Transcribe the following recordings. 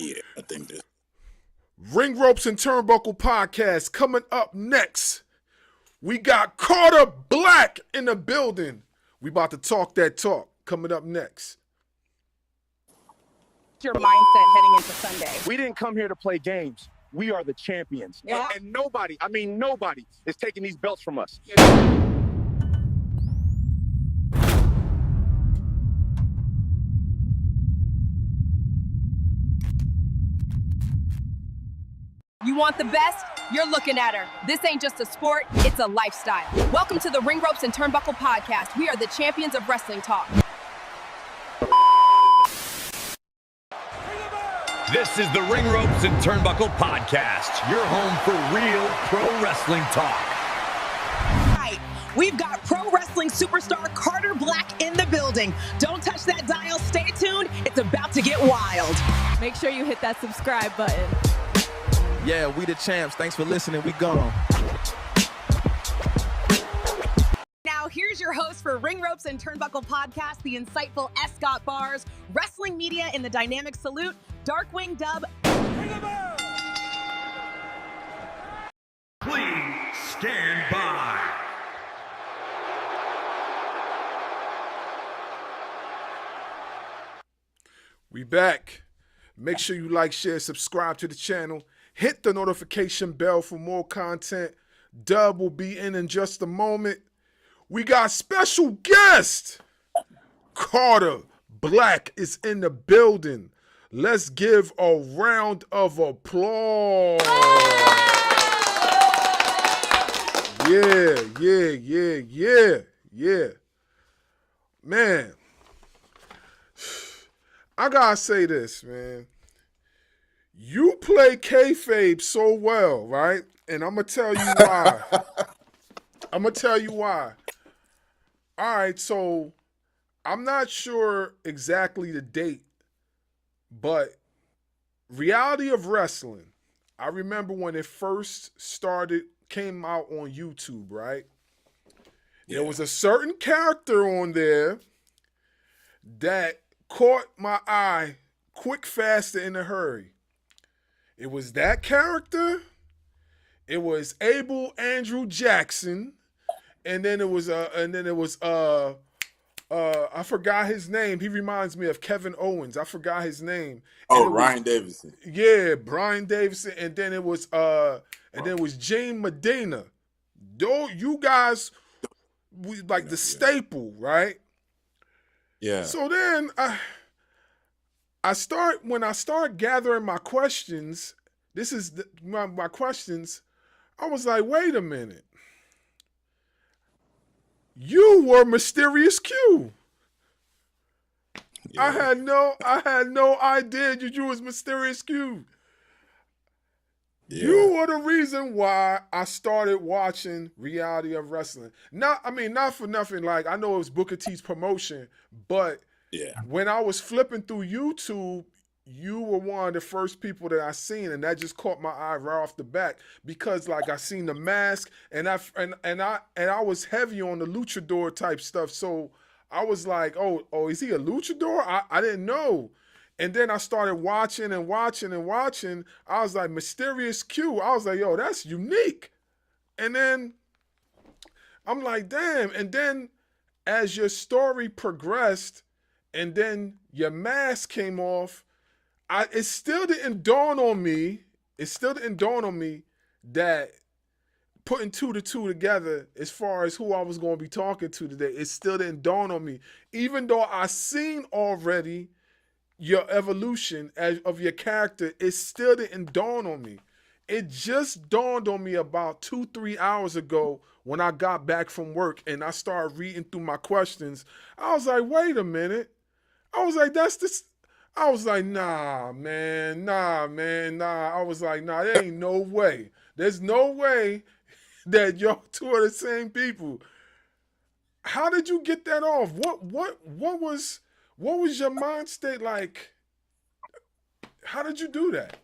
Yeah, I think this. Ring Ropes and Turnbuckle Podcast coming up next. We got Carter Blaq in the building. We about to talk that talk. Coming up next. Your mindset heading into Sunday. We didn't come here to play games. We are the champions. Yeah. And nobody, nobody is taking these belts from us. You want the best? You're looking at her. This ain't just a sport, it's a lifestyle. Welcome to the Ring Ropes and Turnbuckle Podcast. We are the champions of wrestling talk. This is the Ring Ropes and Turnbuckle Podcast, your home for real pro wrestling talk. Right. We've got pro wrestling superstar Carter Blaq in the building. Don't touch that dial. Stay tuned. It's about to get wild. Make sure you hit that subscribe button. Yeah, we the champs. Thanks for listening. We gone. Now, here's your host for Ring Ropes and Turnbuckle Podcast, the insightful Scott Bars, wrestling media in the dynamic salute, Darkwing Dub. Please stand by. We back. Make sure you like, share, subscribe to the channel. Hit the notification bell for more content. Dub will be in just a moment. We got special guest. Carter Blaq is in the building. Let's give a round of applause. Yeah. Man, I gotta say this, man. You play kayfabe so well, right? And I'm gonna tell you why. All right, so I'm not sure exactly the date, but Reality of Wrestling, I remember when it first came out on YouTube, right? Yeah. There was a certain character on there that caught my eye quick, fast, and in a hurry. It was that character. It was Abel Andrew Jackson, and then it was I forgot his name. He reminds me of Kevin Owens. I forgot his name. Brian Davison. Yeah, Brian Davison, and then it was Gene Medina. Though you guys, like the staple, right? Yeah. So then when I start gathering my questions, my questions, I was like, wait a minute. You were Mysterious Q. Yeah. I had no idea you was Mysterious Q. Yeah. You were the reason why I started watching Reality of Wrestling. Not for nothing. Like, I know it was Booker T's promotion, but yeah, when I was flipping through YouTube, you were one of the first people that I seen, and that just caught my eye right off the bat because, like, I seen the mask, and I was heavy on the luchador type stuff. So I was like, oh, is he a luchador? I didn't know. And then I started watching. I was like, Mysterious Q. I was like, yo, that's unique. And then I'm like, damn. And then as your story progressed and then your mask came off, it still didn't dawn on me that putting 2 to 2 together as far as who I was going to be talking to today, it still didn't dawn on me. Even though I seen already your evolution of your character, it still didn't dawn on me. It just dawned on me about 2-3 hours ago when I got back from work and I started reading through my questions. I was like, wait a minute. I was like, I was like, nah, man. I was like, nah, there ain't no way. There's no way that y'all two are the same people. How did you get that off? What was your mind state like? How did you do that?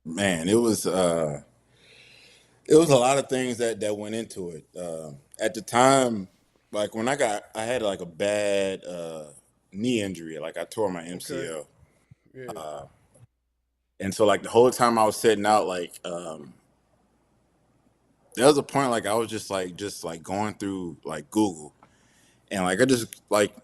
Man, it was a lot of things that went into it. At the time, like when I had like a bad knee injury. Like I tore my Okay. MCL, Yeah. and so like the whole time I was sitting out, like there was a point like I was just like going through like Google, and like I just like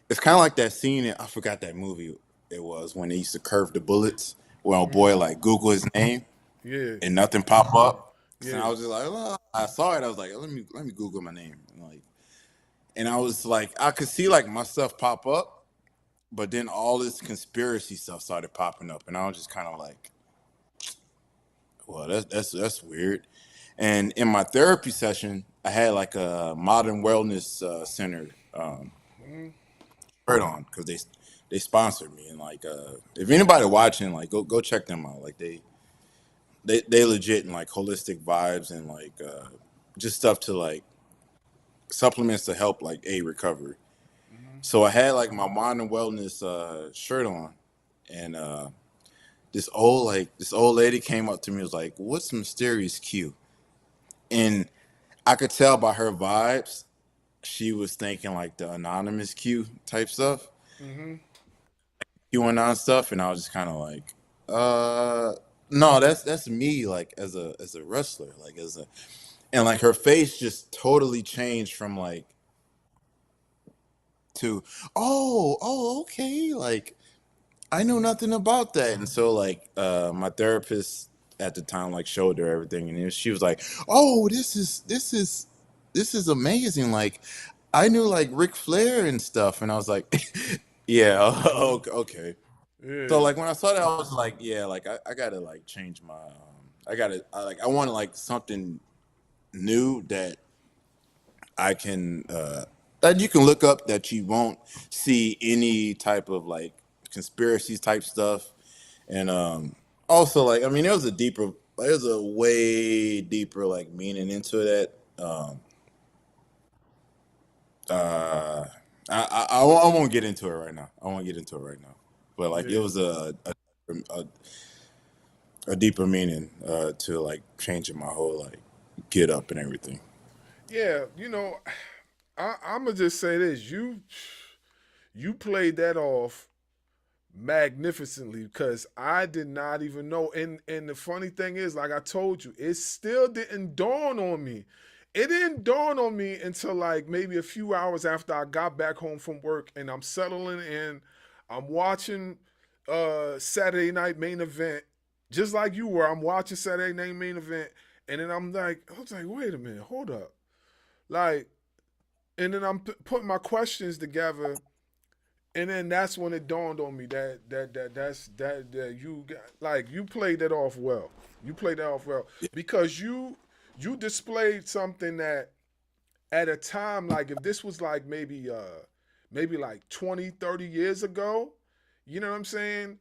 it's kind of like that scene. I forgot that movie it was when they used to curve the bullets. Where a boy like Google his name Yeah. and nothing pop up. So Yeah. I was just like, well, I saw it. I was like, let me Google my name, and I was like, I could see like my stuff pop up, but then all this conspiracy stuff started popping up, and I was just kind of like, well, that's weird. And in my therapy session, I had like a modern wellness center shirt on because they sponsored me, and like if anybody watching, like go check them out. Like they legit and like holistic vibes and like just stuff to like supplements to help like aid recovery. So I had like my modern wellness shirt on, and this old lady came up to me and was like, "What's mysterious Q?" And I could tell by her vibes she was thinking like the anonymous Q type stuff, QAnon stuff, and I was just kind of like, no, that's me like as a wrestler, like as a and like her face just totally changed from like to oh okay, like I know nothing about that. And so like my therapist at the time like showed her everything, and she was like, "Oh, this is amazing. Like I knew like Ric Flair and stuff." And I was like, "Yeah, okay." So Yeah. like when I saw that, I was like, "Yeah, like I gotta like change my I want like something new that I can that you can look up that you won't see any type of like conspiracies type stuff." And also like I mean there's a way deeper like meaning into that. Uh I won't get into it right now. I won't get into it right now. But like it Yeah. was a deeper meaning to like changing my whole like get up and everything. Yeah. I'm gonna just say this: you played that off magnificently because I did not even know. And the funny thing is, like I told you, it still didn't dawn on me. It didn't dawn on me until like maybe a few hours after I got back home from work and I'm settling in. I'm watching Saturday night main event, just like you were. I'm watching Saturday night main event, and then I was like, wait a minute, hold up, like, and then I'm putting my questions together, and then that's when it dawned on me that you got, like you played that off well. You played that off well because you displayed something that at a time like if this was like maybe like 20, 30 years ago, you know what I'm saying?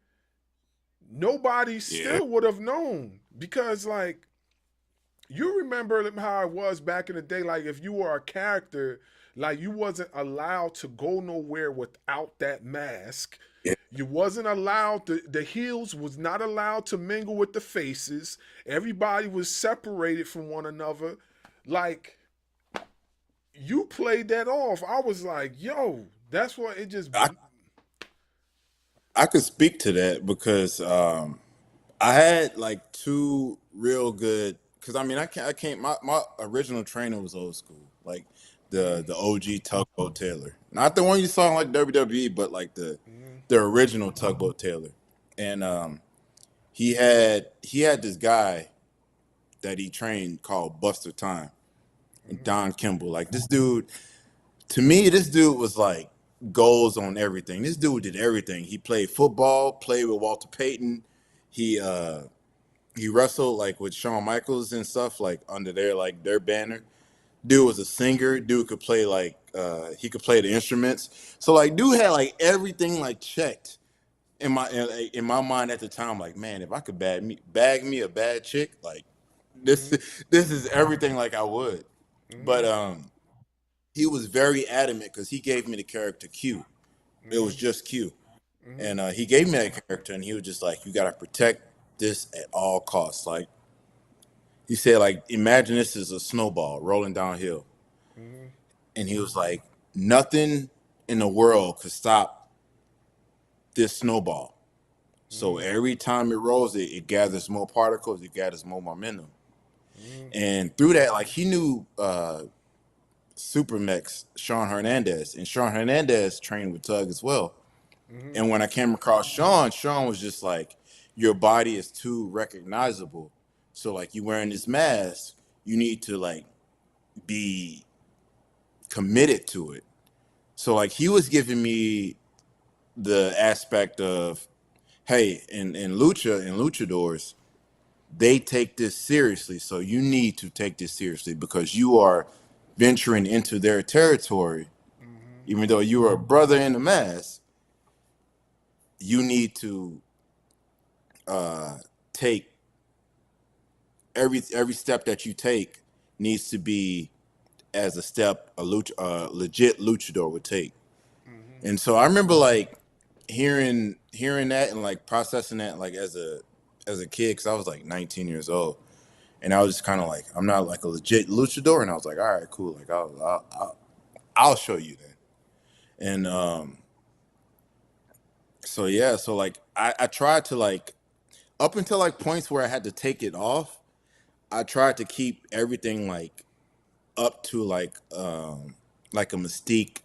Nobody Yeah. still would have known because like you remember how it was back in the day. Like if you were a character, like you wasn't allowed to go nowhere without that mask. Yeah. You wasn't allowed the heels was not allowed to mingle with the faces. Everybody was separated from one another. Like you played that off. I was like, yo, that's what it just I I could speak to that because I had like two real good because I mean I can't my original trainer was old school like the OG Tugboat Taylor, not the one you saw in like WWE, but like the original Tugboat Taylor. And he had this guy that he trained called Buster Time and Don Kimball. Like this dude, to me, this dude was like goals on everything. This dude did everything. He played football, played with Walter Payton. He uh he wrestled like with Shawn Michaels and stuff like under their banner. Dude was a singer. Dude could play like he could play the instruments. So like dude had like everything like checked in my mind at the time. Like man, if I could bag me a bad chick, like this this is everything like I would. But he was very adamant because he gave me the character Q. It was just Q. And he gave me that character, and he was just like, "You gotta protect this at all costs." Like he said, like imagine this is a snowball rolling downhill. and he was like, nothing in the world could stop this snowball. So every time it rolls, it gathers more particles, it gathers more momentum. And through that, like he knew Supermex Sean Hernandez, and Sean Hernandez trained with Tug as well. And when I came across Sean was just like, your body is too recognizable. So like you wearing this mask, you need to like be committed to it. So like he was giving me the aspect of, hey, in luchadors, they take this seriously. So you need to take this seriously because you are venturing into their territory. Even though you are a brother in the mask, you need to take every step that you take needs to be as a step a legit luchador would take. And so I remember like hearing that and like processing that like as a kid, because I was like 19 years old, and I was just kind of like, I'm not like a legit luchador, and I was like, all right, cool, like I'll show you then. And so yeah, so like I tried to like, up until like points where I had to take it off, I tried to keep everything like up to like a Mystique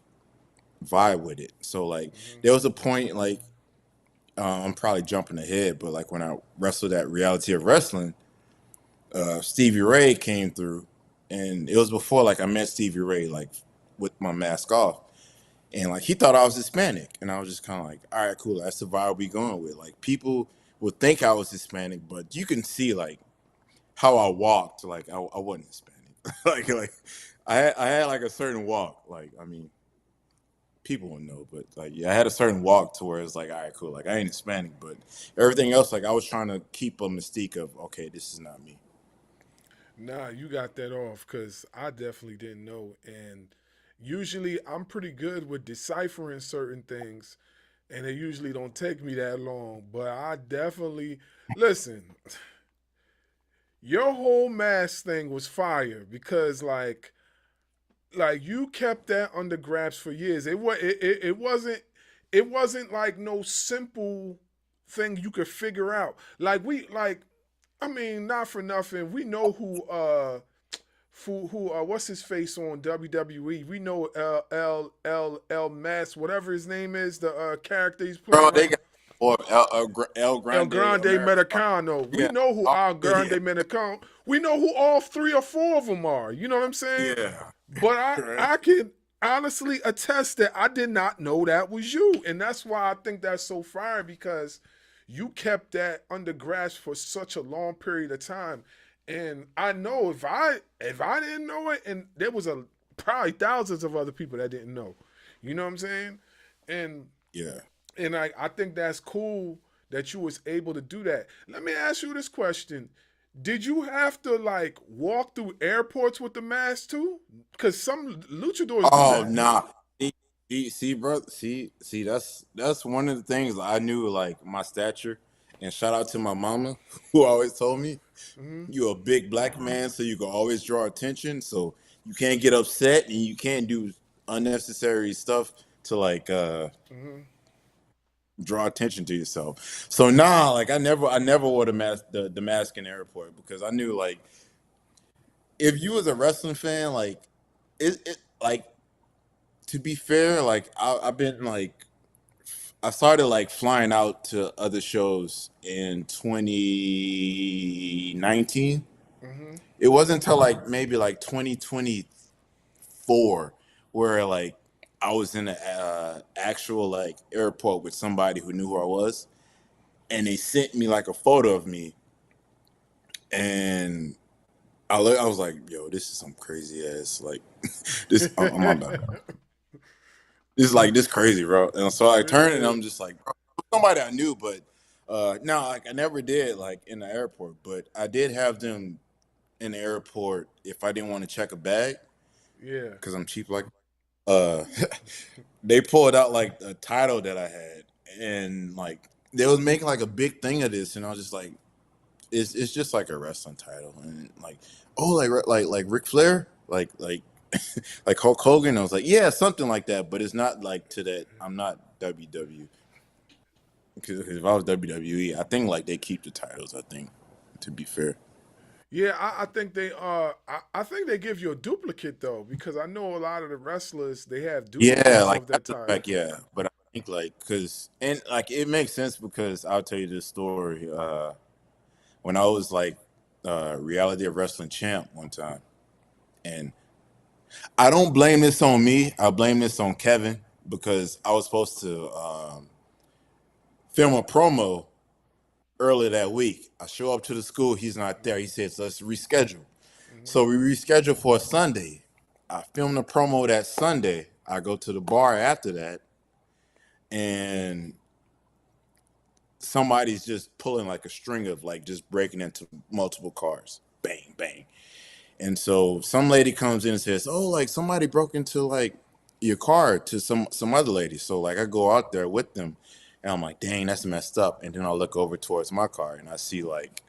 vibe with it. So like there was a point like I'm probably jumping ahead, but like when I wrestled at Reality of Wrestling, Stevie Ray came through, and it was before like I met Stevie Ray like with my mask off, and like he thought I was Hispanic, and I was just kind of like, all right, cool, that's the vibe we going with. Like people would think I was Hispanic, but you can see like how I walked, like I wasn't Hispanic. like I had like a certain walk, like I mean, people would know, but like yeah, I had a certain walk to where it's like, all right, cool, like I ain't Hispanic, but everything else, like I was trying to keep a mystique of, okay, this is not me. Nah, you got that off because I definitely didn't know. And usually I'm pretty good with deciphering certain things, and it usually don't take me that long. But I definitely listen. Your whole mask thing was fire because like you kept that under grabs for years. It wasn't like no simple thing you could figure out. I mean, not for nothing. We know who what's his face on WWE. We know L Mass, whatever his name is, the character he's playing Bro, right they now. got or El El Grande Grande America. Mexicano. We Yeah. know who Oh, El Grande yeah. Mexicano. We know who all three or four of them are. You know what I'm saying? Yeah. But Right. I can honestly attest that I did not know that was you, and that's why I think that's so fire because you kept that under grasp for such a long period of time. And I know if I didn't know it, and there was probably thousands of other people that didn't know. You know what I'm saying? And Yeah. I think that's cool that you was able to do that. Let me ask you this question. Did you have to like walk through airports with the mask too? Because some luchadors do Oh that. nah. See, bro. See. That's one of the things I knew. Like my stature, and shout out to my mama, who always told me, "You a big black man, so you can always draw attention. So you can't get upset, and you can't do unnecessary stuff to like draw attention to yourself." So nah, like I never wore the mask in the airport because I knew like if you was a wrestling fan, like it like to be fair, like I've been like I started like flying out to other shows in 2019. It wasn't until like maybe like 2024 where like I was in an actual like airport with somebody who knew who I was, and they sent me like a photo of me, and I was like, yo, this is some crazy ass like this. I'm on bad. This is like this crazy, bro. And so I turned and I'm just like, bro, somebody I knew, but no, like I never did like in the airport, but I did have them in the airport if I didn't want to check a bag Yeah. because I'm cheap like uh they pulled out like a title that I had, and like they was making like a big thing of this, and I was just like, it's just like a wrestling title, and like, oh, like Ric Flair, like like Hulk Hogan. I was like, yeah, something like that, but it's not like to that. I'm not WWE because if I was WWE, I think like they keep the titles. I think to be fair. Yeah, I think I think they give you a duplicate though, because I know a lot of the wrestlers they have Yeah, duplicates like of their after the fact, titles. yeah. But I think like because and like it makes sense because I'll tell you this story. When I was like reality of wrestling champ one time, and I don't blame this on me. I blame this on Kevin because I was supposed to film a promo earlier that week. I show up to the school, he's not there. He says, let's reschedule. Hmm. So we rescheduled for a Sunday. I filmed the promo that Sunday. I go to the bar after that, and somebody's just pulling like a string of like just breaking into multiple cars. Bang, bang. And so some lady comes in and says, oh, like somebody broke into like your car to some other lady. So like I go out there with them and I'm like, dang, that's messed up. And then I look over towards my car and I see like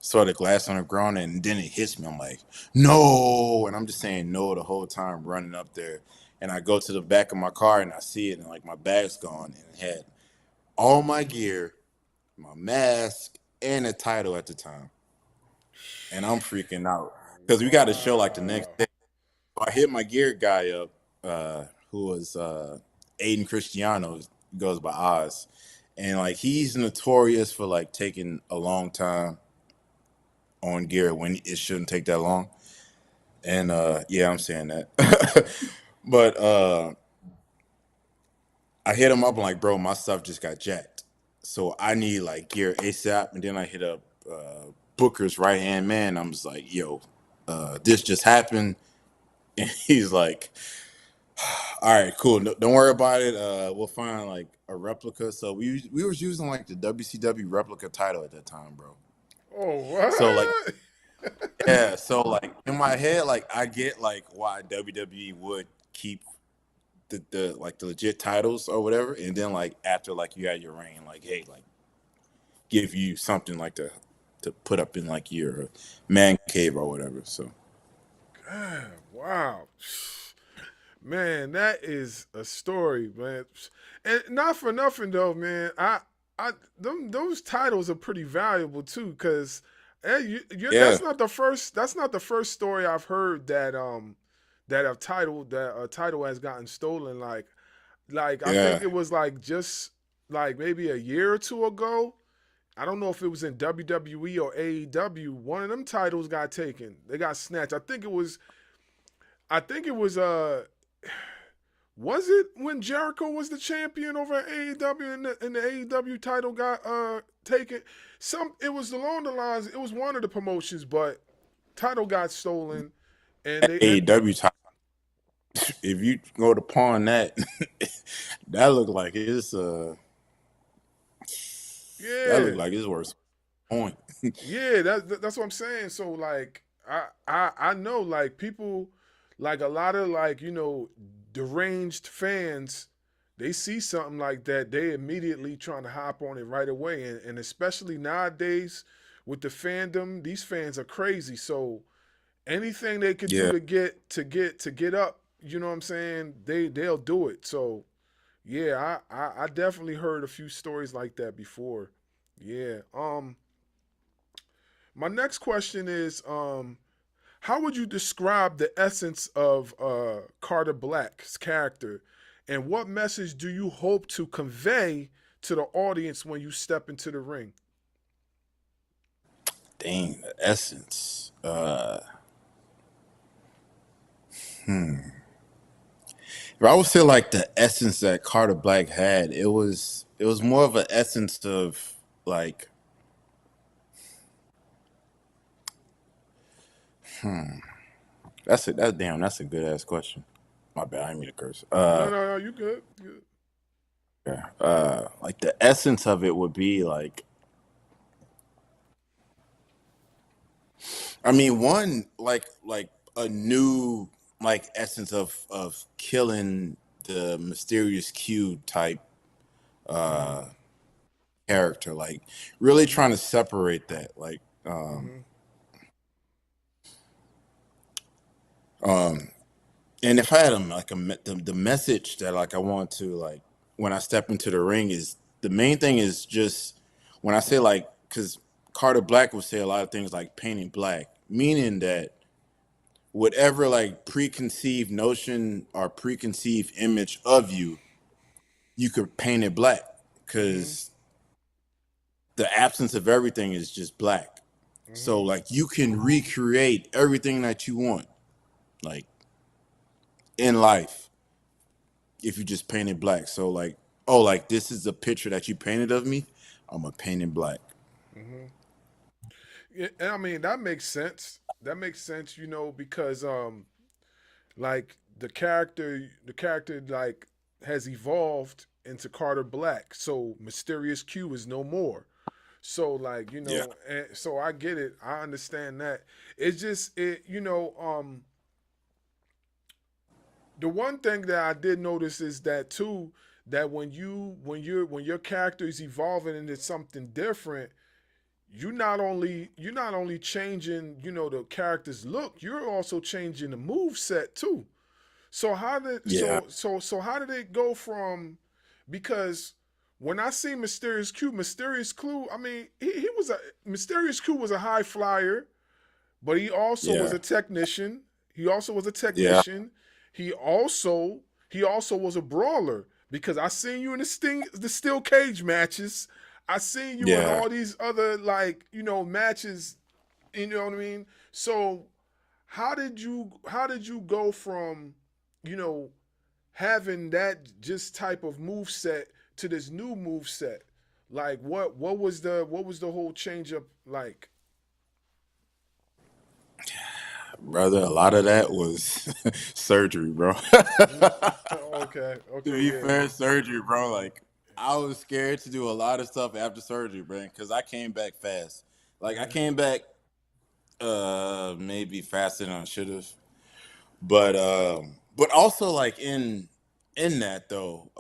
sort of glass on the ground and then it hits me. I'm like, no. And I'm just saying no the whole time running up there. And I go to the back of my car and I see it and like my bag's gone and it had all my gear, my mask, and a title at the time. And I'm freaking out because we got a show like the next Wow. day. I hit my gear guy up, who was Aiden Cristiano, goes by Oz, and like he's notorious for like taking a long time on gear when it shouldn't take that long. And yeah, I'm saying that, but I hit him up. I'm like, bro, my stuff just got jacked, so I need like gear ASAP. And then I hit up Booker's right hand man. I'm just like, yo, this just happened, and he's like, all right, cool. No, don't worry about it. We'll find like a replica. So we was using like the WCW replica title at that time, bro. Oh So like what? yeah, so like in my head, like I get like why WWE would keep the like the legit titles or whatever, and then like after like you had your reign, like hey, like give you something like to put up in like your man cave or whatever. So God, wow. Man, that is a story, man. And not for nothing though, man. I those titles are pretty valuable too, because yeah, that's not the first. That's not the first story I've heard that a title has gotten stolen. Like I think yeah, it was like just like maybe a year or two ago. I don't know if it was in WWE or AEW. One of them titles got taken. They got snatched. I think it was. I think it was it when Jericho was the champion over at AEW and the AEW title got taken? It was along the lines. It was one of the promotions, but title got stolen, and they and AEW title. If you go to pawn that, that look like it's that look yeah, like it's worth a point. yeah. That's what I'm saying. So like I know like people like a lot of like deranged fans. They see something like that, they immediately trying to hop on it right away, and especially nowadays with the fandom, these fans are crazy. So anything they could do Yeah, to get up, you know what I'm saying? They'll do it. So yeah, I definitely heard a few stories like that before. Yeah. My next question is how would you describe the essence of Carter Black's character, and what message do you hope to convey to the audience when you step into the ring? dang, the essence. If I would say like the essence that Carter Black had, it was more of an essence of like that's a good ass question. My bad, I didn't mean to curse. No, no, no, you good. You good. Yeah, like the essence of it would be like, I mean, one like a new like essence of killing the mysterious Q type Mm-hmm. character, like really Mm-hmm. trying to separate that, Mm-hmm. And if I had the message that like I want to like when I step into the ring is the main thing is just when I say like because Carter Blaq would say a lot of things like painting black, meaning that whatever like preconceived notion or preconceived image of you, you could paint it black because the absence of everything is just black. So like you can recreate everything that you want, like in life, if you just paint it black. So like, oh, like this is the picture that you painted of me. I'm gonna paint it black. Yeah, and I mean that makes sense. That makes sense, because like the character like has evolved into Carter Blaq. So Mysterious Q is no more. So like, Yeah, and so I get it. I understand that. It's just the one thing that I did notice is that too, that when your character is evolving into something different, you're not only changing, the character's look, you're also changing the move set too. So how did yeah, so how did it go from, because when I see Mysterious Q, I mean he was a Mysterious Q was a high flyer, but he also was yeah, a technician. He also was a yeah, technician. He also was a brawler, because I seen you in the steel cage matches. I seen you in yeah. all these other like matches. You know what I mean? So how did you go from you know having that just type of move set to this new move set? Like what was the whole change up like? Brother, a lot of that was surgery, bro. Okay, To okay, be yeah. fair, surgery, bro. Like I was scared to do a lot of stuff after surgery, man, because I came back fast. Like I came back maybe faster than I should have. But also like in that though,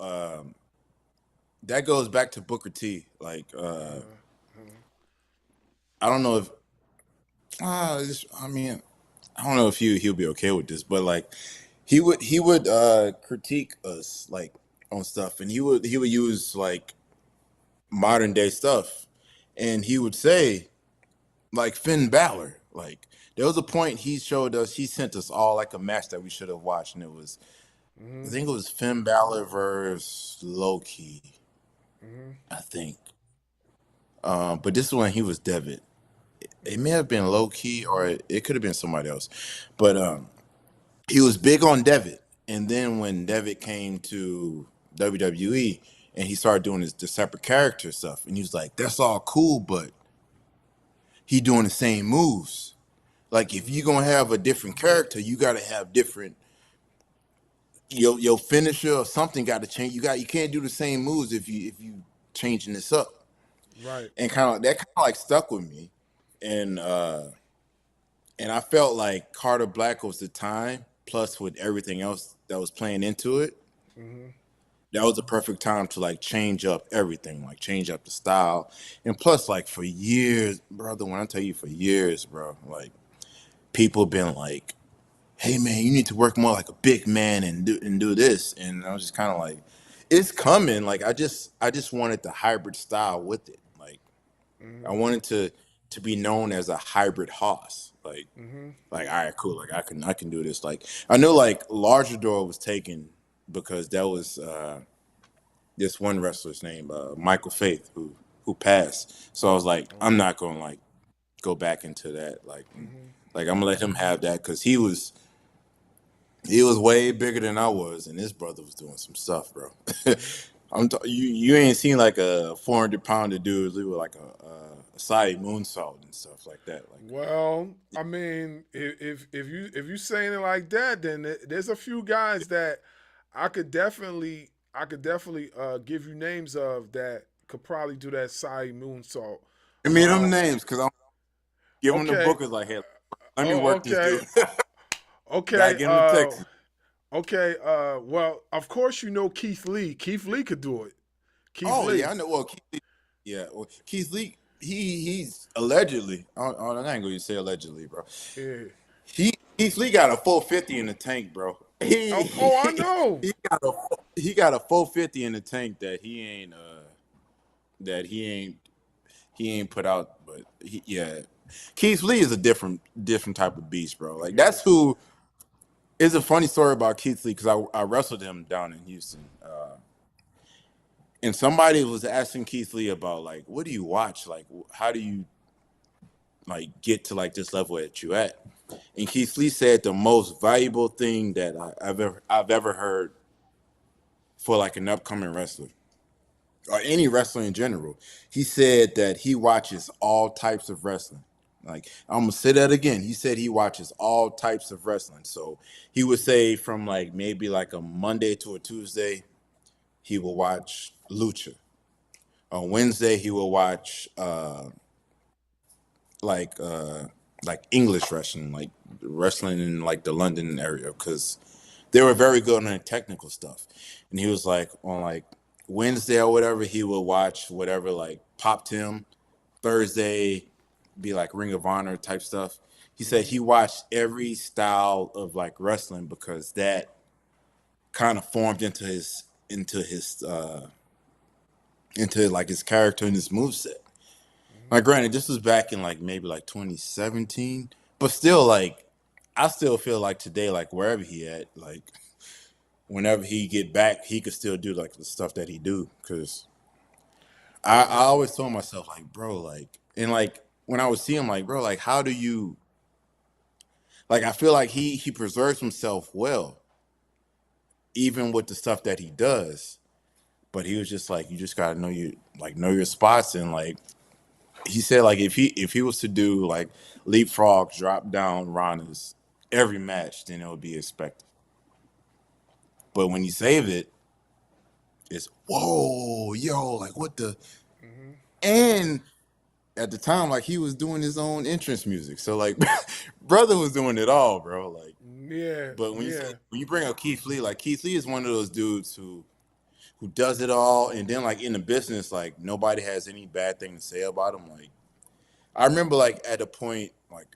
that goes back to Booker T. Like I don't know if I mean I don't know if he'll be okay with this, but like he would critique us like on stuff, and he would use like modern day stuff, and he would say like Finn Balor, like there was a point he sent us all like a match that we should have watched, and it was I think it was Finn Balor versus Loki, I think. But this one he was Devitt. It may have been Loki, or it could have been somebody else, but he was big on Devitt. And then when Devitt came to WWE and he started doing the separate character stuff, and he was like, "That's all cool, but he doing the same moves. Like if you gonna have a different character, you gotta have different your finisher or something got to change. You can't do the same moves if you changing this up." Right. And kind of like stuck with me, and I felt like Carter Black was the time. Plus, with everything else that was playing into it, that was the perfect time to like change up everything, like change up the style. And plus, like for years, brother, when I tell you for years, bro, like people been like, "Hey man, you need to work more like a big man and do this." And I was just kind of like, "It's coming." Like I just wanted the hybrid style with it. Like I wanted to be known as a hybrid hoss. Like all right, cool. Like I can do this. Like I know like Larger Door was taken because that was this one wrestler's name, Michael Faith, who passed. So I was like, I'm not gonna like go back into that. Like I'm gonna let him have that because he was way bigger than I was, and this brother was doing some stuff, bro. You ain't seen like a 400-pounder dude do like a side moonsault and stuff like that. Like Well, I mean, if you saying it like that, then there's a few guys that I could definitely give you names of that could probably do that side moonsault. give me them Uh, names because I'm give them the okay. bookers like, hey, let me Oh, work this okay. dude. Gotta Okay. get him to Texas. Okay. Well, of course you know Keith Lee. Keith Lee could do it. Keith Oh yeah, Lee. I know. Well, Keith Lee, he's allegedly. I ain't gonna say allegedly, bro. Yeah. Keith Lee got a full 50 in the tank, bro. Oh, I know. He got a 450 in the tank that he ain't put out. But yeah, Keith Lee is a different type of beast, bro. Like Yeah. that's who. It's a funny story about Keith Lee because I wrestled him down in Houston, and somebody was asking Keith Lee about like, what do you watch? Like, how do you like get to like this level that you at? And Keith Lee said the most valuable thing that I've ever heard for like an upcoming wrestler or any wrestler in general. He said that he watches all types of wrestling. Like I'm gonna say that again. He said he watches all types of wrestling. So he would say from like maybe like a Monday to a Tuesday, he will watch lucha. On Wednesday, he will watch like uh like English wrestling, like wrestling in like the London area, because they were very good on the technical stuff. And he was like on like Wednesday or whatever, he would watch whatever like popped him. Thursday be like Ring of Honor type stuff. He said he watched every style of like wrestling because that kind of formed into like his character and his moveset. Like granted, this was back in like maybe like 2017, but still like I still feel like today, like wherever he at, like whenever he get back, he could still do like the stuff that he do. Cause I always told myself like, bro, like, and like when I would see him, like, bro, like how do you like I feel like he preserves himself well, even with the stuff that he does. But he was just like, you just gotta know your spots. And like he said, like if he was to do like leapfrog, drop down Ranas every match, then it would be expected. But when you save it, it's whoa, yo, like what the and at the time, like he was doing his own entrance music. So like brother was doing it all, bro. Like Yeah. but Yeah. when you bring up Keith Lee, like Keith Lee is one of those dudes who does it all, and then like in the business, like nobody has any bad thing to say about him. Like I remember like at a point, like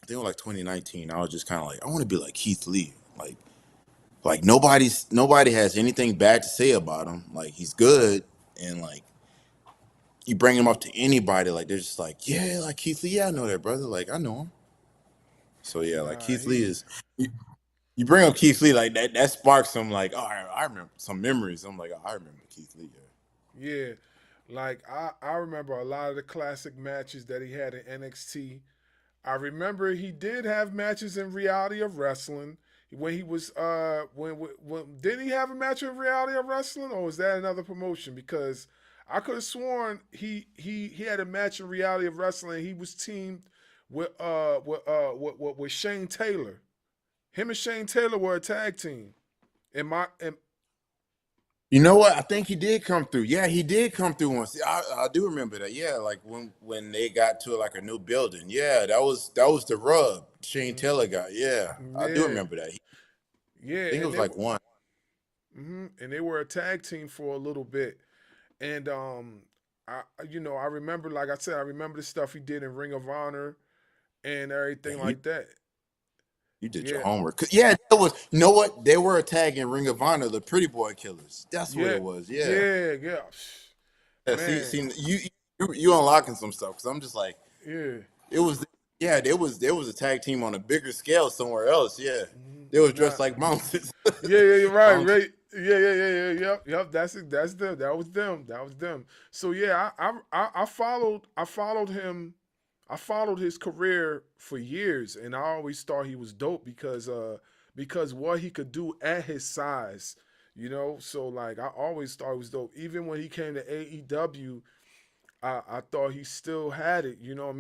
I think it was like 2019, I was just kind of like, I want to be like Keith Lee. Like nobody has anything bad to say about him. Like he's good, and like you bring him up to anybody, like they're just like, yeah, like Keith Lee, yeah, I know that brother. Like I know him. So yeah, like Nah, Keith Lee he. is you bring up Keith Lee, like that sparks some like, oh, I remember some memories. I'm like, oh, I remember Keith Lee. Yeah. Like I remember a lot of the classic matches that he had in NXT. I remember he did have matches in Reality of Wrestling when he was when didn't he have a match in Reality of Wrestling, or was that another promotion? Because I could have sworn he had a match in Reality of Wrestling. He was teamed with Shane Taylor. Him and Shane Taylor were a tag team. In my in, You know what? I think he did come through. Yeah, he did come through once. I do remember that. Yeah, like when they got to like a new building. Yeah, that was the rub Shane Taylor got. Yeah, I do yeah, remember that. I yeah, think it and was like one. and they were a tag team for a little bit. And I remember, like I said, I remember the stuff he did in Ring of Honor and everything Damn, you like that. you did your Yeah, homework. 'Cause, yeah, that was. You know what? They were a tag in Ring of Honor, the Pretty Boy Killers. That's what yeah, it was. Yeah. yeah. Yeah. Man, You unlocking some stuff because I'm just like yeah. it was. Yeah, there was a tag team on a bigger scale somewhere else. Yeah, they was Nah, dressed like monsters. yeah, you're right, Mountain. right. Yeah. Yep. That's them. That was them. That was them. So yeah, I followed him. I followed his career for years, and I always thought he was dope because what he could do at his size, So like I always thought he was dope. Even when he came to AEW, I thought he still had it. You know what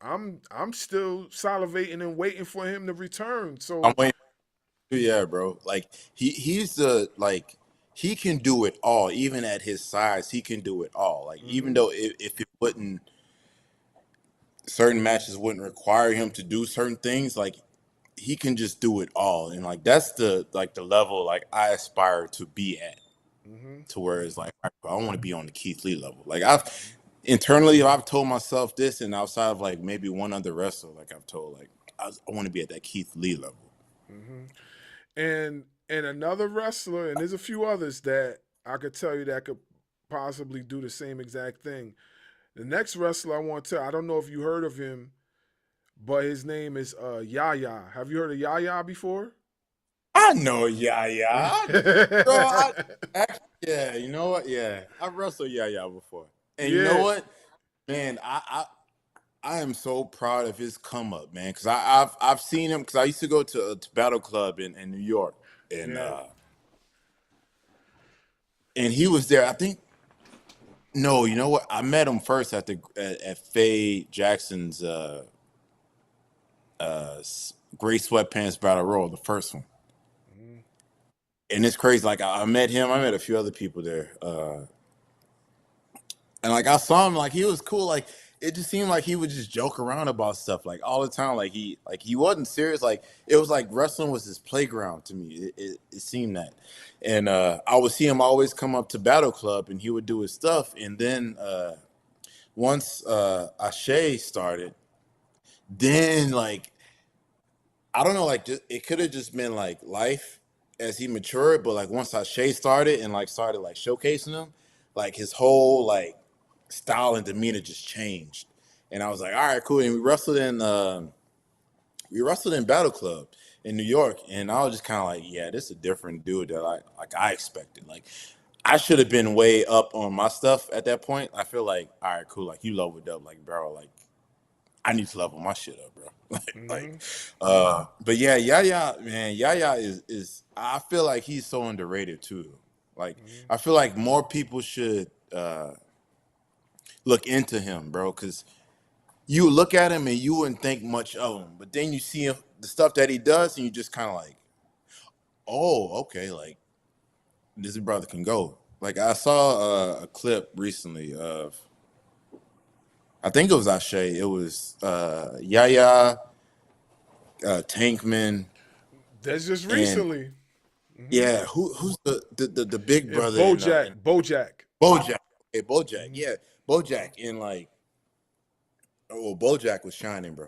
I mean? I'm still salivating and waiting for him to return. I'm So. waiting. Yeah, bro. Like he's the like he can do it all. Even at his size, he can do it all. Like even Mhm. though if it wouldn't certain matches wouldn't require him to do certain things, like he can just do it all. And like that's the level like I aspire to be at. Mhm. To where it's like I want to be on the Keith Lee level. Like I've told myself this, and outside of like maybe one other wrestler, like I've told like I want to be at that Keith Lee level. Mhm. And another wrestler, and there's a few others that I could tell you that could possibly do the same exact thing. The next wrestler I want to tell, I don't know if you heard of him, but his name is Yaya. Have you heard of Yaya before? I know Yaya. Bro, actually, yeah, you know what? Yeah, I've wrestled Yaya before. And you know Yeah, what? Man, I am so proud of his come up, man. Because I've seen him because I used to go to Battle Club in New York. And yeah. and he was there. I think no, you know what? I met him first at Faye Jackson's Gray Sweatpants Battle Royal, the first one. Mhm. And it's crazy. Like I met him. I met a few other people there. And like I saw him, like he was cool. Like it just seemed like he would just joke around about stuff like all the time. Like he wasn't serious. Like it was like wrestling was his playground to me. It seemed that. And I would see him always come up to Battle Club and he would do his stuff. And then once Ashe started, then like I don't know, like it could have just been like life as he matured, but like once Shay started and like started like showcasing him, like his whole like style and demeanor just changed. And I was like, all right, cool. And we wrestled in Battle Club in New York, and I was just kind of like, yeah, this is a different dude that I expected. Like I should have been way up on my stuff at that point. I feel like, all right, cool, like you leveled up, like bro, like I need to level my shit up, bro. Mhm. But yeah, Yaya, man, Yaya is I feel like he's so underrated too. Like Mhm. I feel like more people should look into him, bro, because you look at him and you wouldn't think much of him, but then you see him, the stuff that he does, and you just kind of like, oh, okay, like this brother can go. Like I saw a clip recently of, I think it was Ashe. It was Yaya, Tankman, That's just and recently. Hmm. yeah, who's the big And brother in Bojack. BoJack? Okay, BoJack. Hmm. Yeah, BoJack. And like, oh, BoJack was shining, bro.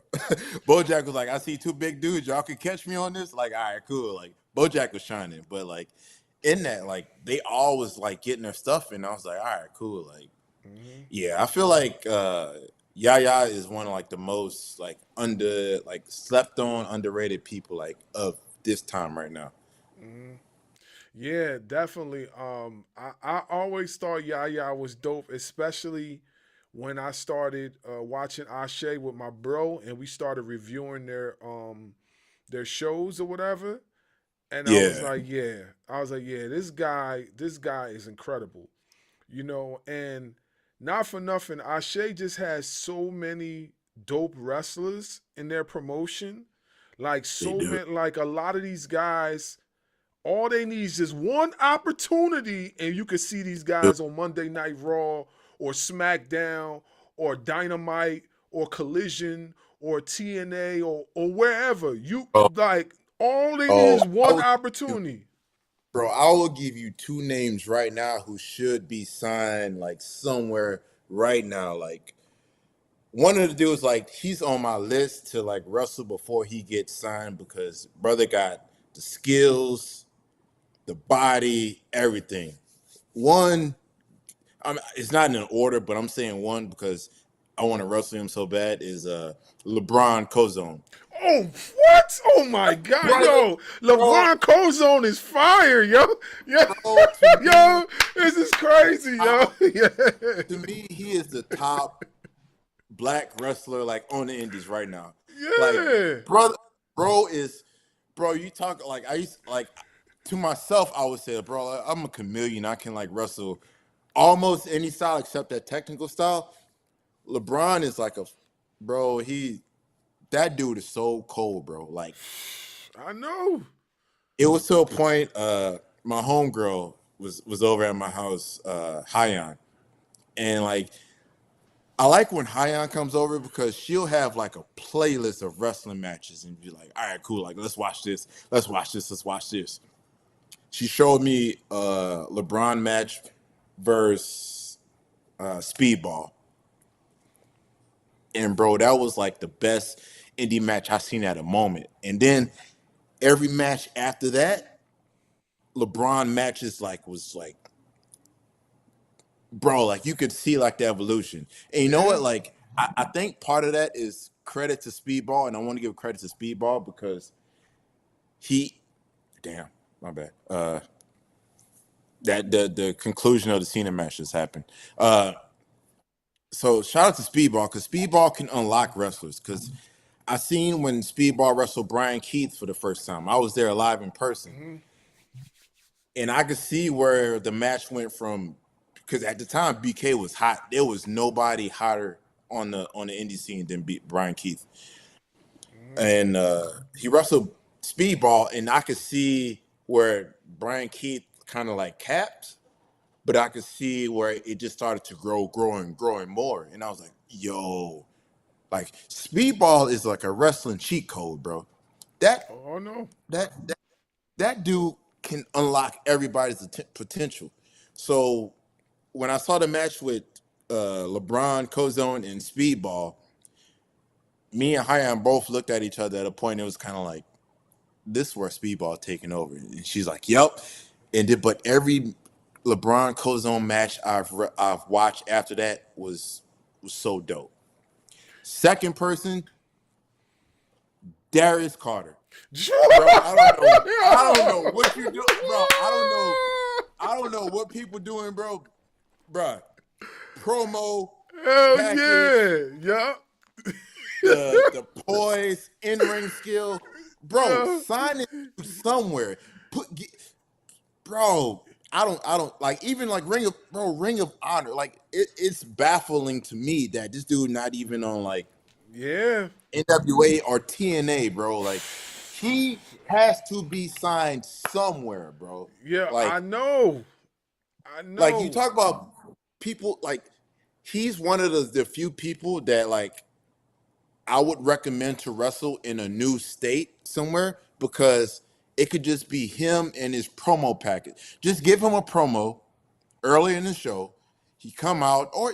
BoJack was like, I see two big dudes. Y'all can catch me on this. Like, all right, cool. Like, BoJack was shining, but like in that, like they all was like getting their stuff, and I was like, all right, cool. Like, Hmm. yeah, I feel like Yaya is one of like the most like like slept on, underrated people like of this time right now. Hmm. Yeah, definitely. I always thought Yaya was dope, especially when I started watching Ashe with my bro, and we started reviewing their shows or whatever. And Yeah, I was like, yeah, this guy is incredible, And not for nothing, Ashe just has so many dope wrestlers in their promotion, like they so do. many, like a lot of these guys all they need is just one opportunity, and you can see these guys on Monday Night Raw or SmackDown or Dynamite or Collision or TNA or wherever. You Oh, like all they need oh, is one opportunity. bro, I will give you two names right now who should be signed like somewhere right now. Like one of the dudes, like he's on my list to like wrestle before he gets signed because brother got the skills, the body, everything. One, it's not in an order, but I'm saying one because I want to wrestle him so bad is LeBron Cozone. Oh, what? Oh my God, Brother, yo, bro, LeBron Cozone is fire, yo, yo, bro, to me, yo, this is crazy, I, yo. Yeah. to me, he is the top black wrestler like on the indies right now. Like, Yeah. brother, bro is, bro. You talk like I used like to myself. I would say, bro, like, I'm a chameleon. I can like wrestle almost any style except that technical style. LeBron is like a, bro. That dude is so cold, bro. Like I know. it was to a point. My homegirl was over at my house, Hyan, and like I like when Hyan comes over because she'll have like a playlist of wrestling matches and be like, all right, cool, like let's watch this, let's watch this, let's watch this. She showed me a LeBron match versus Speedball. And bro, that was like the best indie match I seen at a moment. And then every match after that, LeBron matches was like, bro, like you could see like the evolution. And you know what? Like I think part of that is credit to Speedball, and I want to give credit to Speedball because damn, my bad. That the conclusion of the Cena match just happened. So shout out to Speedball because Speedball can unlock wrestlers. Because I seen when Speedball wrestled Brian Keith for the first time. I was there live in person, and I could see where the match went from. Because at the time BK was hot. There was nobody hotter on the indie scene than Brian Keith, and he wrestled Speedball, and I could see where Brian Keith kind of like capped. But I could see where it just started to growing more. And I was like, yo, like Speedball is like a wrestling cheat code, bro. That dude can unlock everybody's potential. So when I saw the match with LeBron, Cozone, and Speedball, me and Hyan both looked at each other at a point. It was kind of like, this is where Speedball taking over. And she's like, yep. But every LeBron Cozone match I've watched after that was so dope. Second person, Darius Carter. Bro, I don't know what you do, bro. I don't know what people doing, bro. Bro, promo, package, yeah. the poise, in-ring skill, bro. Sign it somewhere. Bro. I don't like even like Ring of Honor. Like it's baffling to me that this dude not even on like NWA or TNA, bro. Like he has to be signed somewhere, bro. Yeah, like, I know. Like you talk about people, like he's one of the few people that like I would recommend to wrestle in a new state somewhere because it could just be him and his promo package. Just give him a promo early in the show. He come out, or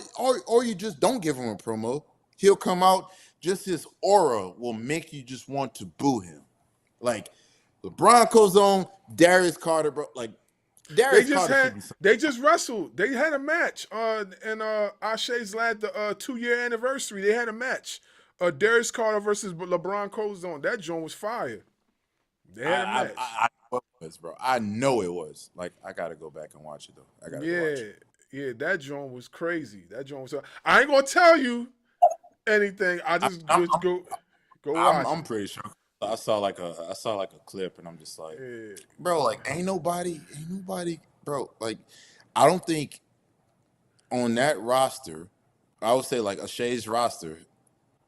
you just don't give him a promo. He'll come out. Just his aura will make you just want to boo him. Like LeBron Cozone, Darius Carter, bro. Like Darius Carter. They just wrestled. They had a match in Ashe's last 2-year anniversary. They had a match. Darius Carter versus LeBron Cozone. That joint was fire. They had a match. I know it was, bro. I know it was. Like, I gotta go back and watch it though. I gotta go watch it. Yeah, that joint was crazy. That joint was. I ain't gonna tell you anything. I just go watch. I'm pretty sure. I saw like a clip, and I'm just like, bro, like ain't nobody, bro. Like, I don't think on that roster, I would say like Ashay's roster,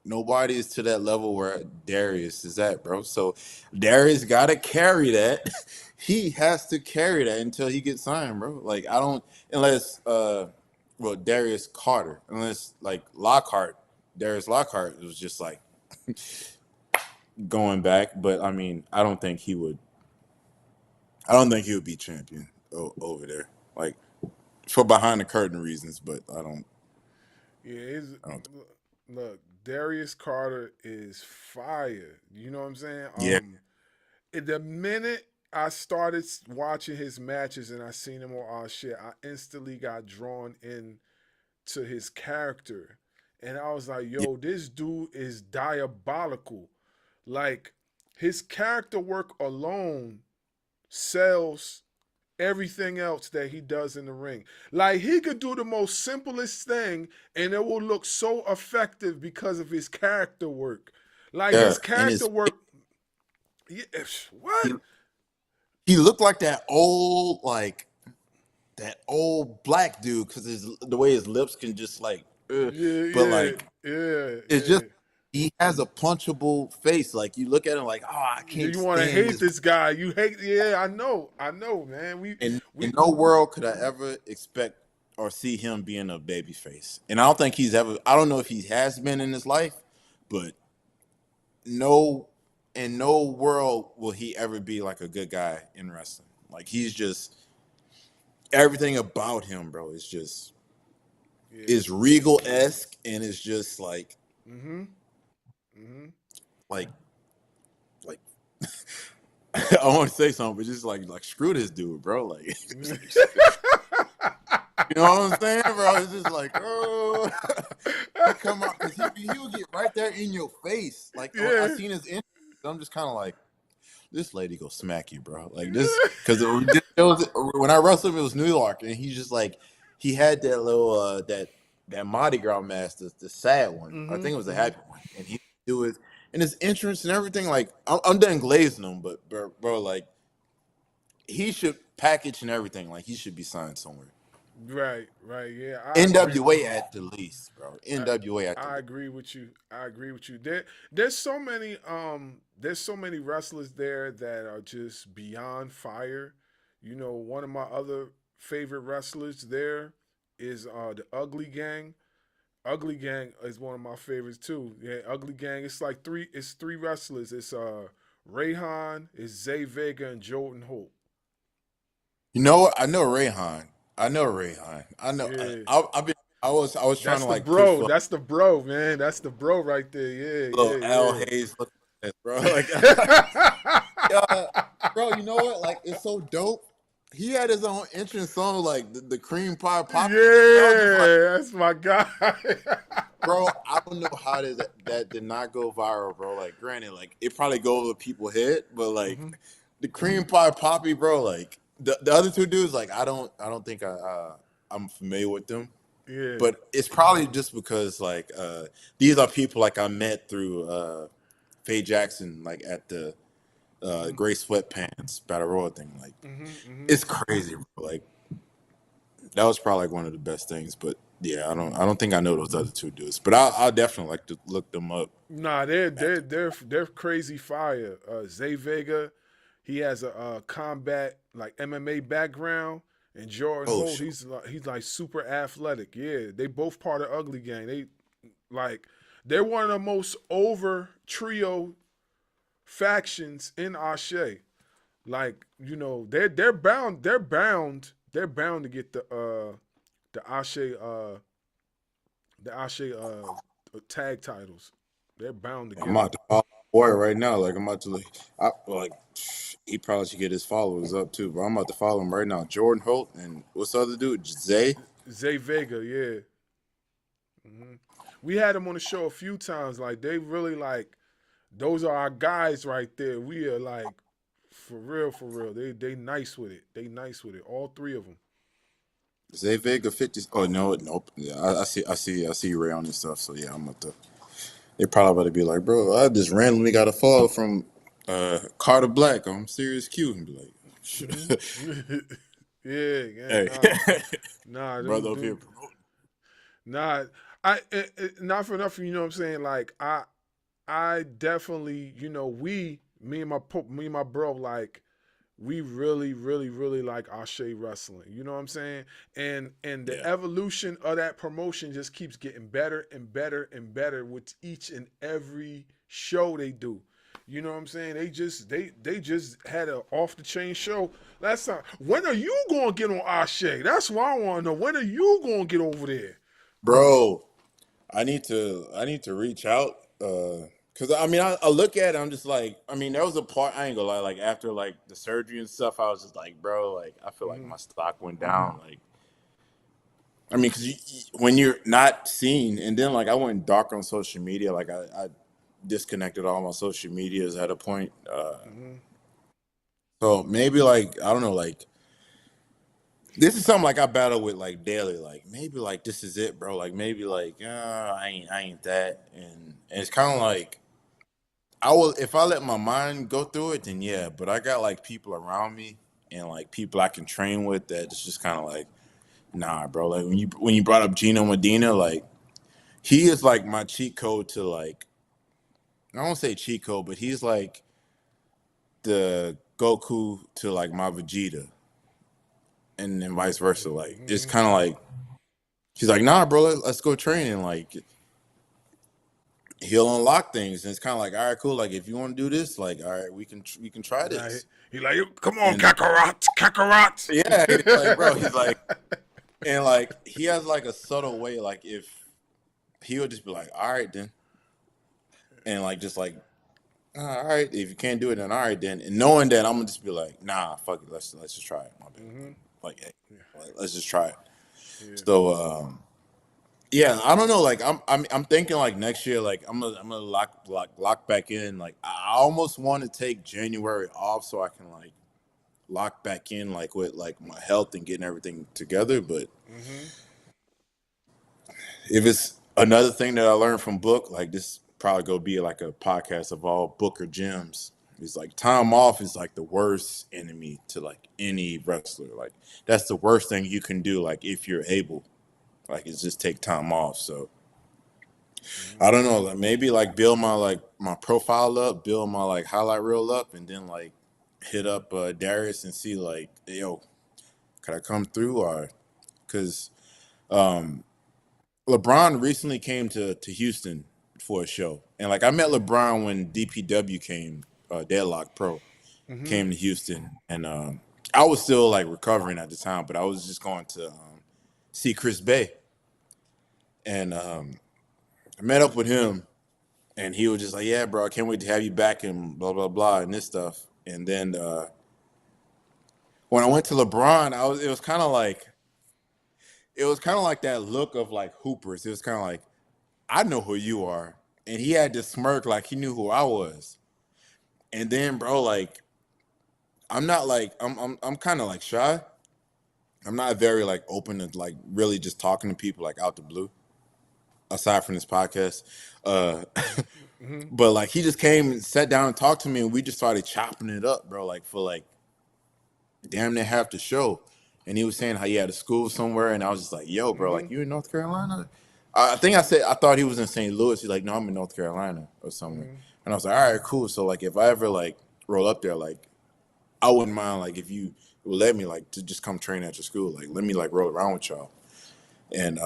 nobody is to that level where Darius is at, bro. So Darius got to carry that. He has to carry that until he gets signed, bro. Like I don't, unless Darius Carter, unless like Darius Lockhart was just like going back. But I mean, I don't think he would be champion over there, like for behind the curtain reasons. But I don't. Yeah, look, Darius Carter is fire. You know what I'm saying? Yeah. The minute I started watching his matches and I seen him on our shit, I instantly got drawn in to his character. And I was like, yo, this dude is diabolical. Like, his character work alone sells everything else that he does in the ring. Like, he could do the most simplest thing and it will look so effective because of his character work. Like, his character work. Yeah, what? He looked like that old black dude because the way his lips can just like, it's just he has a punchable face. Like you look at him like, oh, I can't. You want to hate this guy? You hate? Yeah, I know, man. In no world could I ever expect or see him being a baby face, and I don't think he's ever. I don't know if he has been in his life, but in no world will he ever be like a good guy in wrestling. Like he's just everything about him, bro. Is just is Regal-esque, and it's just like, like I want to say something, but just like screw this dude, bro. Like, you know what I'm saying, bro? It's just like, oh, he come out because he would get right there in your face. Like, I Yeah. seen his intro. I'm just kind of like, this lady go smack you, bro. Like this, because when I wrestled him, it was New York, and he's just like, he had that little that Mardi Gras mask, the sad one. I think it was a happy one, and he do it, and his entrance and everything. Like, I'm done glazing him, but bro, like, he should package and everything. Like, he should be signed somewhere. Right, yeah. NWA at the least, bro. NWA at the I least. agree with you. There's so many wrestlers there that are just beyond fire. You know, one of my other favorite wrestlers there is the Ugly Gang. Ugly Gang is one of my favorites too. Yeah, Ugly Gang. It's three wrestlers. It's Rayhan, it's Zay Vega, and Jordan Holt. You know what? I know Rayhan. I know. Yeah. I was trying That's to the like push bro. for That's the bro, man. That's the bro right there. little Al Yeah. Hayes looking at this, bro. Like, bro, you know what? Like, it's so dope. He had his own entrance song, like the cream pie pop. Yeah, that's my guy. Bro, I don't know how that did not go viral, bro. Like, granted, like it probably go over people's head, but like the cream pie poppy, bro. Like the other two dudes, like I don't think I'm familiar with them. Yeah. But it's probably just because like these are people like I met through Faye Jackson, like at the Gray Sweatpants Battle Royal thing. Like it's crazy, bro. Like that was probably like one of the best things. But yeah, I don't think I know those other two dudes. But I'll definitely like to look them up. Nah, they're crazy fire. Zay Vega, he has a combat like MMA background, and Jordan Holt, sure. he's like super athletic. Yeah, they both part of Ugly Gang. They're one of the most over trio factions in Ashe. Like, you know, they're bound to get the Ashe tag titles. They're bound to get I'm about to follow boy right now. Like I'm about to he probably should get his followers up too. But I'm about to follow him right now. Jordan Holt and what's the other dude? Zay Vega, yeah. We had them on the show a few times. Like they really like those are our guys right there. We are like for real. They nice with it. All three of them. Zay Vega 50. Oh no, nope. Yeah, I see Ray on this stuff. So yeah, I'm about to. They probably about to be like, bro, I just randomly got a follow from Carter Blaq on Serious Q and be like, yeah. hey, Nah, brother up here promoting. Nah, not for nothing. You know what I'm saying? Like I definitely, you know, me and my bro, like we really like Ashe wrestling. You know what I'm saying? And the evolution of that promotion just keeps getting better and better with each and every show they do. You know what I'm saying? They just had an off the chain show last time. When are you gonna get on Ashe? That's what I want to know. When are you gonna get over there, Bro? I need to reach out. Cause I mean, I look at it, I'm just like, I mean, there was a part, I ain't gonna lie, like after like the surgery and stuff, I was just like, bro, like I feel like my stock went down. Like, I mean, cause when you're not seen, and then like I went dark on social media, like I disconnected all my social medias at a point. So maybe like, I don't know, like this is something like I battle with like daily, like maybe like this is it, bro. Like maybe like I ain't that, and it's kind of like. I will if I let my mind go through it, then yeah. But I got like people around me and like people I can train with that it's just kind of like, nah, bro. Like when you brought up Gino Medina, like he is like my cheat code to like I won't say cheat code, but he's like the Goku to like my Vegeta, and then vice versa. Like it's kind of like he's like, nah, bro, let's go training. Like he'll unlock things, and it's kind of like, all right, cool. Like if you want to do this, like, all right, we can try this. He like, come on, Kakarot. Yeah, he's like, bro, he's like, and like he has like a subtle way, like if he would just be like, all right then, and like just like All right, if you can't do it, then all right, then. And knowing that, I'm gonna just be like, nah, fuck it, let's just try it. My bad. Like, hey, like, let's just try it. Yeah. So, yeah, I don't know. Like, I'm thinking like next year, like I'm gonna lock back in. Like, I almost want to take January off so I can like lock back in, like with like my health and getting everything together. But if it's another thing that I learned from Book, like this probably go be like a podcast of all Booker gems. It's like time off is like the worst enemy to like any wrestler. Like that's the worst thing you can do. Like if you're able, like it's just take time off. So I don't know. Like maybe like build my profile up, build my like highlight reel up, and then like hit up Darius and see like, yo, could I come through or because LeBron recently came to Houston for a show, and like I met LeBron when DPW came, Deadlock Pro came to Houston, and I was still like recovering at the time, but I was just going to see Chris Bay, and I met up with him, and he was just like, "Yeah, bro, I can't wait to have you back," and blah blah blah, and this stuff, and then when I went to LeBron, it was kind of like that look of like hoopers. It was kind of like, I know who you are. And he had this smirk like he knew who I was. And then, bro, like, I'm not like I'm kind of like shy. I'm not very like open to like really just talking to people like out the blue, aside from this podcast. Uh but like he just came and sat down and talked to me and we just started chopping it up, bro, like for like damn near half the show. And he was saying how he had a school somewhere, and I was just like, "Yo, bro, like you in North Carolina?" I think I said I thought he was in St. Louis. He's like, "No, I'm in North Carolina or somewhere." And I was like, "All right, cool." So like, if I ever like roll up there, like I wouldn't mind like if you would let me like to just come train at your school, like let me like roll around with y'all. And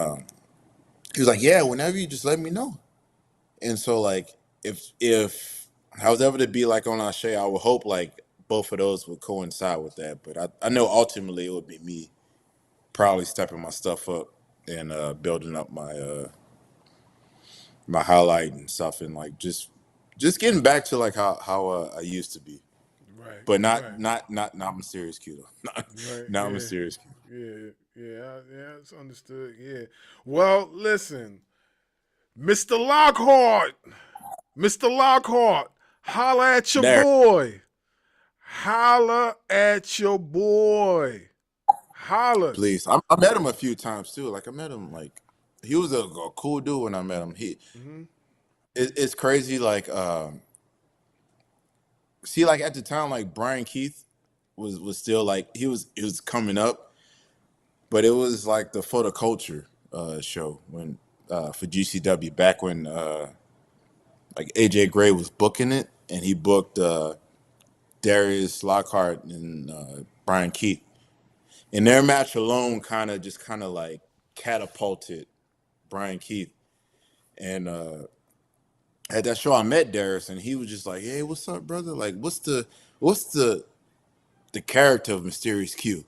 he was like, "Yeah, whenever you just let me know." And so like if I was ever to be like on our show, I would hope like both of those would coincide with that. But I know ultimately it would be me probably stepping my stuff up and building up my highlight and stuff and like just getting back to like how I used to be, Right. but Right. not mysterious Q though, Right. not Yeah. mysterious Q. Yeah. Yeah. Yeah. It's understood. Yeah. Well, listen, Mr. Lockhart. Mr. Lockhart, holla at your There, boy. Holla at your boy. Holla. please. I met him a few times too. Like I met him like he was a cool dude when I met him. It's crazy. Like see, like at the time, like Brian Keith was still like he was coming up. But it was like the photo culture show when for GCW back when like AJ Gray was booking it and he booked Darius Lockhart and Brian Keith. And their match alone kind of like catapulted Brian Keith. And at that show I met Darius and he was just like, "Hey, what's up, brother? Like what's the character of Mysterious Q?"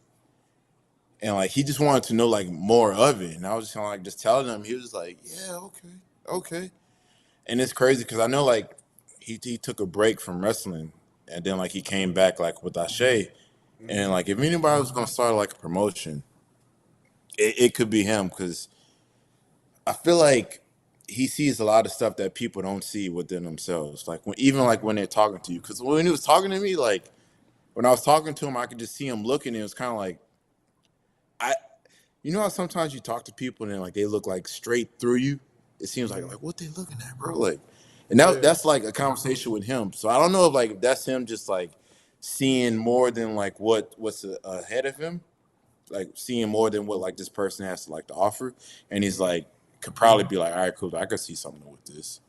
And like he just wanted to know like more of it, and I was just kind of like just telling him. He was like, "Yeah, okay, okay." And it's crazy because I know like he took a break from wrestling, and then like he came back like with Ashe, and like if anybody was gonna start like a promotion, it could be him because I feel like he sees a lot of stuff that people don't see within themselves. Like when even like when they're talking to you, because when he was talking to me, like when I was talking to him, I could just see him looking. And it was kind of like I you know how sometimes you talk to people and like they look like straight through you? It seems like what they looking at, bro? Like, and Yeah. that's like a conversation with him. So I don't know if like that's him just like seeing more than like what's ahead of him, like seeing more than what like this person has to like to offer. And he's like could probably be like, all right, cool, I could see something with this,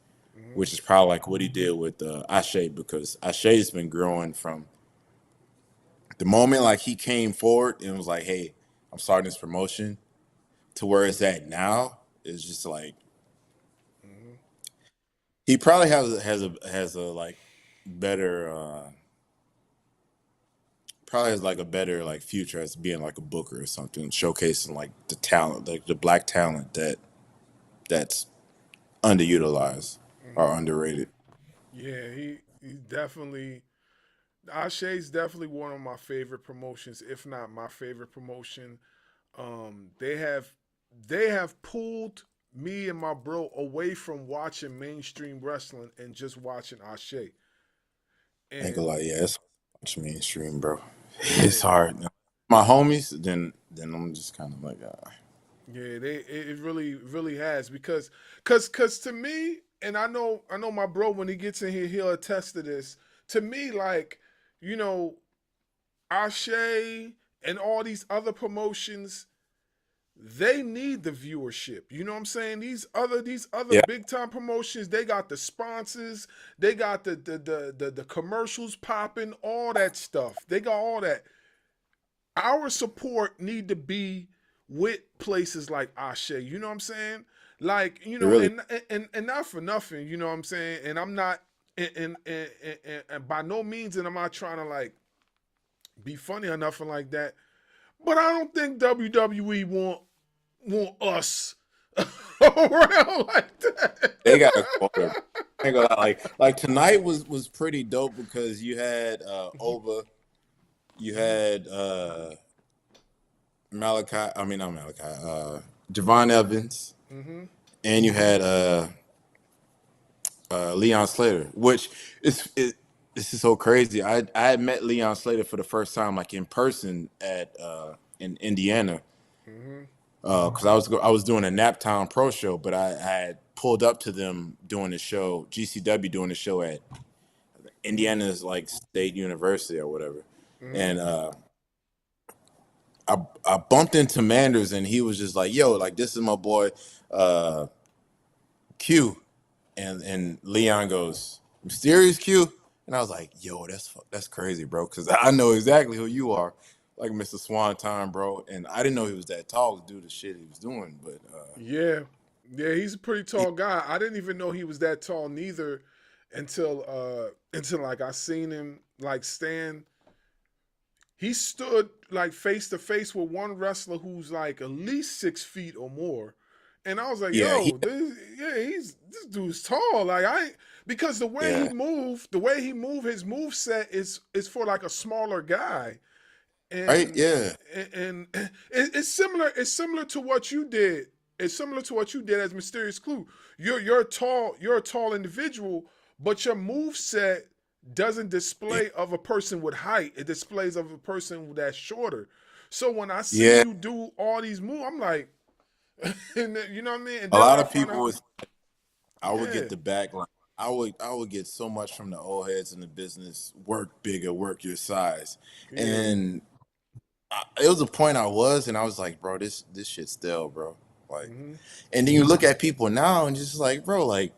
which is probably like what he did with Ashe because Ashe's been growing from the moment like he came forward and was like, hey, I'm starting this promotion to where it's at now is just like he probably has a like better probably has like a better like future as being like a booker or something, showcasing like the talent, like the black talent that's underutilized or underrated. Yeah, He's definitely Ashe's definitely one of my favorite promotions, if not my favorite promotion. They have pulled me and my bro away from watching mainstream wrestling and just watching Ashe. Ain't gonna And lie, yeah, it's much mainstream, bro. It's yeah, hard. My homies, then I'm just kind of like, yeah, it really has because to me, and I know my bro when he gets in here he'll attest to this. To me, like, you know, Ashe and all these other promotions, they need the viewership. You know what I'm saying? These other yeah, big time promotions, they got the sponsors, they got the commercials popping, all that stuff. They got all that. Our support need to be with places like Ashe. You know what I'm saying? Like, it really, and not for nothing, you know what I'm saying? And I'm not and by no means and I'm not trying to like be funny or nothing like that. But I don't think WWE want us around like they got that. a quarter. I ain't gonna lie, like tonight was pretty dope because you had Oba, you had Malachi. I mean, not Malachi. Javon Evans, Mm-hmm. and you had Leon Slater, which this is so crazy. I had met Leon Slater for the first time, like in person at in Indiana, Mm-hmm. because I was doing a Naptown Pro show, but I had pulled up to them doing the show, GCW doing the show at Indiana's like State University or whatever, Mm-hmm. and I bumped into Manders and he was just like, "Yo, like this is my boy uh, Q," and Leon goes, "Mysterious Q," and I was like, "Yo, that's crazy, bro," because I know exactly who you are, like Mr. Swan Time, bro, and I didn't know he was that tall to do the shit he was doing, but Yeah. Yeah, he's a pretty he, tall guy. I didn't even know he was that tall neither until like I seen him like stand. He stood like face to face with one wrestler who's like at least 6 feet or more. And I was like, yeah, yo, this dude's tall. Like because yeah, the way he moved, his move set is for like a smaller guy. right, and yeah, it's similar to what you did. It's similar to what you did as Mysterious Clue. You're a tall individual, but your move set doesn't yeah, display of a person with height. It displays of a person that's shorter. So when I see yeah. you do all these moves, I'm like, and then, you know what I mean? And A then when lot I of find people out, was I would yeah, get the backline. I would get so much from the old heads in the business. Work bigger, work your size, yeah, and it was a point and I was like, bro, this shit's stale, bro. Like, mm-hmm, and then you look at people now and just like, bro, like,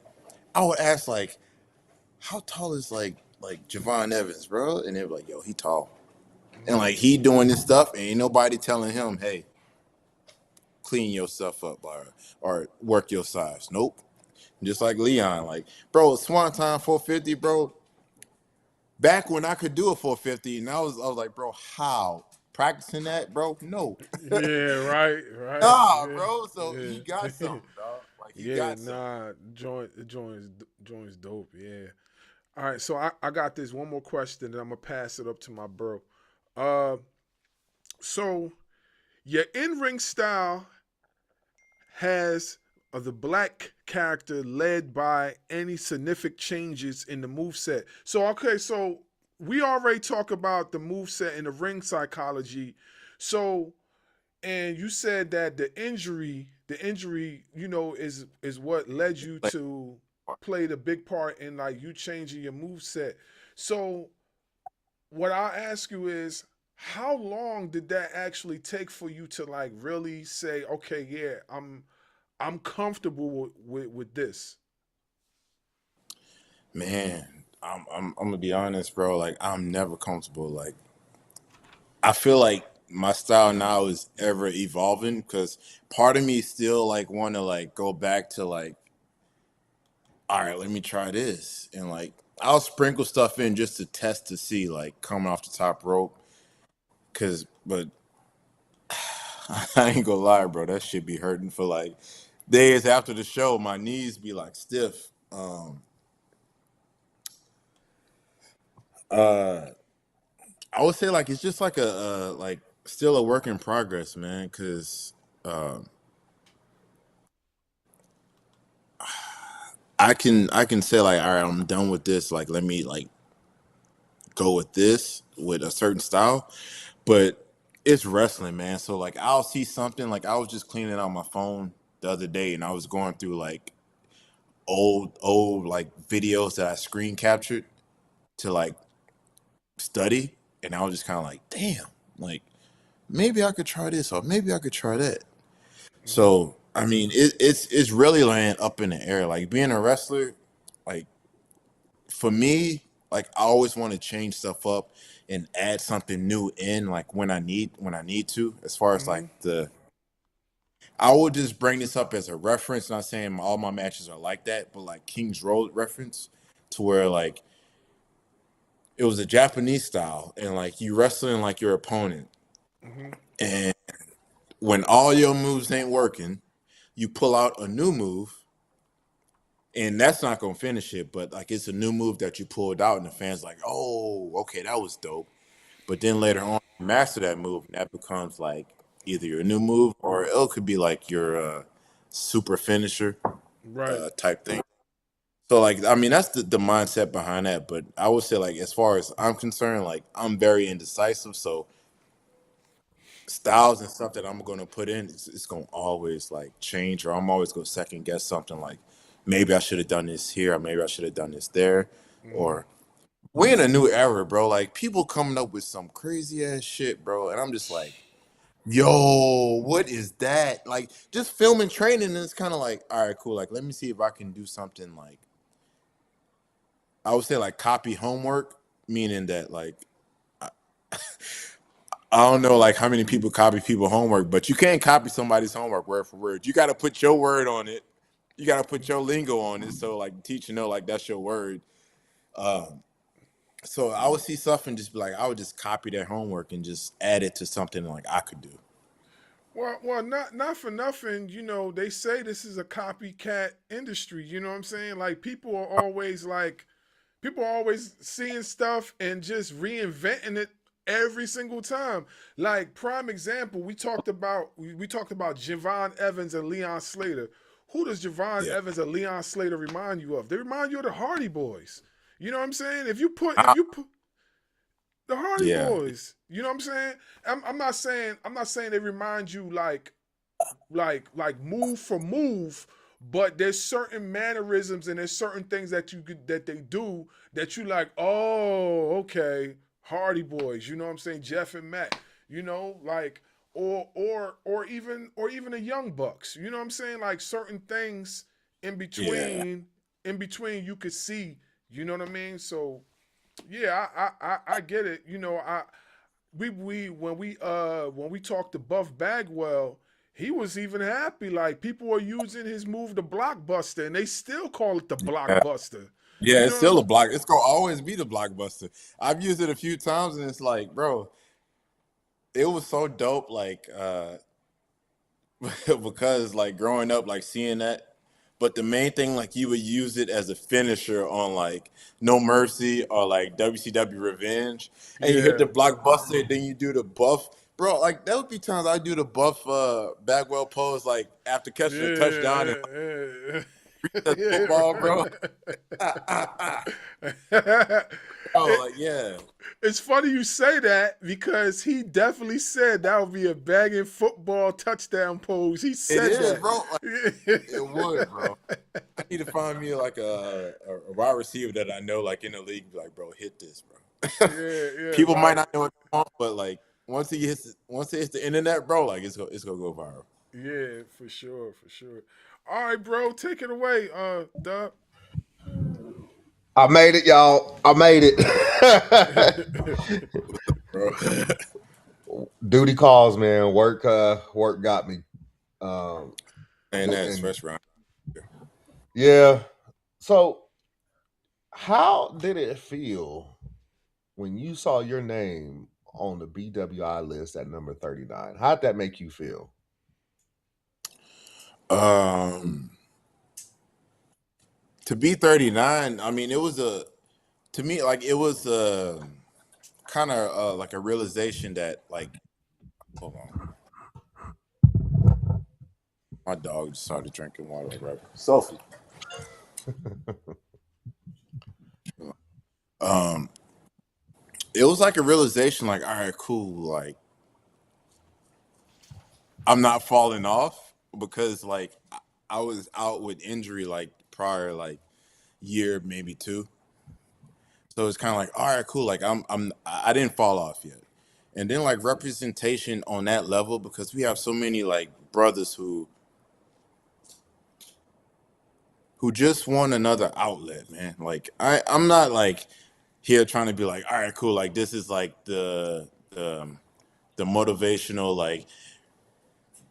I would ask like, how tall is like Javon Evans, bro? And they were like, yo, he tall, and mm-hmm. like he doing this stuff, and ain't nobody telling him, hey, clean yourself up or work your size. Nope. Just like Leon, like, bro, Swan Time 450, bro. Back when I could do a 450, and I was like, bro, how? Practicing that, bro? No. Yeah, right, right, Nah, yeah, bro. So he got yeah. something, dog. Like he Yeah, got something. nah, joint's dope. Yeah. All right, so I got this one more question, and I'm gonna pass it up to my bro. Uh, so your in ring style has the black character led by any significant changes in the move set. So okay, so we already talk about the move set and the ring psychology. So and you said that the injury, is what led you Like, to play the big part in like you changing your move set. So what I ask you is, how long did that actually take for you to like really say, okay, yeah, I'm comfortable with this? man, I'm gonna be honest, bro. Like I'm never comfortable. Like I feel like my style now is ever evolving because part of me still like want to like go back to like, all right, let me try this, and like I'll sprinkle stuff in just to test to see like coming off the top rope. Cause, but I ain't gonna lie, bro. That shit be hurting for like days after the show. My knees be like stiff. Uh, I would say like it's just like like still a work in progress, man. Because I can say like, all right, I'm done with this. Like, let me like go with this with a certain style. But it's wrestling, man. So like I'll see something like I was just cleaning out my phone the other day, and I was going through like old like videos that I screen captured to like study, and I was just kind of like, damn, like maybe I could try this or maybe I could try that. Mm-hmm. So I mean, it's really laying up in the air. Like being a wrestler, like for me, like I always want to change stuff up and add something new in, like when I need to. As far as like Mm-hmm. I will just bring this up as a reference. Not saying all my matches are like that, but like King's Road reference to where like it was a Japanese style, and like you wrestling like your opponent, Mm-hmm. and when all your moves ain't working, you pull out a new move, and that's not gonna finish it, but like it's a new move that you pulled out, and the fans like, oh, okay, that was dope. But then later on, you master that move, and that becomes like either your new move or it could be like your super finisher Right. type thing. So like I mean that's the mindset behind that. But I would say like as far as I'm concerned, like I'm very indecisive. So styles and stuff that I'm gonna put in, it's gonna always like change, or I'm always gonna second guess something like maybe I should have done this here, or maybe I should have done this there, Mm-hmm. or we're in a new era, bro. Like people coming up with some crazy ass shit, bro, and I'm just like, yo, what is that? Like just filming training, and it's kind of like, all right, cool. Like let me see if I can do something like I would say like copy homework, meaning that like I don't know like how many people copy people homework, but you can't copy somebody's homework word for word. You got to put your word on it. You got to put your lingo on it, so like the teacher know like that's your word. Um, so I would see stuff and just be like, I would just copy their homework and just add it to something like I could do. Well, not for nothing. You know, they say this is a copycat industry. You know what I'm saying? Like people are always seeing stuff and just reinventing it every single time. Like prime example, we talked about Javon Evans and Leon Slater. Who does Javon Yeah. Evans and Leon Slater remind you of? They remind you of the Hardy Boys. You know what I'm saying? If I- you put the Hardy yeah. Boys, you know what I'm saying? I'm not saying they remind you like move for move, but there's certain mannerisms and there's certain things that they do that you like, oh, okay, Hardy Boys, you know what I'm saying? Jeff and Matt, you know, like or even the Young Bucks, you know what I'm saying? Like certain things in Yeah. between in between you could see, you know what I mean? So yeah, I get it. You know, we when we talked to Buff Bagwell, he was even happy. Like people are using his move, the blockbuster, and they still call it the Yeah. blockbuster. Yeah, You it's know what I'm still a saying? block. It's gonna always be the blockbuster. I've used it a few times, and it's like, bro, it was so dope. Like, because like growing up, like seeing that. But the main thing, like you would use it as a finisher on like No Mercy or like WCW Revenge, and you hit Yeah, the blockbuster, then you do the buff, bro. Like that would be times I do the buff Bagwell pose like after catching a touchdown and yeah, like, the football, bro. yeah. Oh, it, like yeah, it's funny you say that because he definitely said that would be a bagging football touchdown pose. He it said is, that. bro. Like, it would, bro. I need to find me like a wide receiver that I know, like in the league, be like, bro, hit this, bro. Yeah, yeah, People might like not know what they want, but like once it hits the internet, bro, like it's gonna go viral. yeah, for sure, for sure. All right, bro, take it away, Dub. I made it, y'all. I made it. Bro. Duty calls, man. Work got me. Um, And that's and first round. yeah. So, how did it feel when you saw your name on the BWI list at number 39? How'd that make you feel? To be 39, I mean, to me, like it was kind of like a realization that like, hold on, my dog just started drinking water. Right, Sophie. Um, it was like a realization, like, all right, cool, like I'm not falling off because like I was out with injury like prior like year maybe two. So it's kind of like, all right, cool. Like I didn't fall off yet. And then like representation on that level because we have so many like brothers who just want another outlet, man. Like I'm not like here trying to be like, all right, cool. Like this is like the motivational like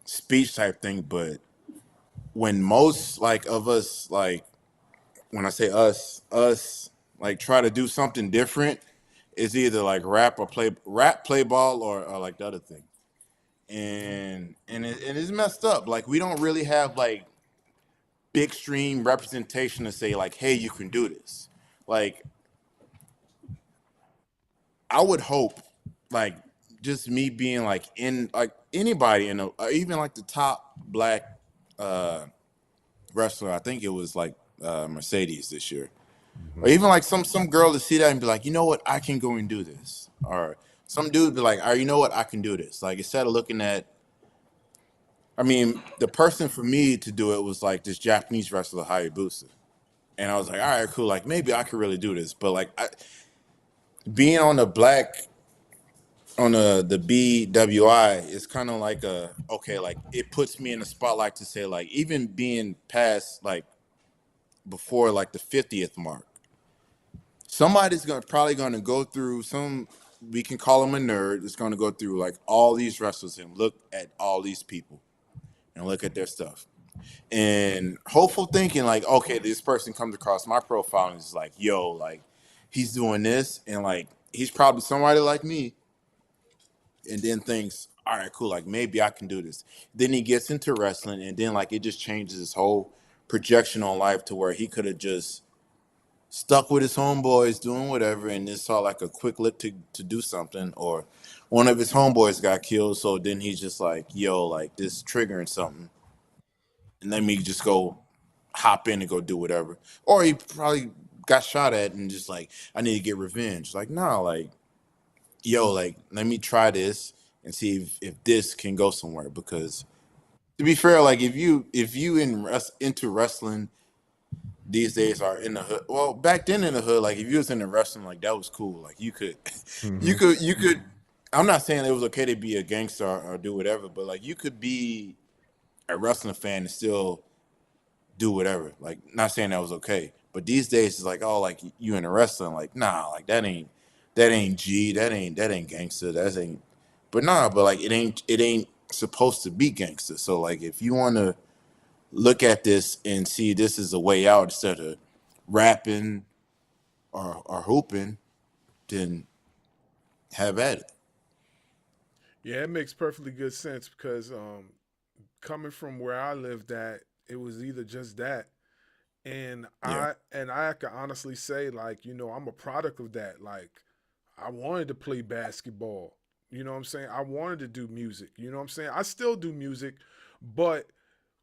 speech type thing, but when most like of us like when I say us like try to do something different, it's either like rap, play ball, or like the other thing. And it's messed up. Like we don't really have like big stream representation to say like, hey, you can do this. Like I would hope, like just me being like in like anybody in a, even like the top black uh wrestler. I think it was like Mercedes this year. Or even like some girl to see that and be like, you know what, I can go and do this. Or some dude be like, all right, you know what, I can do this. Like instead of looking at, I mean, the person for me to do it was like this Japanese wrestler Hayabusa, and I was like, all right, cool. Like maybe I could really do this. But like being on the black on the BWI is kind of like a okay, like it puts me in the spotlight to say like even being past like before like the 50th mark. Somebody's probably gonna go through some. We can call him a nerd. It's gonna go through like all these wrestlers and look at all these people and look at their stuff and hopeful thinking like, okay, this person comes across my profile and is like, yo, like he's doing this and like he's probably somebody like me, and then thinks, all right, cool, like maybe I can do this. Then he gets into wrestling and then like it just changes his whole projection on life to where he could have just stuck with his homeboys doing whatever and then saw like a quick look to do something, or one of his homeboys got killed, so then he's just like, yo, like this triggering something and let me just go hop in and go do whatever. Or he probably got shot at and just like, I need to get revenge. Like nah, like yo, like let me try this and see if this can go somewhere. Because to be fair, like if you into wrestling these days are in the hood. Well, back then in the hood, like if you was in the wrestling, like that was cool. Like you could, you could. I'm not saying it was okay to be a gangster or do whatever, but like you could be a wrestling fan and still do whatever. Like not saying that was okay, but these days it's like, oh, like you in the wrestling, like nah, like that ain't G, that ain't gangster, that ain't. But nah, but like it ain't supposed to be gangster. So like if you want to look at this and see this is a way out instead of rapping or hooping, then have at it. Yeah, it makes perfectly good sense because coming from where I lived at, it was either just that, and Yeah. I can honestly say like I'm a product of that. Like I wanted to play basketball. You know what I'm saying? I wanted to do music. You know what I'm saying? I still do music, but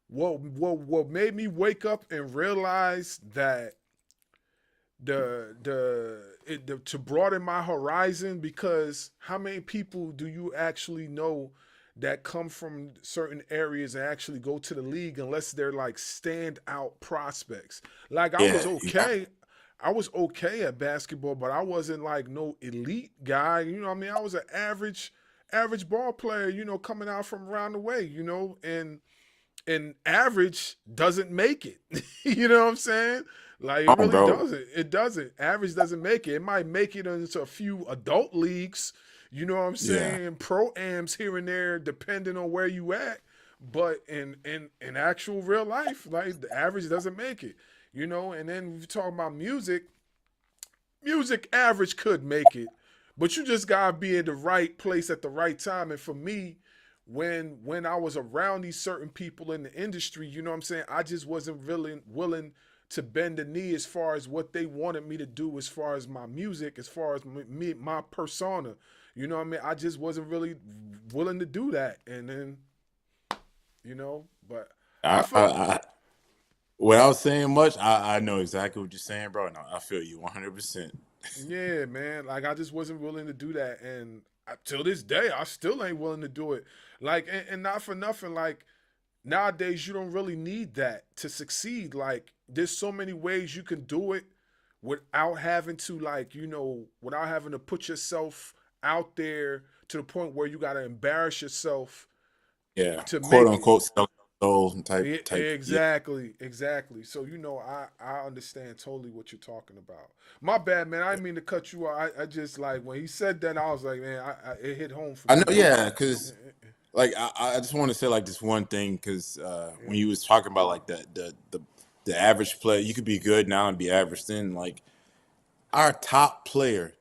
what made me wake up and realize that to broaden my horizon, because how many people do you actually know that come from certain areas and actually go to the league unless they're like standout prospects? Like Yeah. Yeah. I was okay at basketball, but I wasn't like no elite guy. You know what I mean? I was an average ball player, coming out from around the way, and average doesn't make it. You know what I'm saying? Like it Oh, really bro. doesn't. It doesn't. Average doesn't make it. It might make it into a few adult leagues. You know what I'm Yeah. saying? Pro ams here and there, depending on where you at. But in actual real life, like the average doesn't make it. And then if you talk about music average could make it, but you just gotta be in the right place at the right time. And for me, when I was around these certain people in the industry, you know what I'm saying, I just wasn't really willing to bend the knee as far as what they wanted me to do, as far as my music, as far as me, my persona. You know what I mean? I just wasn't really willing to do that, and then, but I felt. Without saying much, I know exactly what you're saying, bro. And I feel you 100%. Yeah, man. Like I just wasn't willing to do that, and till this day, I still ain't willing to do it. Like, and not for nothing. Like nowadays, you don't really need that to succeed. Like, there's so many ways you can do it without having to, like, without having to put yourself out there to the point where you got to embarrass yourself Yeah, to quote make it. unquote soul type. Yeah. Exactly. So I understand totally what you're talking about. My bad, man. I didn't mean to cut you off. I just like when he said that, I was like, man, it hit home for me. I know, yeah, because like I just want to say like this one thing because when you was talking about like the average player, you could be good now and be average then. Like our top player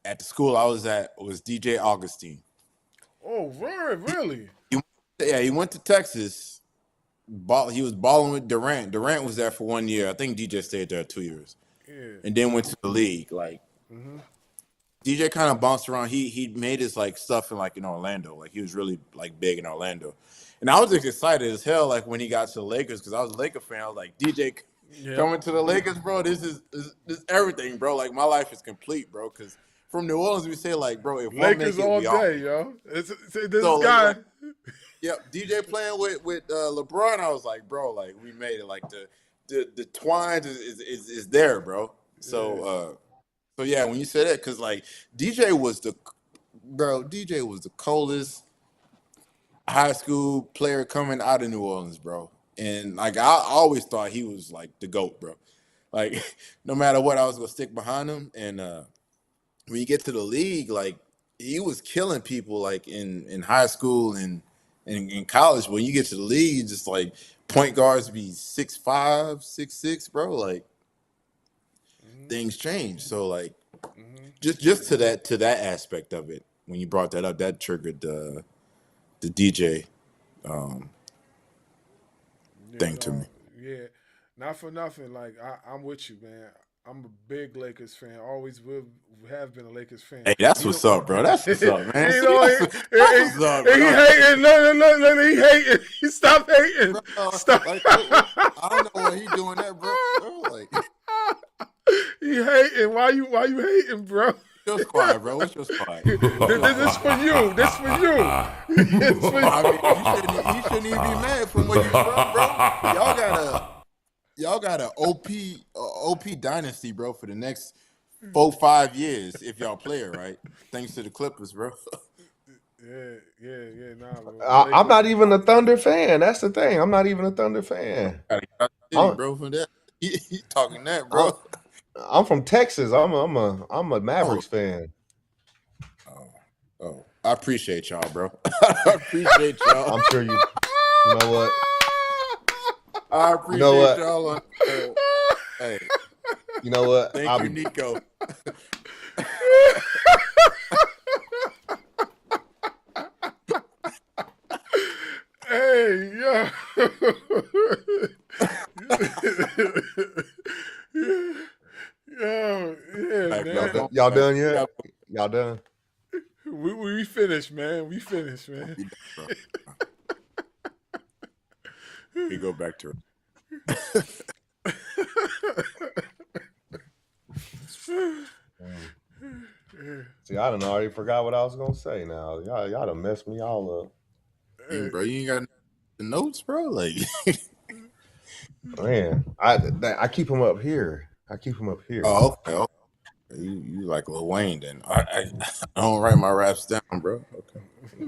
at the school I was at was DJ Augustine. Oh, really? He went to Texas. He was balling with Durant. Durant was there for 1 year. I think DJ stayed there 2 years, and then went to the league. Like DJ kind of bounced around. He made his like stuff in Orlando. Like he was really like big in Orlando, and I was just excited as hell. Like when he got to the Lakers because I was a Laker fan. I was like DJ coming to the Lakers, bro. This is everything, bro. Like my life is complete, bro. Because from New Orleans we say like, bro, if Lakers one make it, all day, yo. This So, guy. like, yep, DJ playing with LeBron. I was like, bro, like we made it. Like the twines is there, bro. So yeah, when you say that, because like DJ was the coldest high school player coming out of New Orleans, bro. And like I always thought he was like the GOAT, bro. Like no matter what, I was gonna stick behind him. And when you get to the league, like he was killing people like in high school and in college. When you get to the league, just like point guards be 6'5", 6'6", bro. Like things change. So like just to that aspect of it, when you brought that up, that triggered the DJ thing to me. Yeah, not for nothing. Like I'm with you, man. I'm a big Lakers fan. Always will have been a Lakers fan. Hey, that's what's up, bro. That's what's up, man. He hating. No, he hating. Stop hating. Bro, Stop. Like, I don't know why he doing that, bro. Like, he hating. Why you hating, bro? your squad, bro. What's your squad? This for you. This for you. I mean, you shouldn't even be mad from where you from, bro. Y'all got a OP dynasty, bro, for the next 4-5 years if y'all play it right. Thanks to the Clippers, bro. Yeah. Nah, bro. I'm not even a Thunder fan. That's the thing. I'm not even a Thunder fan. Bro, from that. He talking that, bro. I'm from Texas. I'm a Mavericks fan. Oh, I appreciate y'all, bro. I appreciate y'all. I'm sure you know what? I appreciate y'all. Hey, you know what? Thank you, Nico. Hey, yeah. Man. Y'all done yet? Y'all done? We finished, man. We finished, man. We go back to it. See, I done already forgot what I was gonna say. Now y'all done messed me all up. Hey, bro, you ain't got the notes, bro. Like, man, I keep them up here. Oh, okay. You like Lil Wayne then? I don't write my raps down, bro. Okay.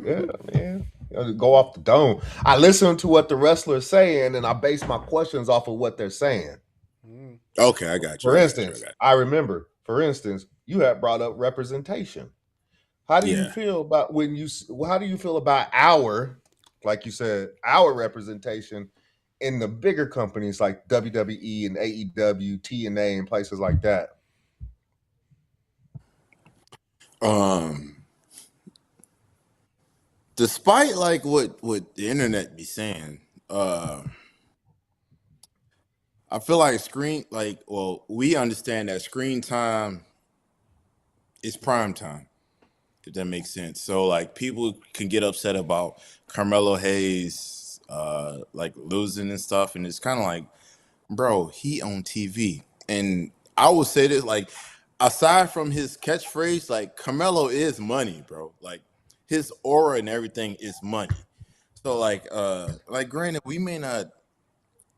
Yeah, man. Go off the dome. I listen to what the wrestlers saying, and I base my questions off of what they're saying. Okay, I got you. For instance, I remember. For instance, you had brought up representation. How do you feel about how do you feel about our, like you said, our representation in the bigger companies like WWE and AEW, TNA, and places like that? Despite like what the internet be saying, I feel like we understand that screen time is prime time, if that makes sense. So like people can get upset about Carmelo Hayes like losing and stuff, and it's kind of like, bro, he on TV. And I would say this, like, aside from his catchphrase, like Carmelo is money, bro. Like his aura and everything is money. So like granted, we may not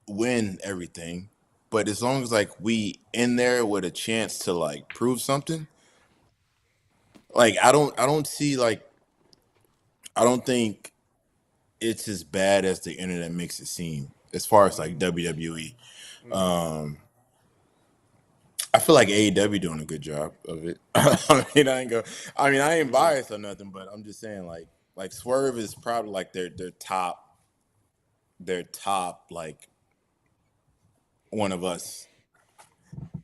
win everything, but as long as like we in there with a chance to like prove something, like I don't see like I don't think it's as bad as the internet makes it seem as far as like WWE. Um I feel like AEW doing a good job of it. I ain't biased or nothing, but I'm just saying like Swerve is probably like their top like one of us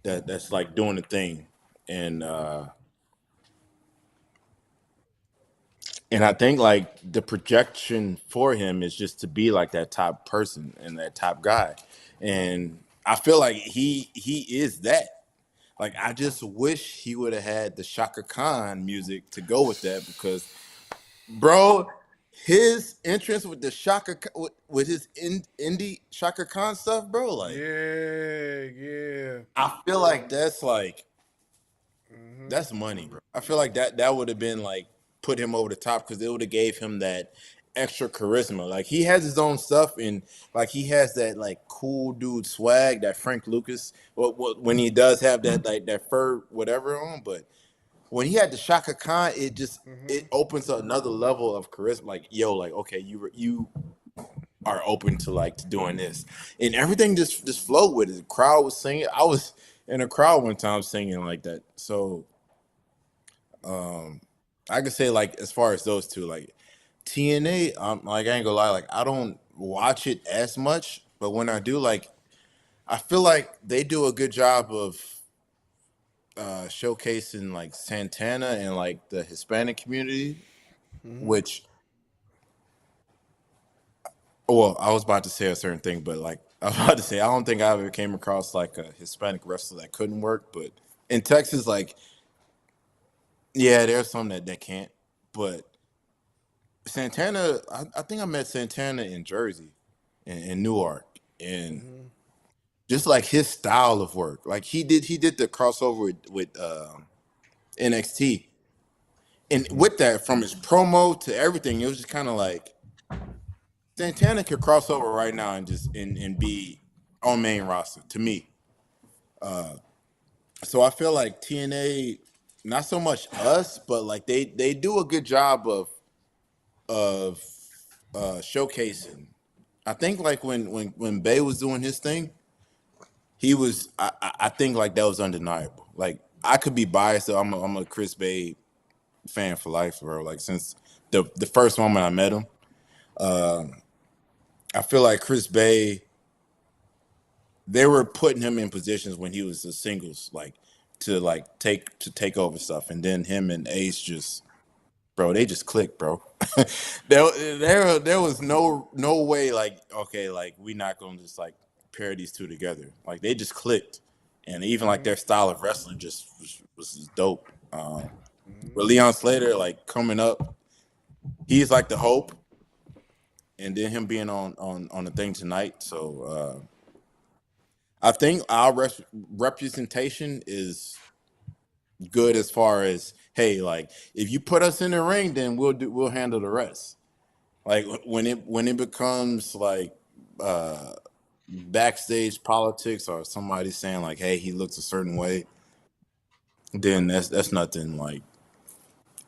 that's like doing the thing. And I think like the projection for him is just to be like that top person and that top guy. And I feel like he is that. Like I just wish he would have had the Shaka Khan music to go with that because, bro, his entrance with the with his indie Shaka Khan stuff, bro. Like Yeah. I feel like that's money, bro. I feel like that would have been like put him over the top because it would have gave him that extra charisma. Like he has his own stuff and like he has that like cool dude swag that Frank Lucas. When he does have that like that fur whatever on, but when he had the Shaka Khan, it opens up another level of charisma. Like yo, like okay, you are open to like to doing this, and everything just flowed with it. The crowd was singing. I was in a crowd one time singing like that. So I could say like as far as those two, like TNA, like I ain't gonna lie, like I don't watch it as much, but when I do, like I feel like they do a good job of showcasing like Santana and like the Hispanic community, which well, I was about to say a certain thing, but like I was about to say I don't think I ever came across like a Hispanic wrestler that couldn't work, but in Texas, like yeah, there's some that can't, but Santana, I think I met Santana in Jersey, in Newark, and just like his style of work, like he did the crossover with NXT, and with that from his promo to everything, it was just kind of like Santana could cross over right now and just and be on main roster to me. So I feel like TNA, not so much us, but like they do a good job of showcasing. I think like when Bay was doing his thing, he was. I think like that was undeniable. Like I could be biased. So I'm a Chris Bay fan for life, bro. Like since the first moment I met him, I feel like Chris Bay. They were putting him in positions when he was the singles, like to take over stuff, and then him and Ace just, bro, they just clicked, bro. There was no way like okay, like we not gonna just like pair these two together. Like they just clicked, and even like their style of wrestling just was dope. But Leon Slater like coming up, he's like the hope, and then him being on the thing tonight. So I think our representation is good as far as hey, like if you put us in the ring, then we'll handle the rest. Like when it becomes like backstage politics or somebody saying like, hey, he looks a certain way, then that's nothing. Like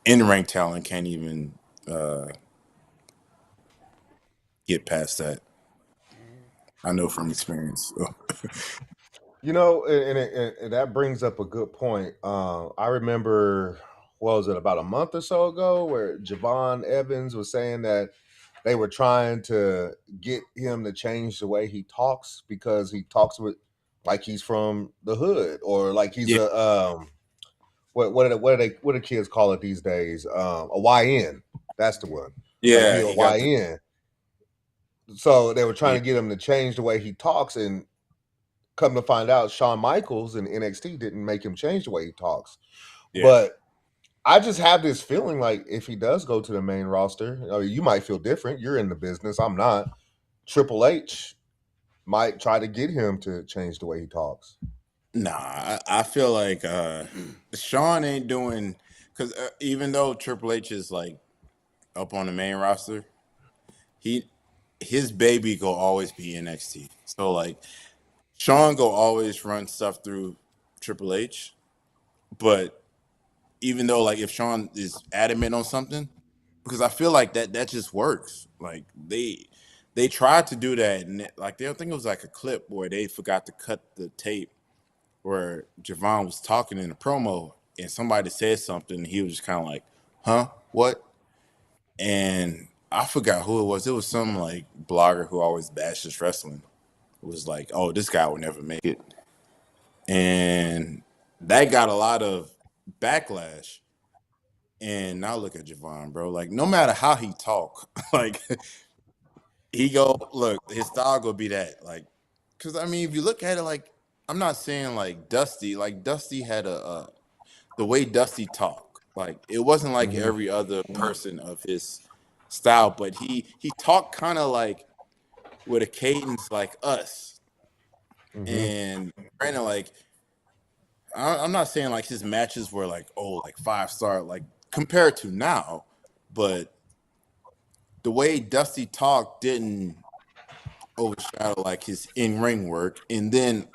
in ring talent can't even get past that. I know from experience. You know, and that brings up a good point. I remember, what was it, about a month or so ago, where Javon Evans was saying that they were trying to get him to change the way he talks because he talks with like he's from the hood or like he's Yeah. what do kids call it these days? A YN. That's the one. Yeah, Like he got you're a YN. So they were trying yeah. to get him to change the way he talks, and come to find out, Shawn Michaels in NXT didn't make him change the way he talks. Yeah. But I just have this feeling like if he does go to the main roster, you might feel different. You're in the business. I'm not. Triple H might try to get him to change the way he talks. Nah, I feel like Sean ain't doing, because even though Triple H is like up on the main roster, his baby go always be NXT. So like Sean go always run stuff through Triple H, but even though like if Sean is adamant on something, because I feel like that just works. Like they tried to do that, and like they think it was like a clip where they forgot to cut the tape where Javon was talking in a promo, and somebody said something, and he was just kind of like, "Huh, what?" And I forgot who it was. It was some like blogger who always bashes wrestling. It was like, "Oh, this guy will never make it," and that got a lot of backlash. And now look at Javon, bro. Like, no matter how he talk, like he go look, his style go be that. Like, because I mean, if you look at it, like, I'm not saying like Dusty. Like Dusty had the way Dusty talk. Like, it wasn't like every other person of his style, but he talked kind of like with a cadence like us. And granted, like I'm not saying like his matches were like, oh, like 5-star, like compared to now, but the way Dusty talked didn't overshadow like his in-ring work, and then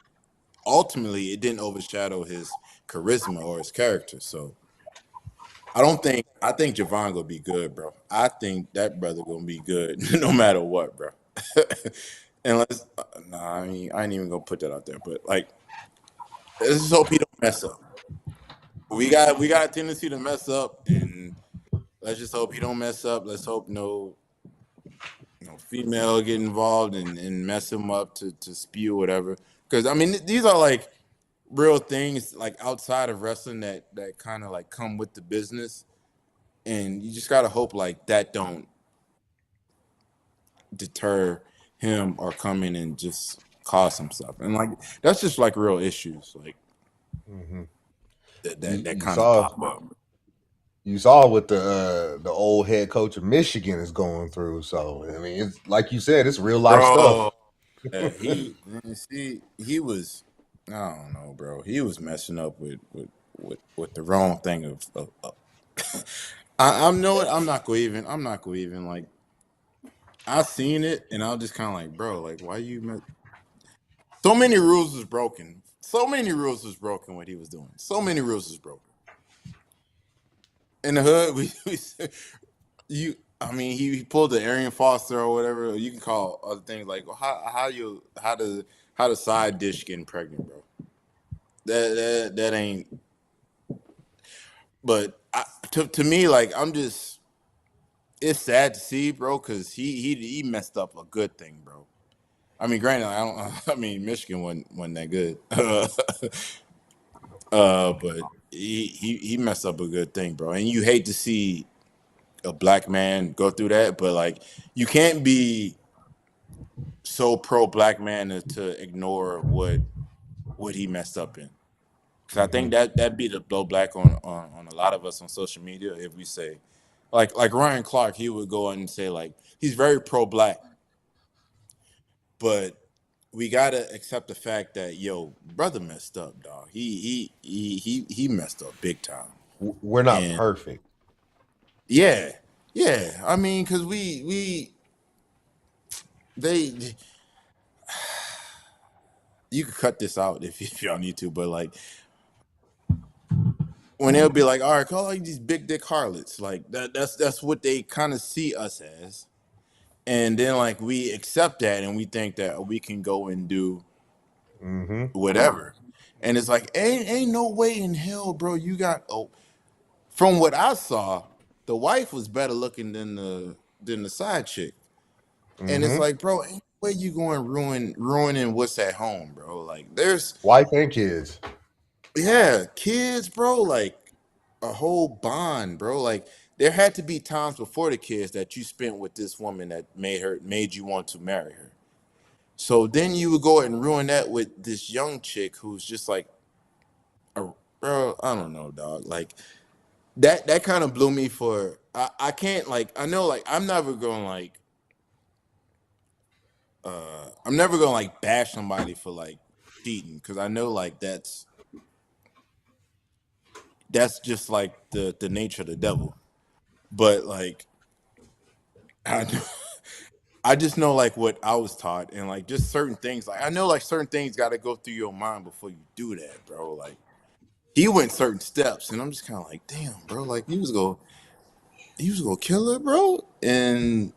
ultimately it didn't overshadow his charisma or his character. So I think Javon gonna be good, bro. I think that brother gonna be good no matter what, bro. Unless nah, I ain't even gonna put that out there, but like let's just hope he don't mess up. We got a tendency to mess up, and let's just hope he don't mess up. Let's hope no female get involved and mess him up to spew whatever. Because I mean, these are like real things like outside of wrestling that kind of like come with the business, and you just gotta hope like that don't deter him or come in and just cause some stuff. And like that's just like real issues like that You kind of saw pop up. you saw what the old head coach of Michigan is going through. So I mean, it's like you said, it's real life Bro, stuff. he was, I don't know, bro. He was messing up with the wrong thing of I'm know what I'm not gonna even like I seen it and I was just kind of like, bro, like why you so many rules was broken. So many rules was broken what he was doing. So many rules was broken. In the hood, you I mean he pulled the Arian Foster or whatever. You can call other things like well, how the side dish getting pregnant, bro. That ain't. But to me, like I'm just, it's sad to see, bro, because he messed up a good thing, bro. I mean, granted, I don't. I mean, Michigan wasn't that good, but he messed up a good thing, bro. And you hate to see a black man go through that, but like you can't be so pro black man to ignore what he messed up in. Because I think that be the blow black on a lot of us on social media if we say, like Ryan Clark, he would go and say like he's very pro black, but we gotta accept the fact that yo brother messed up, dog. He messed up big time, We're not and perfect. yeah, yeah. I mean, because we they you could cut this out if y'all need to, but like when they'll be like, all right, call like these big dick harlots, like that's what they kind of see us as. And then like we accept that and we think that we can go and do whatever. And it's like, ain't no way in hell, bro. You got from what I saw, the wife was better looking than the side chick. And it's like, bro, ain't no way you going ruining what's at home, bro. Like there's Wife and kids. yeah, kids, bro, like a whole bond, bro. Like there had to be times before the kids that you spent with this woman that made you want to marry her. So then you would go and ruin that with this young chick who's just like, bro, I don't know, dog. Like that kind of blew me for. I can't like. I know like I'm never going like. I'm never gonna like bash somebody for like cheating because I know like that's just like the nature of the devil. But like I I just know like what I was taught and like just certain things. Like I know like certain things got to go through your mind before you do that, bro. Like he went certain steps, and I'm just kind of like, damn, bro. Like he was gonna kill her, bro. And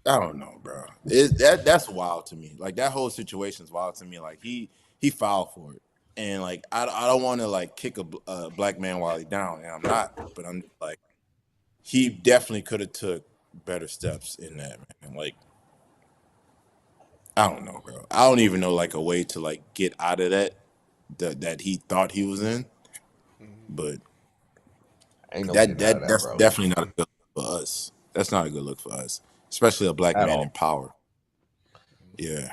I don't know, bro. That's wild to me. Like that whole situation's wild to me. Like he filed for it, and like I don't want to like kick a black man while he's down, and I'm not. But I'm like he definitely could have took better steps in that, man. Like I don't know, bro. I don't even know like a way to like get out of that he thought he was in. But Ain't no that getting out of that that, that's bro. definitely not a good look for us. That's not a good look for us, especially a black At man in all. power. Yeah,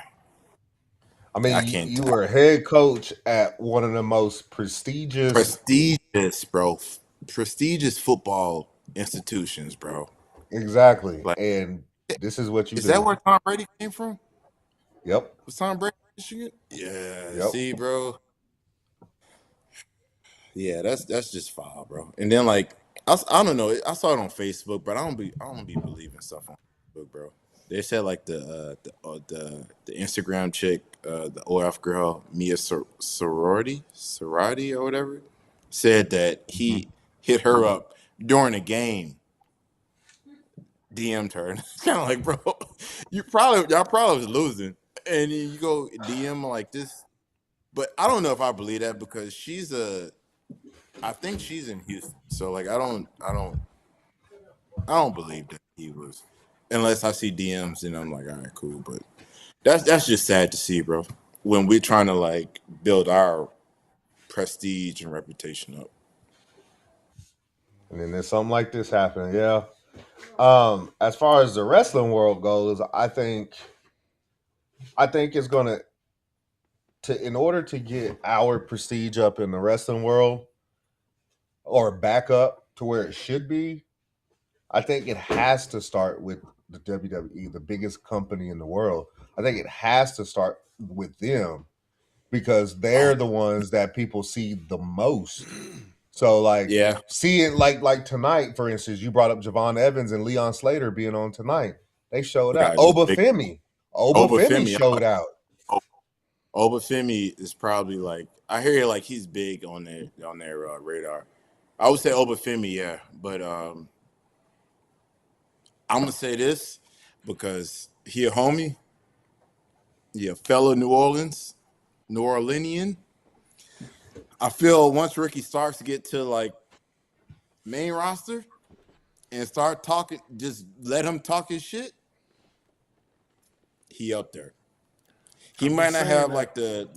I I mean, can't. you were a head coach at one of the most prestigious. Prestigious, bro. Prestigious football institutions, bro. Exactly. Like, And this is what you is that do. where Tom Brady came from? Yep. Was Tom Brady from Michigan? Yeah. Yep. See, bro. Yeah, that's just foul, bro. And then like I don't know. I saw it on Facebook, but I don't be believing stuff on Facebook, bro. They said like the Instagram chick, the OF girl Mia sorority or whatever, said that he hit her up during a game, DM'd her. And it's kind of like, bro, y'all probably was losing, and then you go DM like this. But I don't know if I believe that because I think she's in Houston, so like I don't believe that he was, unless I see DMs and I'm like, all right, cool. But that's just sad to see, bro. When we're trying to like build our prestige and reputation up. And then there's something like this happening. Yeah. As far as the wrestling world goes, I think it's gonna in order to get our prestige up in the wrestling world or back up to where it should be, I think it has to start with the WWE, the biggest company in the world. I think it has to start with them because they're the ones that people see the most. So like Yeah, seeing like tonight, for instance, you brought up Javon Evans and Leon Slater being on tonight. They showed out. guys, it's big. Oba Femi Obafemi, showed out. Obafemi is probably like I hear like he's big on their radar. I would say Obafemi, yeah, but I'm gonna say this because he a homie, he a fellow New Orleanian. I feel once Ricky starts to get to like main roster and start talking, just let him talk his shit. He up there. He I've been might not saying have that. like the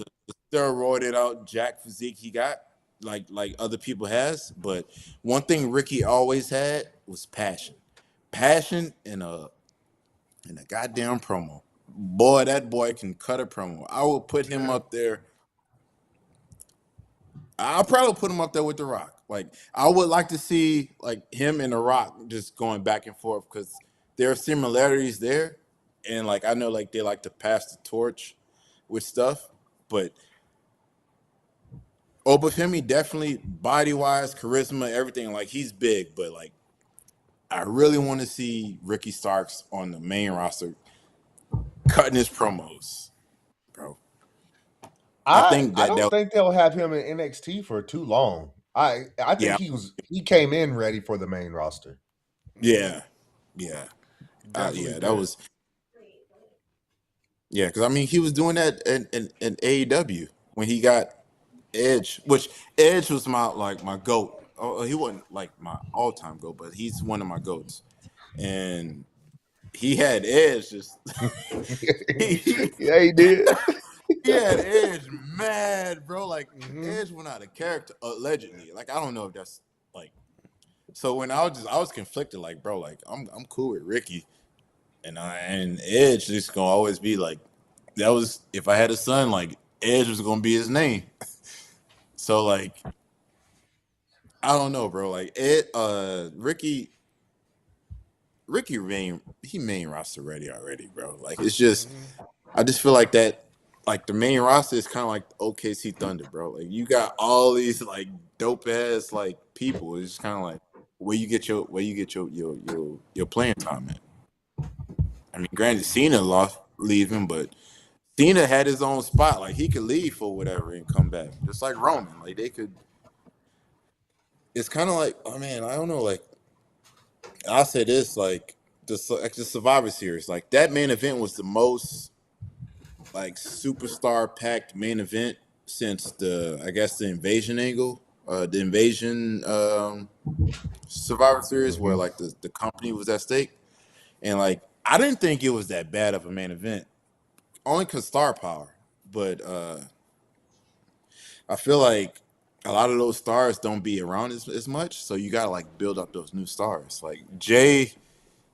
steroided out jack physique he got like other people has, but one thing Ricky always had was passion in a goddamn promo. Boy, that boy can cut a promo. I will put him Yeah. up there. I'll probably put him up there with The Rock. Like I would like to see like him and The Rock just going back and forth because there are similarities there, and like I know like they like to pass the torch with stuff, but Obafemi definitely body wise, charisma, everything. Like he's big, but like I really want to see Ricky Starks on the main roster cutting his promos, bro. I think I don't that think they'll have him in NXT for too long. I think yeah, he came in ready for the main roster. yeah, yeah, Definitely yeah. That did. was yeah, because I mean he was doing that in AEW when he got Edge, which Edge was my goat. Oh, he wasn't like my all time goat, but he's one of my goats, and he had Edge just he, Yeah, he did. he had Edge mad, bro. Like Mm-hmm. Edge went out of character allegedly. Like I don't know if that's like. So when I was conflicted, like bro, like I'm cool with Ricky, And Edge just gonna always be like that was if I had a son, like Edge was gonna be his name. So like I don't know, bro. Like Ricky main roster ready already, bro. Like it's just I just feel like that like the main roster is kind of like the OKC Thunder, bro. Like you got all these like dope ass like people. It's just kind of like where you get your playing time at. I mean, granted, Cena lost leaving, but Cena had his own spot. Like he could leave for whatever and come back, just like Roman. Like they could. It's kind of like, oh man, I don't know. Like I'll say this, like the Survivor Series, like that main event was the most like superstar packed main event since I guess the invasion angle, the invasion Survivor Series where like the company was at stake, and like I didn't think it was that bad of a main event, only cause star power, but I feel like a lot of those stars don't be around as much, so you gotta like build up those new stars, like Jay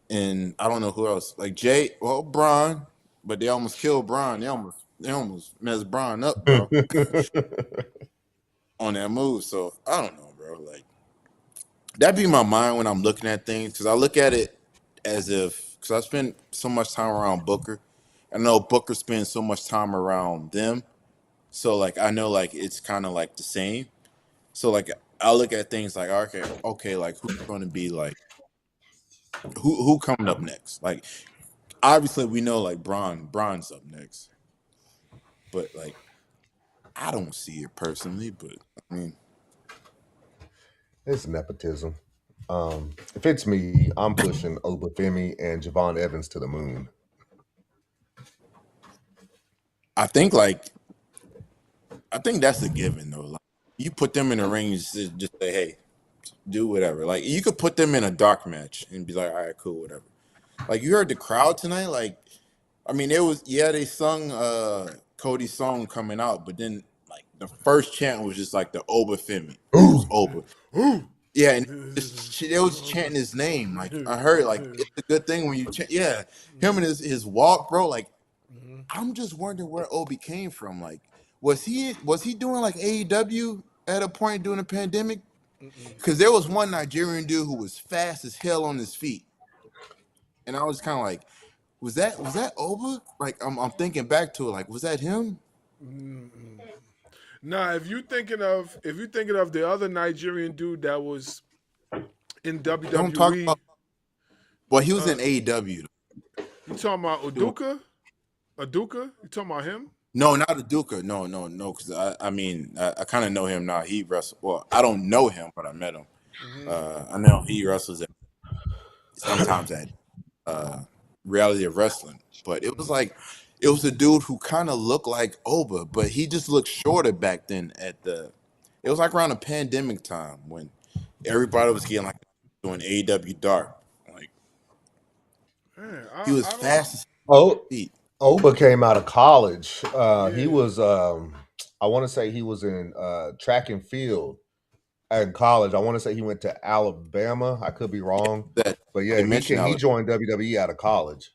and I don't know who else, like Jay, well Braun, but they almost killed Braun. They almost messed Braun up, bro, on that move. So I don't know, bro. Like that be my mind when I'm looking at things because I look at it as if because I spend so much time around Booker. I know Booker spends so much time around them, so like I know like it's kind of like the same. So like I look at things like okay, like who's going to be like who coming up next? Like obviously we know like Braun's up next, but like I don't see it personally. But I mean, It's nepotism. If it's me, I'm pushing Obafemi and Javon Evans to the moon. I think like I think that's a given though. Like you put them in the ring, just say hey, do whatever. Like you could put them in a dark match and be like, all right, cool, whatever. Like you heard the crowd tonight, like I mean, it was they sung Cody's song coming out, but then like the first chant was just like the Oba Femi. It was Oba. Yeah, and they was chanting his name. Like I heard, like it's a good thing when you chant. Yeah, him and his walk, bro. Like I'm just wondering where Obi came from. Like was he doing like AEW at a point during the pandemic? Because there was one Nigerian dude who was fast as hell on his feet, and I was kind of like, was that Oba? Like I'm thinking back to it, like was that him? Now, if you thinking of the other Nigerian dude that was in Don't talk WWE, about. Well, he was in AEW. you talking about Uduka? Aduka? You talking about him? No, not Aduka. No. Because I mean, I kind of know him now. He wrestles. Well, I don't know him, but I met him. I know he wrestles sometimes at Reality of Wrestling. But it was like, it was a dude who kind of looked like Oba, but he just looked shorter back then. It was like around the pandemic time when everybody was getting like doing AEW Dark. Like Man, he was I don't. fast as Oh, feet. Oba came out of college. He Yeah. was, I want to say he was in track and field in college. I want to say he went to Alabama. I could be wrong, That but yeah, they mentioned he joined WWE out of college.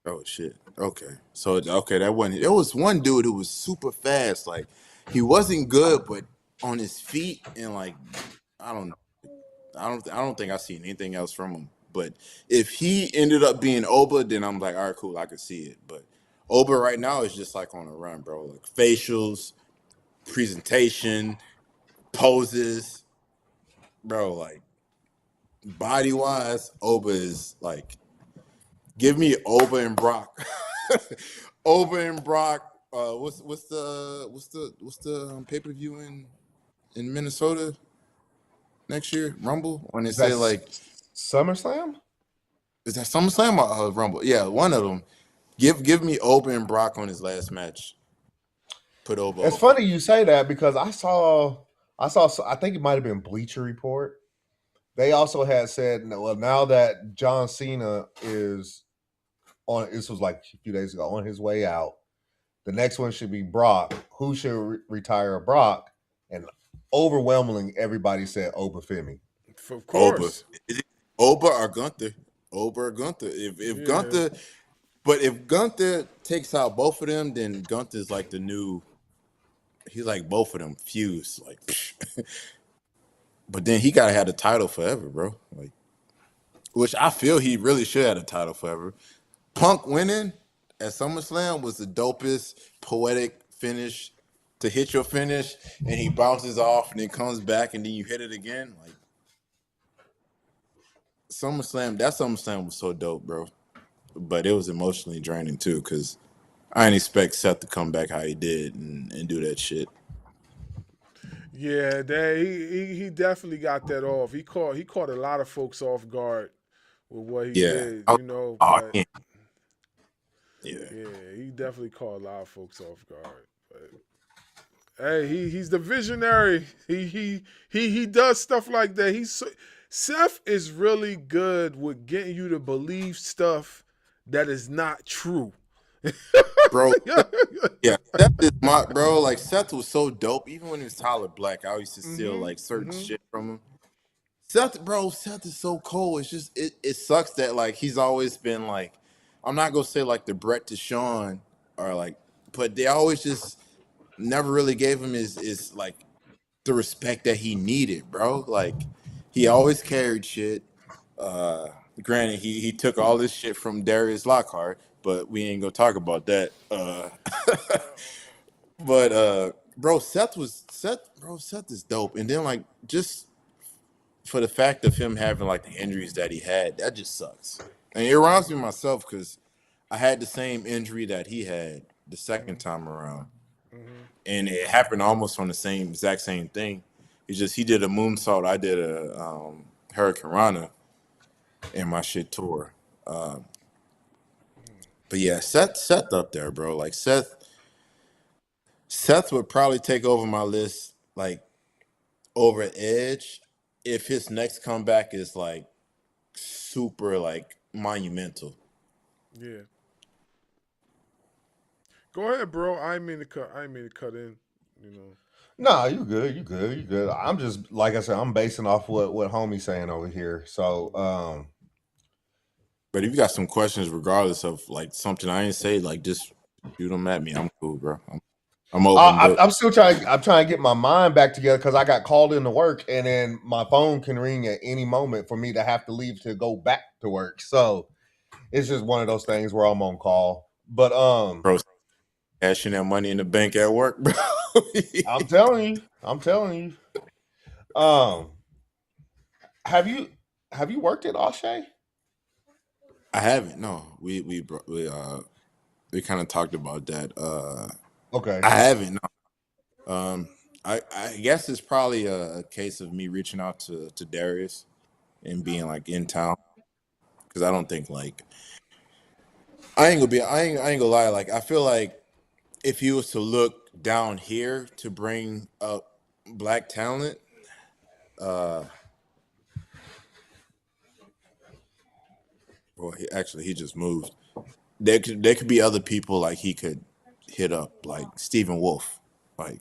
Oh shit. Okay. So okay, that wasn't. There was one dude who was super fast. Like he wasn't good, but on his feet and like I don't know. I don't think I seen anything else from him. But if he ended up being Oba, then I'm like, all right, cool, I could see it. But Oba right now is just like on a run, bro. Like facials, presentation, poses, bro. Like body wise, Oba is like give me Oba and Brock. Oba and Brock. What's the pay per view in Minnesota next year? Rumble when they Is that say like SummerSlam? is that SummerSlam or Rumble? Yeah, one of them. Give me Oba and Brock on his last match. Put Oba It's over. funny you say that because I think it might have been Bleacher Report. They also had said, well, now that John Cena is on, this was like a few days ago, on his way out, the next one should be Brock. Who should retire Brock? And overwhelmingly, everybody said Oba Femi. Of Oba. course. Is it Oba or Gunther? over Gunther. If Yeah. Gunther, but if Gunther takes out both of them, then Gunther's like the new. He's like both of them fused. Like, but then he gotta have the title forever, bro. Like, which I feel he really should have the title forever. Punk winning at SummerSlam was the dopest poetic finish to hit your finish, and he bounces off and then comes back and then you hit it again. Like SummerSlam was so dope, bro. But it was emotionally draining too, because I didn't expect Seth to come back how he did and do that shit. Yeah, he definitely got that off. He caught a lot of folks off guard with what he Yeah. did, Oh, but yeah. yeah, he definitely caught a lot of folks off guard. But hey, he's the visionary. He does stuff like that. Seth is really good with getting you to believe stuff that is not true. Bro, yeah, Seth is my bro. Like Seth was so dope. Even when he was Tyler Black, I used to steal like certain shit from him. Seth is so cool. It's just it sucks that like he's always been like, I'm not gonna say like the Brett to Sean or like, but they always just never really gave him his like the respect that he needed, bro. Like he always carried shit. Granted, he took all this shit from Darius Lockhart, but we ain't gonna talk about that. But Seth is dope. And then like just for the fact of him having like the injuries that he had, that just sucks. And it reminds me of myself because I had the same injury that he had the second time around. And it happened almost on the exact same thing. It's just he did a moonsault, I did a Hurricane Rana, and my shit tore. But yeah, Seth up there, bro. Like Seth would probably take over my list, like over Edge, if his next comeback is like super like monumental. Yeah. Go ahead, bro. I ain't mean to cut in. You know. No, you good. You good. You good. I'm just like I said. I'm basing off what homie's saying over here. So, But if you got some questions, regardless of like something I ain't say, like just shoot them at me. I'm cool, bro. I'm open book. I'm still trying. I'm trying to get my mind back together because I got called into work, and then my phone can ring at any moment for me to have to leave to go back to work. So it's just one of those things where I'm on call. But Bro, cashing that money in the bank at work, bro. I'm telling you. Have you worked at O'Shea? I haven't. No, we kind of talked about that. Okay. I haven't. No. I guess it's probably a case of me reaching out to Darius and being like in town, because I don't think like I ain't gonna lie. Like I feel like if he was to look down here to bring up black talent, he just moved. There could be other people like he could hit up, like Stephen Wolf. Like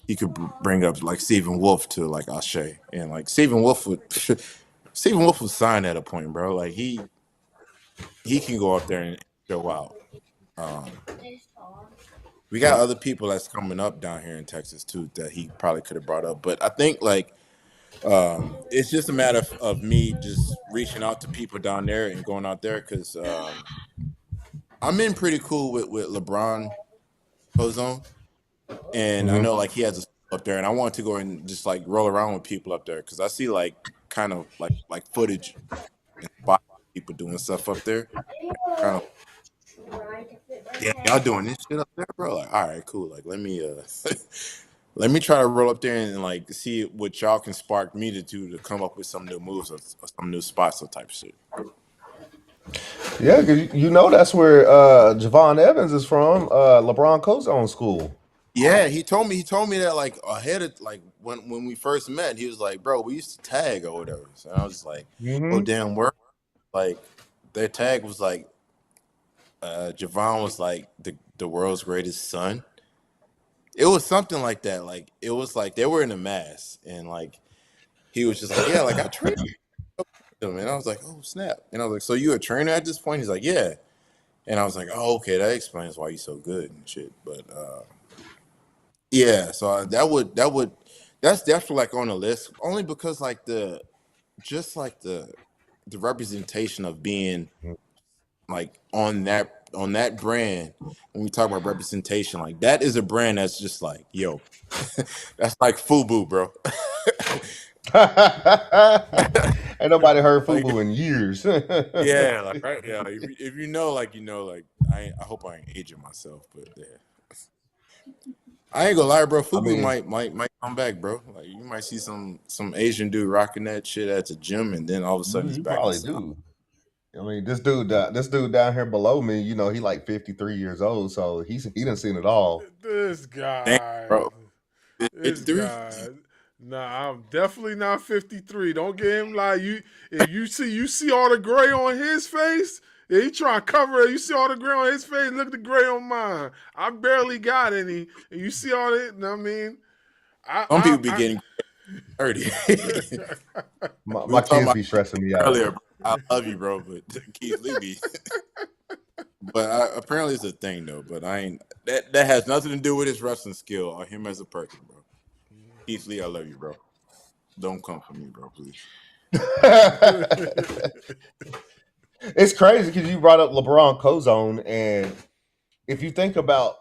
he could bring up like Stephen Wolf to like Ashe, and like Stephen Wolf would sign at a point, bro. Like he can go up there and show out. We got other people that's coming up down here in Texas too that he probably could have brought up, but I think like it's just a matter of me just reaching out to people down there and going out there because I'm in pretty cool with LeBron Ozone, and I know like he has a up there, and I want to go and just like roll around with people up there because I see like kind of like footage and spot people doing stuff up there. Kind of, yeah, y'all doing this shit up there, bro? Like, all right, cool. Like, let me let me try to roll up there and like see what y'all can spark me to do to come up with some new moves or some new spots or type shit. Yeah, because you know that's where Javon Evans is from, LeBron Cozone School. Yeah, he told me that like ahead of like when we first met, he was like, bro, we used to tag or whatever. So I was like, oh damn, work. Like their tag was like Javon was like the world's greatest son. It was something like that. Like it was like they were in a mass and like he was just like, yeah, like I trained him, and I was like, oh snap! And I was like, so you a trainer at this point? He's like, yeah. And I was like, oh okay, that explains why you're so good and shit. But yeah, so that's definitely like on the list, only because like the representation of being like on that brand. When we talk about representation, like that is a brand that's just like, yo, that's like FUBU, bro. Ain't nobody heard Like, FUBU in years. yeah, like right, yeah. If you know, like like I hope I ain't aging myself, but yeah. I ain't gonna lie, bro. I FUBU mean, might come back, bro. Like you might see some Asian dude rocking that shit at the gym, and then all of a sudden he's you back in probably style. do. I mean, this dude down here below me, you know, he like 53 years old, so he done seen it all. This Damn, guy. bro. This 53? guy. Nah, I'm definitely not 53. Don't get him like you. If you see all the gray on his face. Yeah, he trying to cover it. You see all the gray on his face. Look at the gray on mine. I barely got any. And you see all it. I mean, Some people be getting 30. We My were talking kids about be stressing me out. earlier. Bro. I love you, bro, but Keith Lee be. But apparently it's a thing though. But I ain't. That has nothing to do with his wrestling skill or him as a person, bro. Keith Lee, I love you, bro. Don't come for me, bro, please. It's crazy because you brought up LeBron Cozone, and if you think about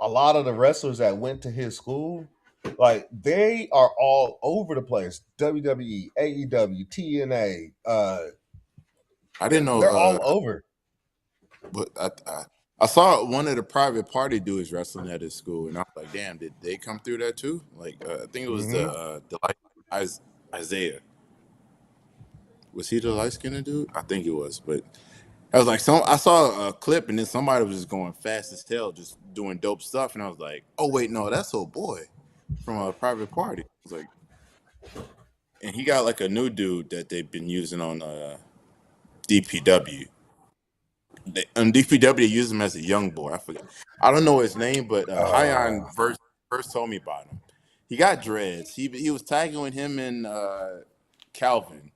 a lot of the wrestlers that went to his school, like they are all over the place. WWE, AEW, TNA. I didn't know. They're all over. But I saw one of the private party dudes wrestling at his school, and I was like, damn, did they come through that too? Like, I think it was the Isaiah. Was he the light skinned dude? I think it was, but I was like, I saw a clip, and then somebody was just going fast as hell, just doing dope stuff, and I was like, oh wait, no, that's old boy from a private party. I was like, and he got like a new dude that they've been using on DPW. On DPW, they use him as a young boy. I forget. I don't know his name, but Hyon first told me about him. He got dreads. He was tagging with him and Calvin.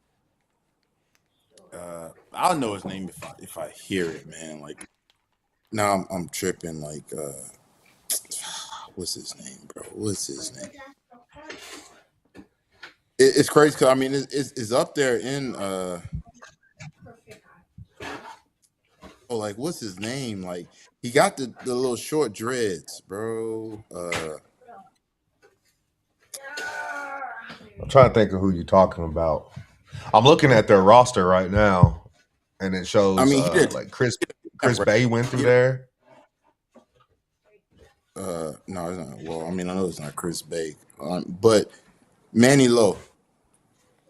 I don't know his name if I hear it, man. Like now I'm tripping. Like what's his name, bro? What's his name? It's crazy because I mean it's up there in like what's his name? Like he got the little short dreads, bro. I'm trying to think of who you're talking about. I'm looking at their roster right now, and it shows I mean, he did like Chris Bay went through there. No, it's not. Well, I mean, I know it's not Chris Bay, but Manny Lowe.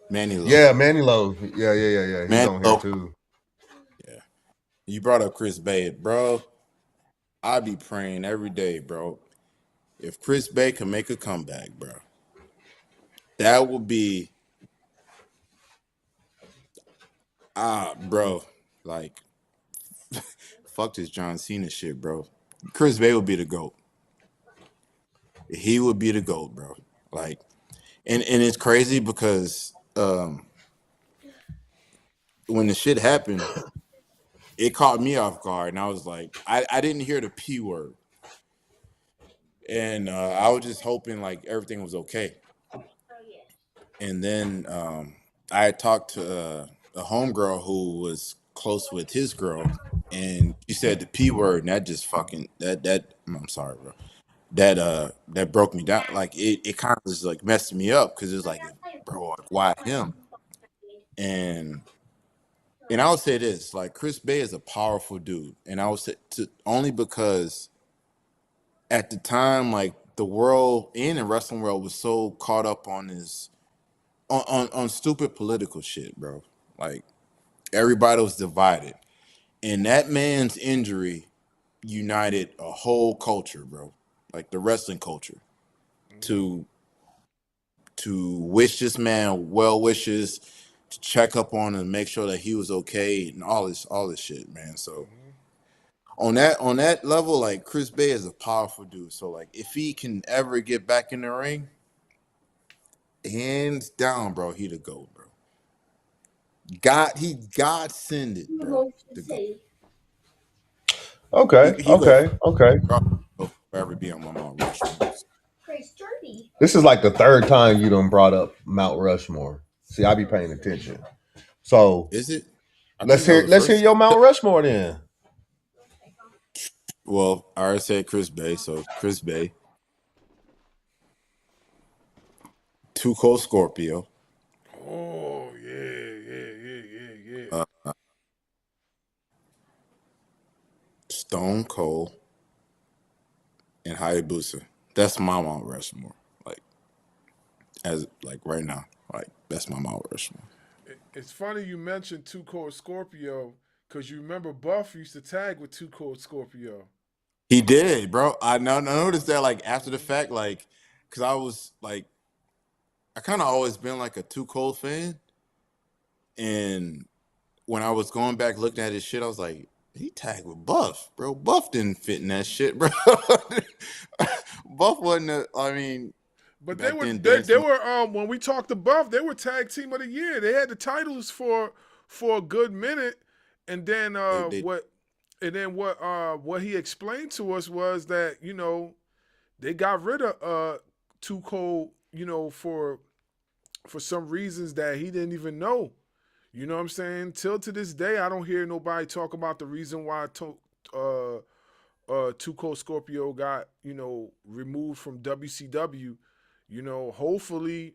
Yeah, Manny Lowe. Yeah. He's Manny on Lowe. here too. Yeah, you brought up Chris Bay, bro. I be praying every day, bro. If Chris Bay can make a comeback, bro, that would be bro. Like, fuck this John Cena shit, bro. Chris Bay would be the GOAT. He would be the GOAT, bro. Like, and it's crazy because when the shit happened, it caught me off guard, and I was like, I didn't hear the P word, and I was just hoping like everything was okay. And then I had talked to a homegirl who was close with his girl, and she said the P word, and that just fucking that I'm sorry, bro. That broke me down. Like it kind of just like messed me up because it's like, bro, like, why him? And I would say this, like Chris Bay is a powerful dude, and I would say only because at the time, like the world and the wrestling world was so caught up on his on stupid political shit, bro. Like everybody was divided, and that man's injury united a whole culture, bro. Like the wrestling culture to wish this man well wishes, to check up on him, make sure that he was okay, and all this shit, man. So on that level, like Chris Bay is a powerful dude. So like if he can ever get back in the ring, hands down, bro, he the GOAT, bro. He godsended, bro. Okay, He go okay, okay. forever be on my Mount Rushmore. This is like the third time you done brought up Mount Rushmore. See, I be paying attention. So Is it? I let's think that hear was the let's hear first. your Mount Rushmore then. Well, I already said Chris Bay, so Chris Bay, Too Cold Scorpio, Oh yeah. Stone Cold, and Hayabusa. That's my Mount Rushmore. Like right now, like that's my Mount Rushmore. It's funny you mentioned Too Cold Scorpio because you remember Buff used to tag with Too Cold Scorpio. He did, bro. I noticed that like after the fact, like, cause I was like, I kind of always been like a Too Cold fan, and when I was going back looking at his shit, I was like, he tagged with Buff, bro. Buff didn't fit in that shit, bro. Buff wasn't. I mean, But back then dancing. when we talked to Buff, they were tag team of the year. They had the titles for a good minute, and then what he explained to us was that they got rid of Too Cold for some reasons that he didn't even know. You know what I'm saying? Till to this day, I don't hear nobody talk about the reason why Too Cold Scorpio got removed from WCW. Hopefully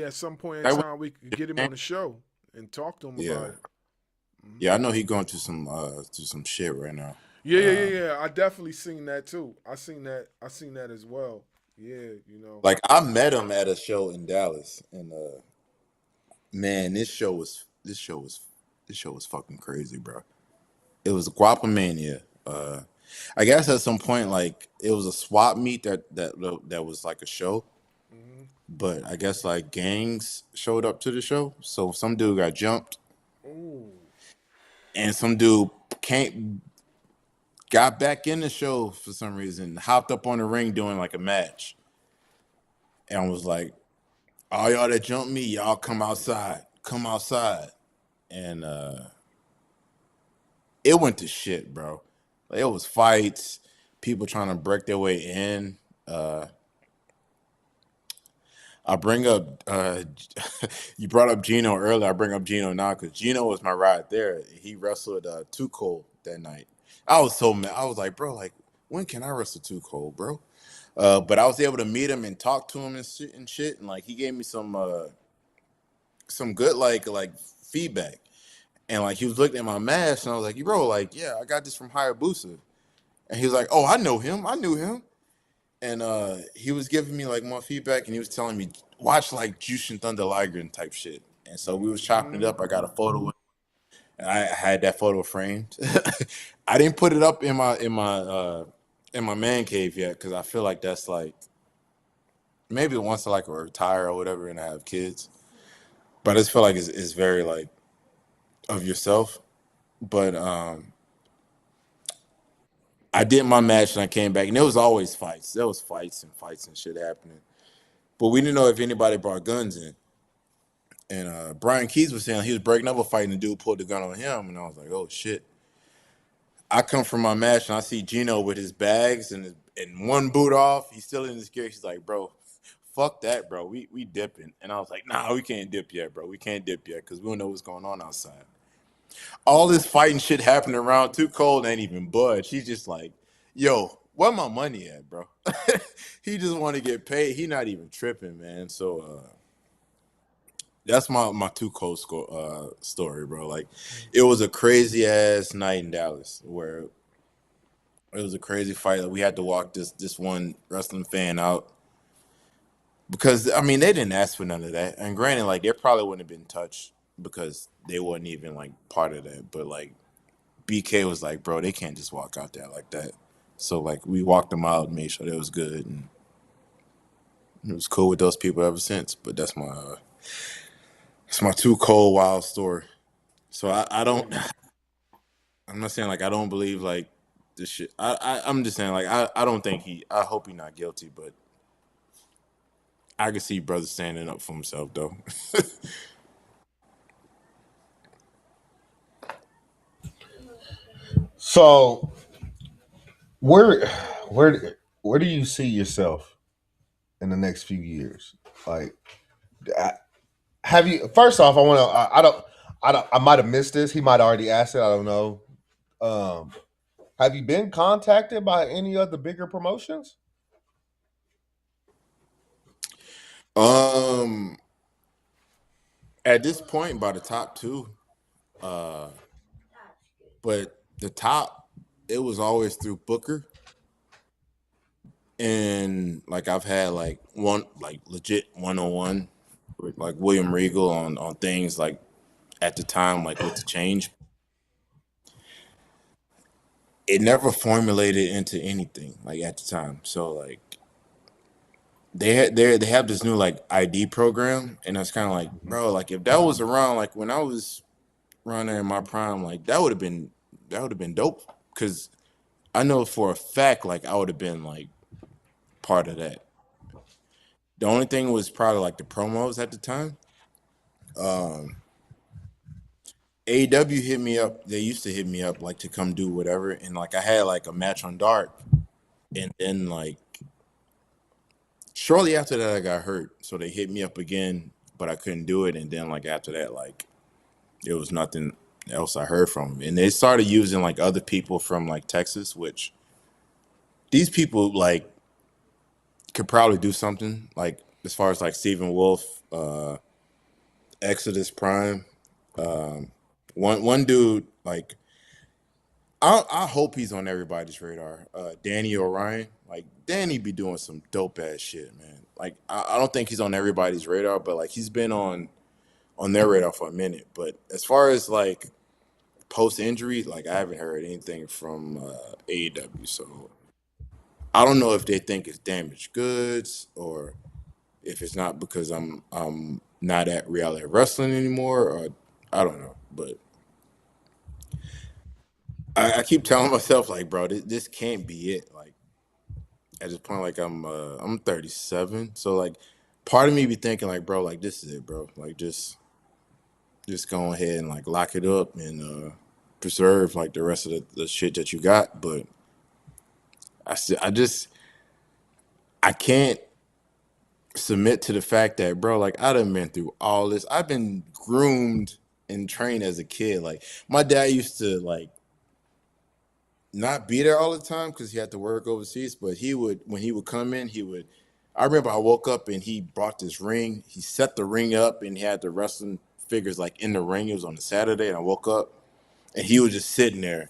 at some point in time we could get him on the show and talk to him about it. Yeah, I know he going through some shit right now. Yeah. I definitely seen that too. I seen that as well. Yeah, Like I met him at a show in Dallas, and man, this show was fucking crazy, bro. It was Guapamania. I guess at some point, like it was a swap meet that was like a show, but I guess like gangs showed up to the show, so some dude got jumped, and some dude got back in the show for some reason, hopped up on the ring doing like a match, and was like, all y'all that jumped me, y'all come outside, and it went to shit, bro. Like, it was fights, people trying to break their way in. I bring up you brought up Gino earlier. I bring up Gino now because Gino was my ride there. He wrestled Too Cold that night. I was so mad. I was like, bro, like when can I wrestle Too Cold, bro? But I was able to meet him and talk to him and shit, and like he gave me some good like feedback. And like he was looking at my mask, and I was like, bro, like, yeah, I got this from Hayabusa. And he was like, oh, I knew him. And he was giving me like more feedback, and he was telling me, watch like Jushin Thunder Liger type shit. And so we was chopping it up. I got a photo, and I had that photo framed. I didn't put it up in my man cave yet because I feel like that's like maybe once I like retire or whatever, and I have kids. But I just feel like it's very like of yourself. But I did my match and I came back, and there was always fights. There was fights and shit happening. But we didn't know if anybody brought guns in. And Brian Keys was saying he was breaking up a fight, and the dude pulled the gun on him, and I was like, oh shit. I come from my match and I see Gino with his bags and one boot off. He's still in his gear. He's like, bro, fuck that, bro. We dipping. And I was like, nah, we can't dip yet, bro. We can't dip yet because we don't know what's going on outside. All this fighting shit happening around. Too Cold ain't even budge. He's just like, yo, where my money at, bro? He just want to get paid. He not even tripping, man. So that's my Too Cold story, bro. Like, it was a crazy ass night in Dallas where it was a crazy fight. Like, we had to walk this one wrestling fan out because I mean they didn't ask for none of that. And granted, like they probably wouldn't have been touched because they wasn't even like part of that. But like BK was like, bro, they can't just walk out there like that. So like we walked them out and made sure they was good, and it was cool with those people ever since. But that's my Too Cold wild story. So I don't. I'm not saying like I don't believe like this shit. I'm just saying like I don't think I hope he's not guilty, but I can see brother standing up for himself though. So where where do you see yourself in the next few years? Like, have you? First off, I want to. I don't. I might have missed this. He might already asked it. I don't know. Um, have you been contacted by any of the bigger promotions? Um, at this point, by the top two, but the top, it was always through Booker, and like I've had like one like legit 1-on-1 with like William Regal on things like at the time like with the change. It never formulated into anything like at the time. So like they have this new like ID program, and that's kind of like, bro, like if that was around like when I was around there in my prime, like that would have been dope, because I know for a fact like I would have been like part of that. The only thing was probably like the promos at the time. AEW hit me up. They used to hit me up like to come do whatever, and like I had like a match on Dark, and then like shortly after that I got hurt, so they hit me up again, but I couldn't do it. And then like after that, like there was nothing else I heard from them, and they started using like other people from like Texas, which these people like could probably do something like as far as like Stephen Wolf, Exodus Prime. One dude like I hope he's on everybody's radar. Danny Orion, like Danny be doing some dope ass shit, man. Like I don't think he's on everybody's radar, but like he's been on their radar for a minute. But as far as like post injury, like I haven't heard anything from AEW. So I don't know if they think it's damaged goods or if it's not because I'm not at reality wrestling anymore, or I don't know. But I keep telling myself like, bro, this can't be it. Like at this point, like I'm 37, so like part of me be thinking like, bro, like this is it, bro. Like just go ahead and like lock it up and preserve like the rest of the shit that you got. But I can't submit to the fact that, bro, like I done been through all this. I've been groomed and trained as a kid. Like my dad used to like not be there all the time because he had to work overseas, but he would, when he would come in, he would. I remember I woke up and he brought this ring. He set the ring up and he had the wrestling figures like in the ring. It was on a Saturday, and I woke up and he was just sitting there,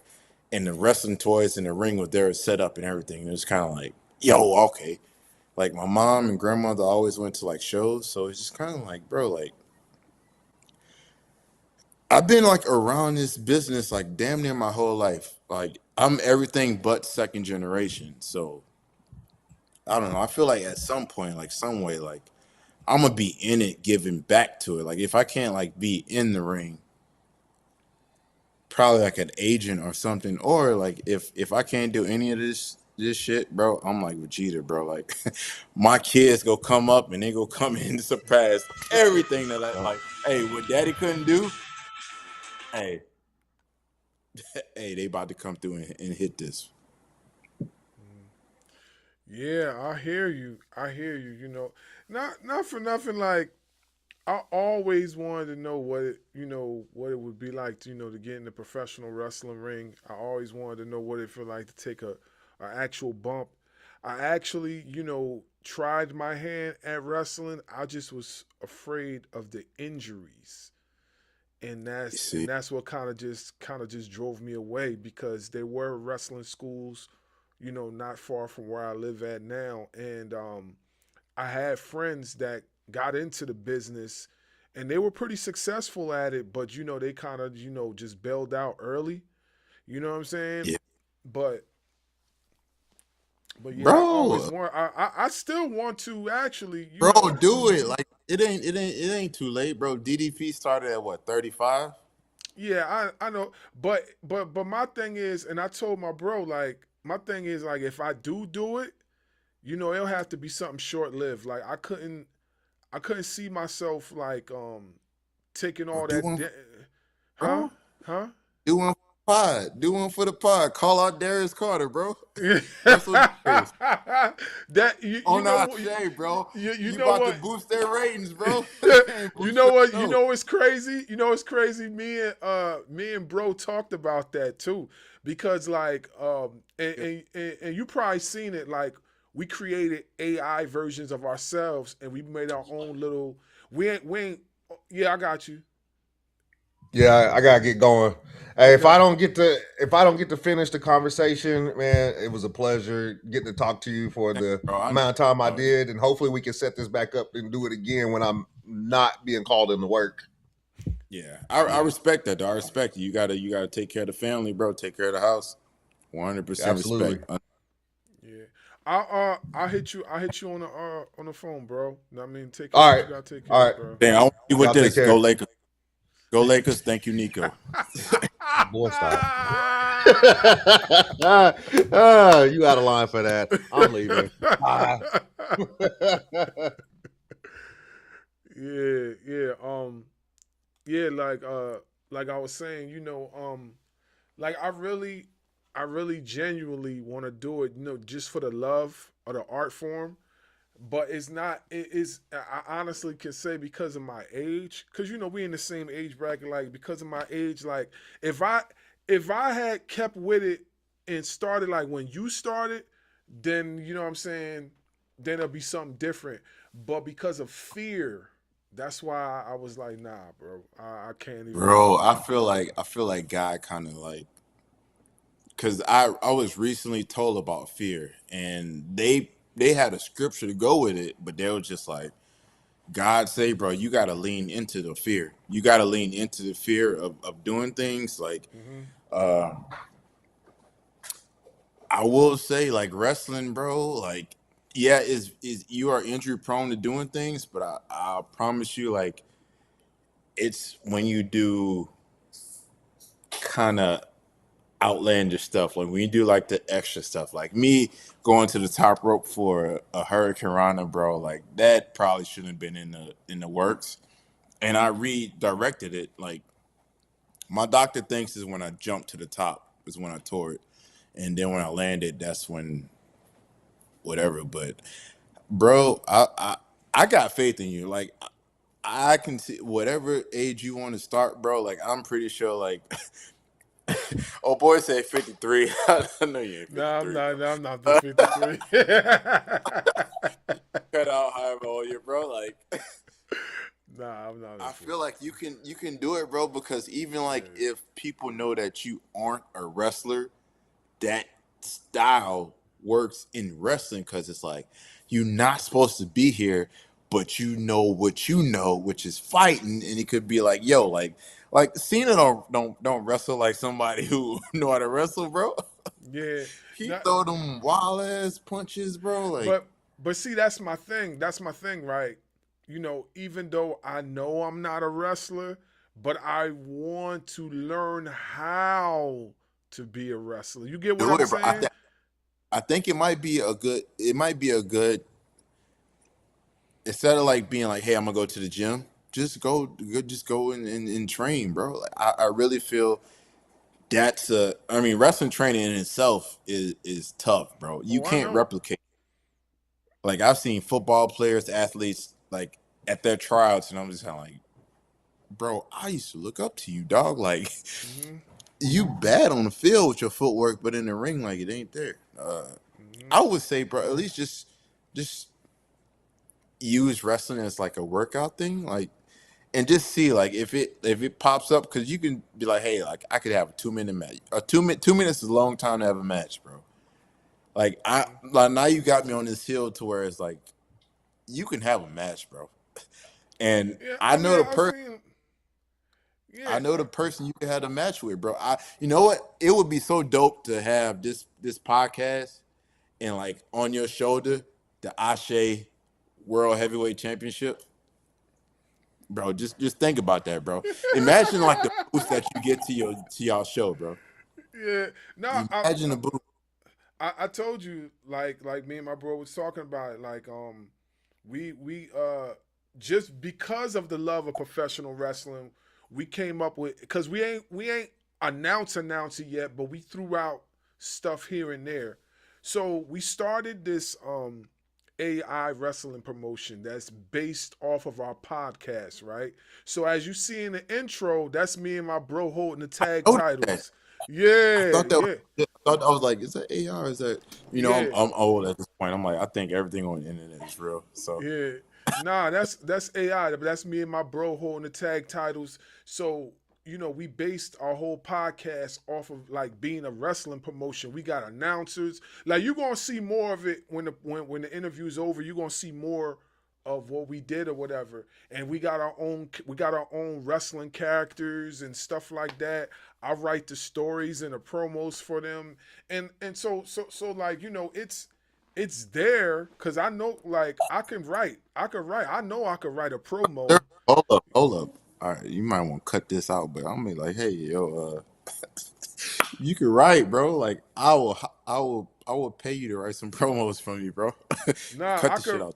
and the wrestling toys and the ring was there set up and everything. And it was kind of like, yo, okay. Like my mom and grandmother always went to like shows, so it's just kind of like, bro, like I've been like around this business like damn near my whole life. Like I'm everything but second generation. So I don't know. I feel like at some point, like some way, like I'm gonna be in it, giving back to it. Like if I can't like be in the ring, probably like an agent or something. Or like if I can't do any of this shit, bro, I'm like Vegeta, bro. Like my kids go come up and they go come in and surpass everything that I like. Hey, what daddy couldn't do, hey, hey, they about to come through and hit this. Yeah, I hear you. I hear you. Not for nothing. Like I always wanted to know what it would be like to get in the professional wrestling ring. I always wanted to know what it felt like to take a actual bump. I actually tried my hand at wrestling. I just was afraid of the injuries, and You that's see, and that's what kind of just drove me away, because there were wrestling schools, not far from where I live at now, and I had friends that got into the business, and they were pretty successful at it, but they kind of just bailed out early. You know what I'm saying? yeah, But yeah, I always bro, want. I still want to actually. bro, do it. Like it ain't too late, bro. DDP started at what 35. Yeah, I know, but my thing is, and I told my bro, like, my thing is, like, if I do it, it'll have to be something short lived. Like I couldn't see myself like taking Or all do that. one, Huh? bro. Huh? Do one pod. Do one for the pod. Call out Darius Carter, bro. Wrestle Darius. That you On know our Shay, bro. you You know about to what boost their ratings, bro. Can't you boost know the what you show. know what's crazy, me and bro talked about that too, because like and you probably seen it, like we created AI versions of ourselves and we made our own little we ain't yeah, I got you. Yeah, I gotta get going. Hey, if Okay. I don't get to finish the conversation, man, it was a pleasure getting to talk to you for the Bro, I amount of time I know. did, and hopefully we can set this back up and do it again when I'm not being called into work. Yeah, I respect that, though. I respect you. You gotta take care of the family, bro. Take care of the house. 100% Absolutely. respect. Yeah. I'll hit you on the phone, bro. Know what I mean, take care All of what right, you gotta take care all of, right. bro. Dang, I want you with Y'all take this. Go care. Lakers. Go Lakers. Thank you, Nico. Boy, stop. You out of line for that. I'm leaving. Bye. Yeah, like I was saying, like I really genuinely want to do it, just for the love of the art form. But it's not. It is. I honestly can say, because of my age, because we in the same age bracket. Like, because of my age, like if I had kept with it and started like when you started, then you know what I'm saying. Then it'll be something different. But because of fear, that's why I was like, nah, bro. I can't even. Bro, I feel like God kind of like, because I was recently told about fear, and they had a scripture to go with it, but they were just like, God say, bro, you got to lean into the fear. You got to lean into the fear of doing things. Like, I will say, like, wrestling, bro, like, yeah, is you are injury prone to doing things, but I promise you, like, it's when you do kind of outlandish stuff, like when you do like the extra stuff, like me going to the top rope for a Hurricane Rana, bro, like that probably shouldn't have been in the works. And I redirected it. Like, my doctor thinks is when I jumped to the top is when I tore it, and then when I landed, that's when whatever. But bro, I got faith in you. Like, I can see whatever age you want to start, bro. Like, I'm pretty sure, like, oh boy, say 53. I know you ain't Nah, I'm 53, not. bro. Nah, I'm not the 53. Cut out however old you're, bro. Like, Nah, I'm not. I feel like you can do it, bro. Because even like if people know that you aren't a wrestler, that style works in wrestling, because it's like you're not supposed to be here, but you know what you know, which is fighting, and it could be like, yo, like Cena don't wrestle like somebody who know how to wrestle, bro. Yeah. He Not, throw them wild ass punches, bro. Like, but see, that's my thing. That's my thing, right? Even though I know I'm not a wrestler, but I want to learn how to be a wrestler. You get what do I'm it, bro. saying? I think it might be a good. It might be a good, instead of like being like, hey, I'm gonna go to the gym. Just go and train, bro. Like, I really feel that's a. I mean, wrestling training in itself is tough, bro. You Oh, I can't know. replicate. Like, I've seen football players, athletes, like at their tryouts, and I'm just kind of like, bro, I used to look up to you, dog. Like, Hmm. you bad on the field with your footwork, but in the ring, like, it ain't there. Hmm. I would say, bro, at least just use wrestling as like a workout thing, like, and just see like if it pops up, because you can be like, hey, like I could have a 2 minute match. A 2 minutes is a long time to have a match, bro. Like, I like, now you got me on this hill to where it's like you can have a match, bro. And Yeah, I I know mean, the I person. seen. Yeah, I know the person you could have a match with, bro. You know what? It would be so dope to have this podcast and like on your shoulder the Ashe World Heavyweight Championship, bro. Just think about that, bro. Imagine like the boost that you get to y'all show, bro. yeah. No, Imagine the boost. I told you, like me and my bro was talking about it. Like, we just because of the love of professional wrestling, we came up with, because we ain't announce it yet, but we threw out stuff here and there. So we started this AI wrestling promotion that's based off of our podcast, right? So as you see in the intro, that's me and my bro holding the tag Oh, that. titles. I Yeah, thought that. yeah, I thought I was like, is that AI? Or is that yeah, I'm old at this point. I'm like, I think everything on the internet is real. So yeah. Nah, that's AI, but that's me and my bro holding the tag titles. So we based our whole podcast off of like being a wrestling promotion. We got announcers. Like you're gonna see more of it when the interview's over. You're gonna see more of what we did or whatever. And we got our own wrestling characters and stuff like that. I write the stories and the promos for them. And so like, it's there because I know like I can write. I know I could write a promo. hold up. All right, you might want to cut this out, but I'm gonna be like, hey, yo, you can write, bro. Like I will pay you to write some promos from you, bro. Nah, Cut I the shit could out.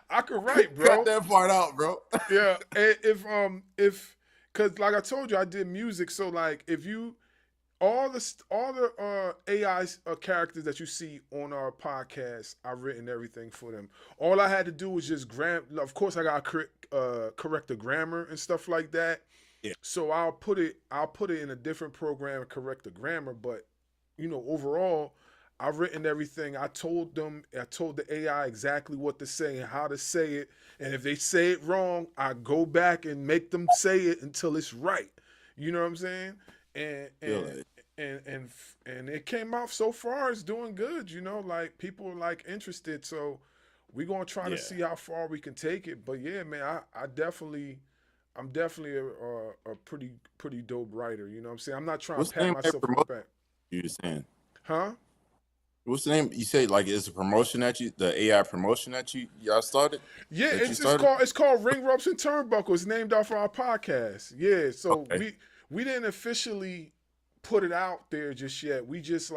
I could write, Cut bro. that part out, bro. Yeah. If cause like I told you I did music, so like if you all the AI characters that you see on our podcast, I've written everything for them. All I had to do was just of course I got to correct the grammar and stuff like that. Yeah. So I'll put it in a different program and correct the grammar, but overall I've written everything. I told the AI exactly what to say and how to say it. And if they say it wrong, I go back and make them say it until it's right. You know what I'm saying? And Feel and it. and it came out so far. It's doing good. Like people are like interested. So we're gonna try to Yeah. see how far we can take it. But yeah, man, I'm definitely a pretty dope writer. You know what I'm saying? I'm not trying What's to the pat name of that myself on the promotion back. you were saying? Huh? What's the name? You say like it's a promotion the AI promotion that y'all started? Yeah, That you it's started? called Ring Ropes and Turnbuckles, named after our podcast. Yeah, so Okay. we didn't officially put it out there just yet. We just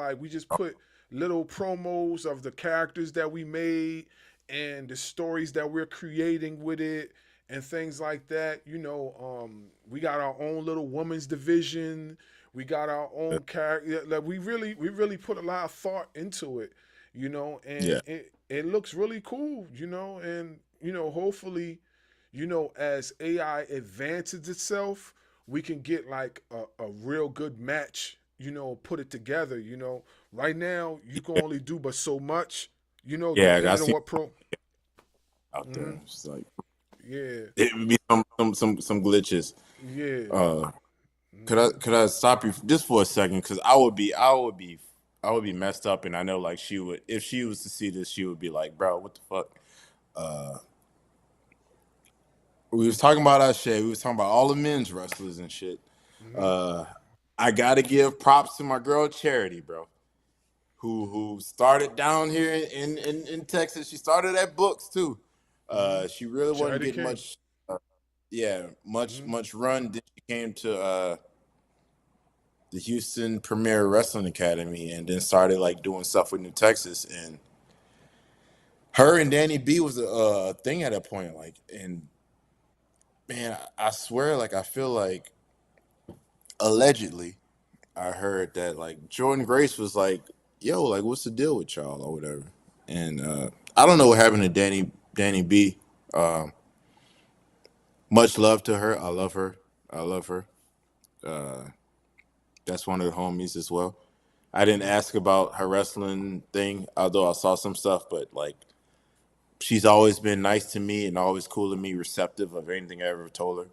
put little promos of the characters that we made and the stories that we're creating with it and things like that. We got our own little women's division. We got our own character. Like we really put a lot of thought into it, and Yeah. it looks really cool, and hopefully, as AI advances itself, we can get like a real good match, put it together. Right now you can only do but so much, Yeah, I depending on see what pro. out there. Mhm. It's like Yeah, it would be some glitches. yeah. Uh, Mhm. could I stop you just for a second? Because I would be messed up, and I know like she would if she was to see this, she would be like, bro, what the fuck? Uh, we was talking about our shit. We was talking about all the men's wrestlers and shit. Mhm. Uh, I gotta give props to my girl Charity, bro, who started down here in Texas. She started at Books too. Mhm. She really wasn't Charity getting King. much. Yeah, Mhm. much run. Then she came to the Houston Premier Wrestling Academy, and then started like doing stuff with New Texas. And her and Danny B was a thing at that point. Like, and man, I swear, like I feel like allegedly I heard that like Jordan Grace was like, "Yo, like what's the deal with y'all or whatever." And I don't know what happened to Danny B. Um, much love to her. I love her. I love her. Uh, that's one of the homies as well. I didn't ask about her wrestling thing, although I saw some stuff, but like she's always been nice to me and always cool to me, receptive of anything I ever told her.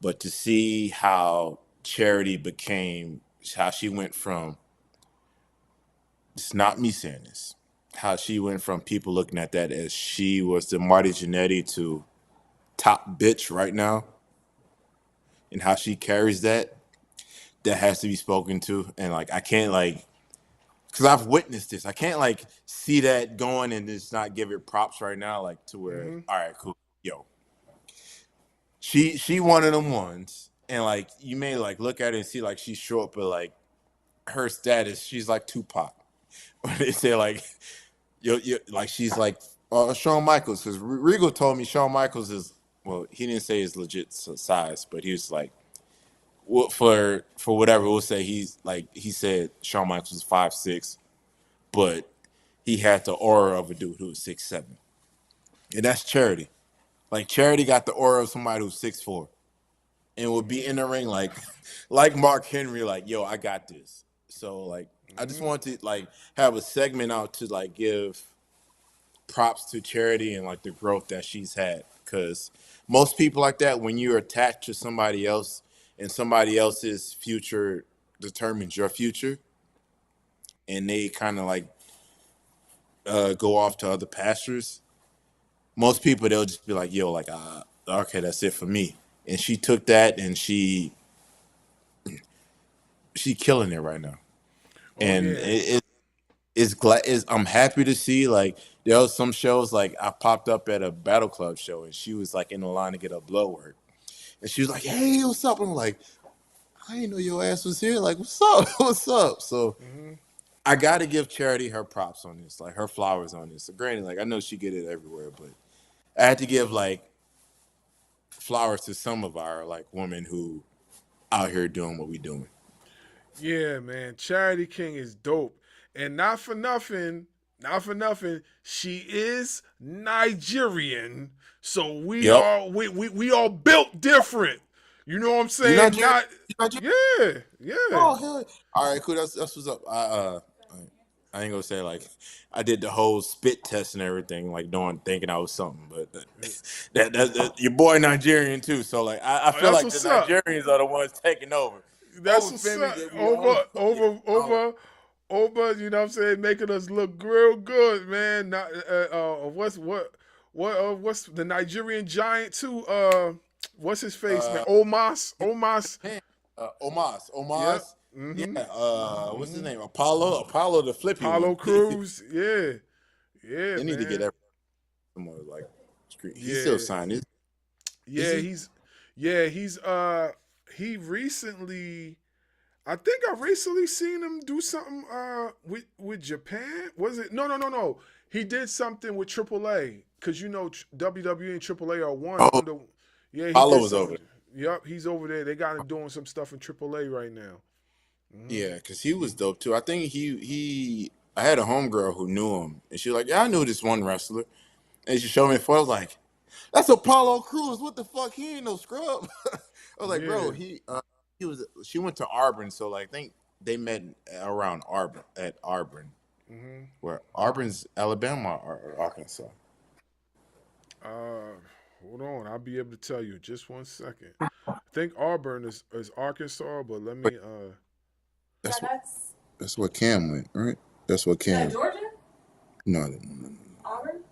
But to see how Charity became, how she went from, it's not me saying this, how she went from people looking at that as she was the Marty Jannetty to top bitch right now, and how she carries that has to be spoken to. And like, I can't like, because I've witnessed this. I can't like see that going and just not give it props right now, like to where, Mhm. all right, cool, yo, she one of them ones, and like you may like look at it and see like she's short, but like her status, she's like Tupac. Or they say like you like she's like Shawn Michaels, because Regal told me Shawn Michaels is, well, he didn't say his legit size, but he was like for whatever we'll say he said Shawn Michaels was 5'6", but he had the aura of a dude who was 6'7", and that's Charity. Like Charity got the aura of somebody who's 6'4", and would be in the ring like Mark Henry, like, yo, I got this. So like I just want to like have a segment out to like give props to Charity and like the growth that she's had, because most people like that, when you're attached to somebody else and somebody else's future determines your future, and they kind of like go off to other pastures, most people they'll just be like, yo, like okay, that's it for me. And she took that and she killing it right now. Oh And yeah. I'm happy to see, like, there was some shows, like I popped up at a Battle Club show and she was like in the line to get her blood work, and she was like, hey, what's up? And I'm like, I didn't know your ass was here. Like, what's up? What's up? So I gotta give Charity her props on this, like her flowers on this. So granted, like I know she get it everywhere, but I had to give like flowers to some of our like women who out here doing what we doing. Yeah, man. Charity King is dope. And not for nothing, she is Nigerian. So we Yep. are we all built different. You know what I'm You saying? Nigerian? Not You Nigerian? yeah. Oh hell. All right, cool. That's what's up. I ain't gonna say like I did the whole spit test and everything, like thinking I was something, but that your boy Nigerian too. So like I feel That's like the what's up. Nigerians are the ones taking over. That's what's Femi up. that we Over, you know what I'm saying, making us look real good, man. Not what's the Nigerian giant too? What's his face, man? uh Omas. Yep. Omas. Yeah. What's his name? Apollo the flippy one. Apollo Cruz. Yeah. Yeah, They need to get man. some more like screen. He's still Yeah. signed. Is Yeah, he? he's he recently, I think I recently seen him do something with Japan. Was it? No. He did something with AAA, because you know WWE and AAA are one Oh, under. Yeah, he Apollo did was over something. there. Yep, he's over there. They got him doing some stuff in AAA right now. Yeah, because he was dope too. I think I had a homegirl who knew him, and she was like, "Yeah, I knew this one wrestler," and she showed me a photo. I was like, "That's Apollo Cruz. What the fuck? He ain't no scrub." I was like, "Bro, Yeah. he was." She went to Auburn, so like, I think they met around Auburn, where Auburn's Alabama or Arkansas. Uh, Hold on. I'll be able to tell you. Just one second. I think Auburn is Arkansas, but let But me. that's that's what Cam went, right? That's what Cam. Georgia? No. Auburn?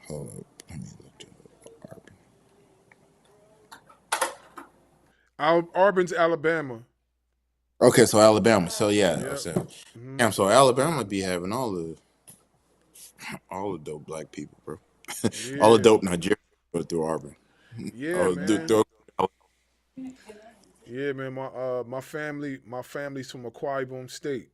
Hold up. Let me look it up. Auburn. Auburn's Alabama. Okay, so Alabama. So yeah, I Yep. said, damn. So Alabama be having all the dope black people, bro. All the Yeah. dope Nigerians go through Auburn. Yeah, Oh, man. Yeah, man. My family's from Akwa Ibom State,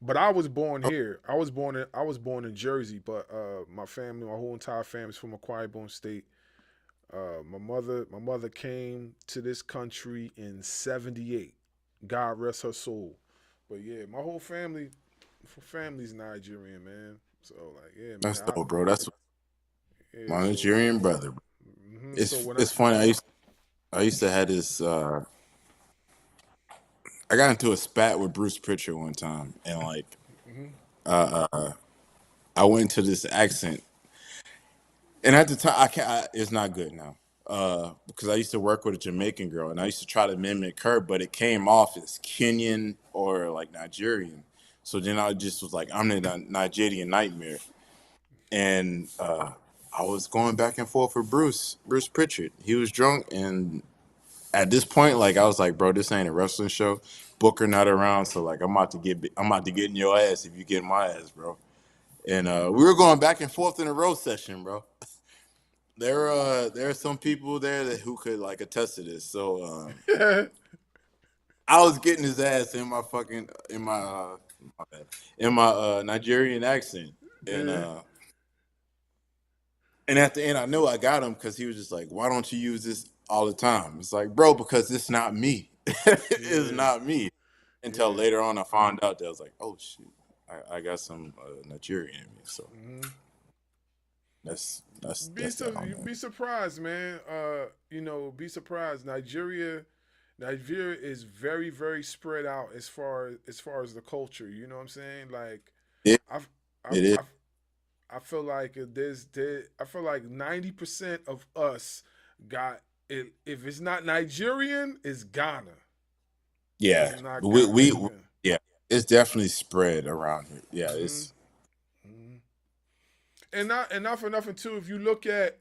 but I was born here. I was born in Jersey, but my whole entire family's from Akwa Ibom State. My mother came to this country in '78. God rest her soul. But yeah, my whole family's Nigerian, man. So like, yeah, man. that's dope, bro. That's Yeah, my so Nigerian brother. so when It's funny. I used to have this. I got into a spat with Bruce Pritchard one time, and like I went to this accent, and at the time it's not good now. Because I used to work with a Jamaican girl, and I used to try to mimic her, but it came off as Kenyan or like Nigerian. So then I just was like, I'm the Nigerian nightmare, and I was going back and forth with Bruce Pritchard. He was drunk, and at this point, like I was like, bro, this ain't a wrestling show. Booker not around, so like I'm about to get in your ass if you get in my ass, bro. And we were going back and forth in a roast session, bro. There are some people there who could like attest to this. So I was getting his ass in my my bad, in my Nigerian accent, and yeah, and at the end I knew I got him because he was just like, why don't you use this? all the time. It's like, bro, because it's not me. It's Yeah, not me. Until yeah. later on, I found out that I was like, oh shit, I got some Nigerian in me. So that's that on You'd that. be surprised, man. Be surprised. Nigeria is very, very spread out as far as the culture. You know what I'm saying? Like, It I've, I've, it is. I've I feel like I feel like 90% of us got it. If it's not Nigerian, it's Ghana. If Yeah, it's not we Ghana, yeah, it's definitely spread around here. Yeah, hmm it's hmm and not for nothing too. If you look at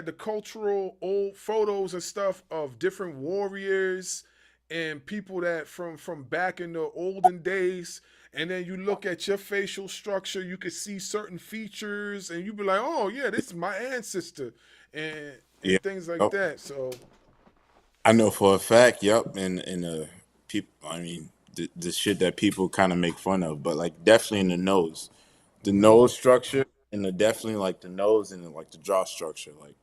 the cultural old photos and stuff of different warriors and people that from back in the olden days, and then you look at your facial structure, you can see certain features, and you be like, oh yeah, this is my ancestor, and yeah. and things like Yep. that. So I know for a fact. Yep, and people. I mean, the shit that people kind of make fun of, but like definitely in the nose structure, and definitely like the nose and like the jaw structure. Like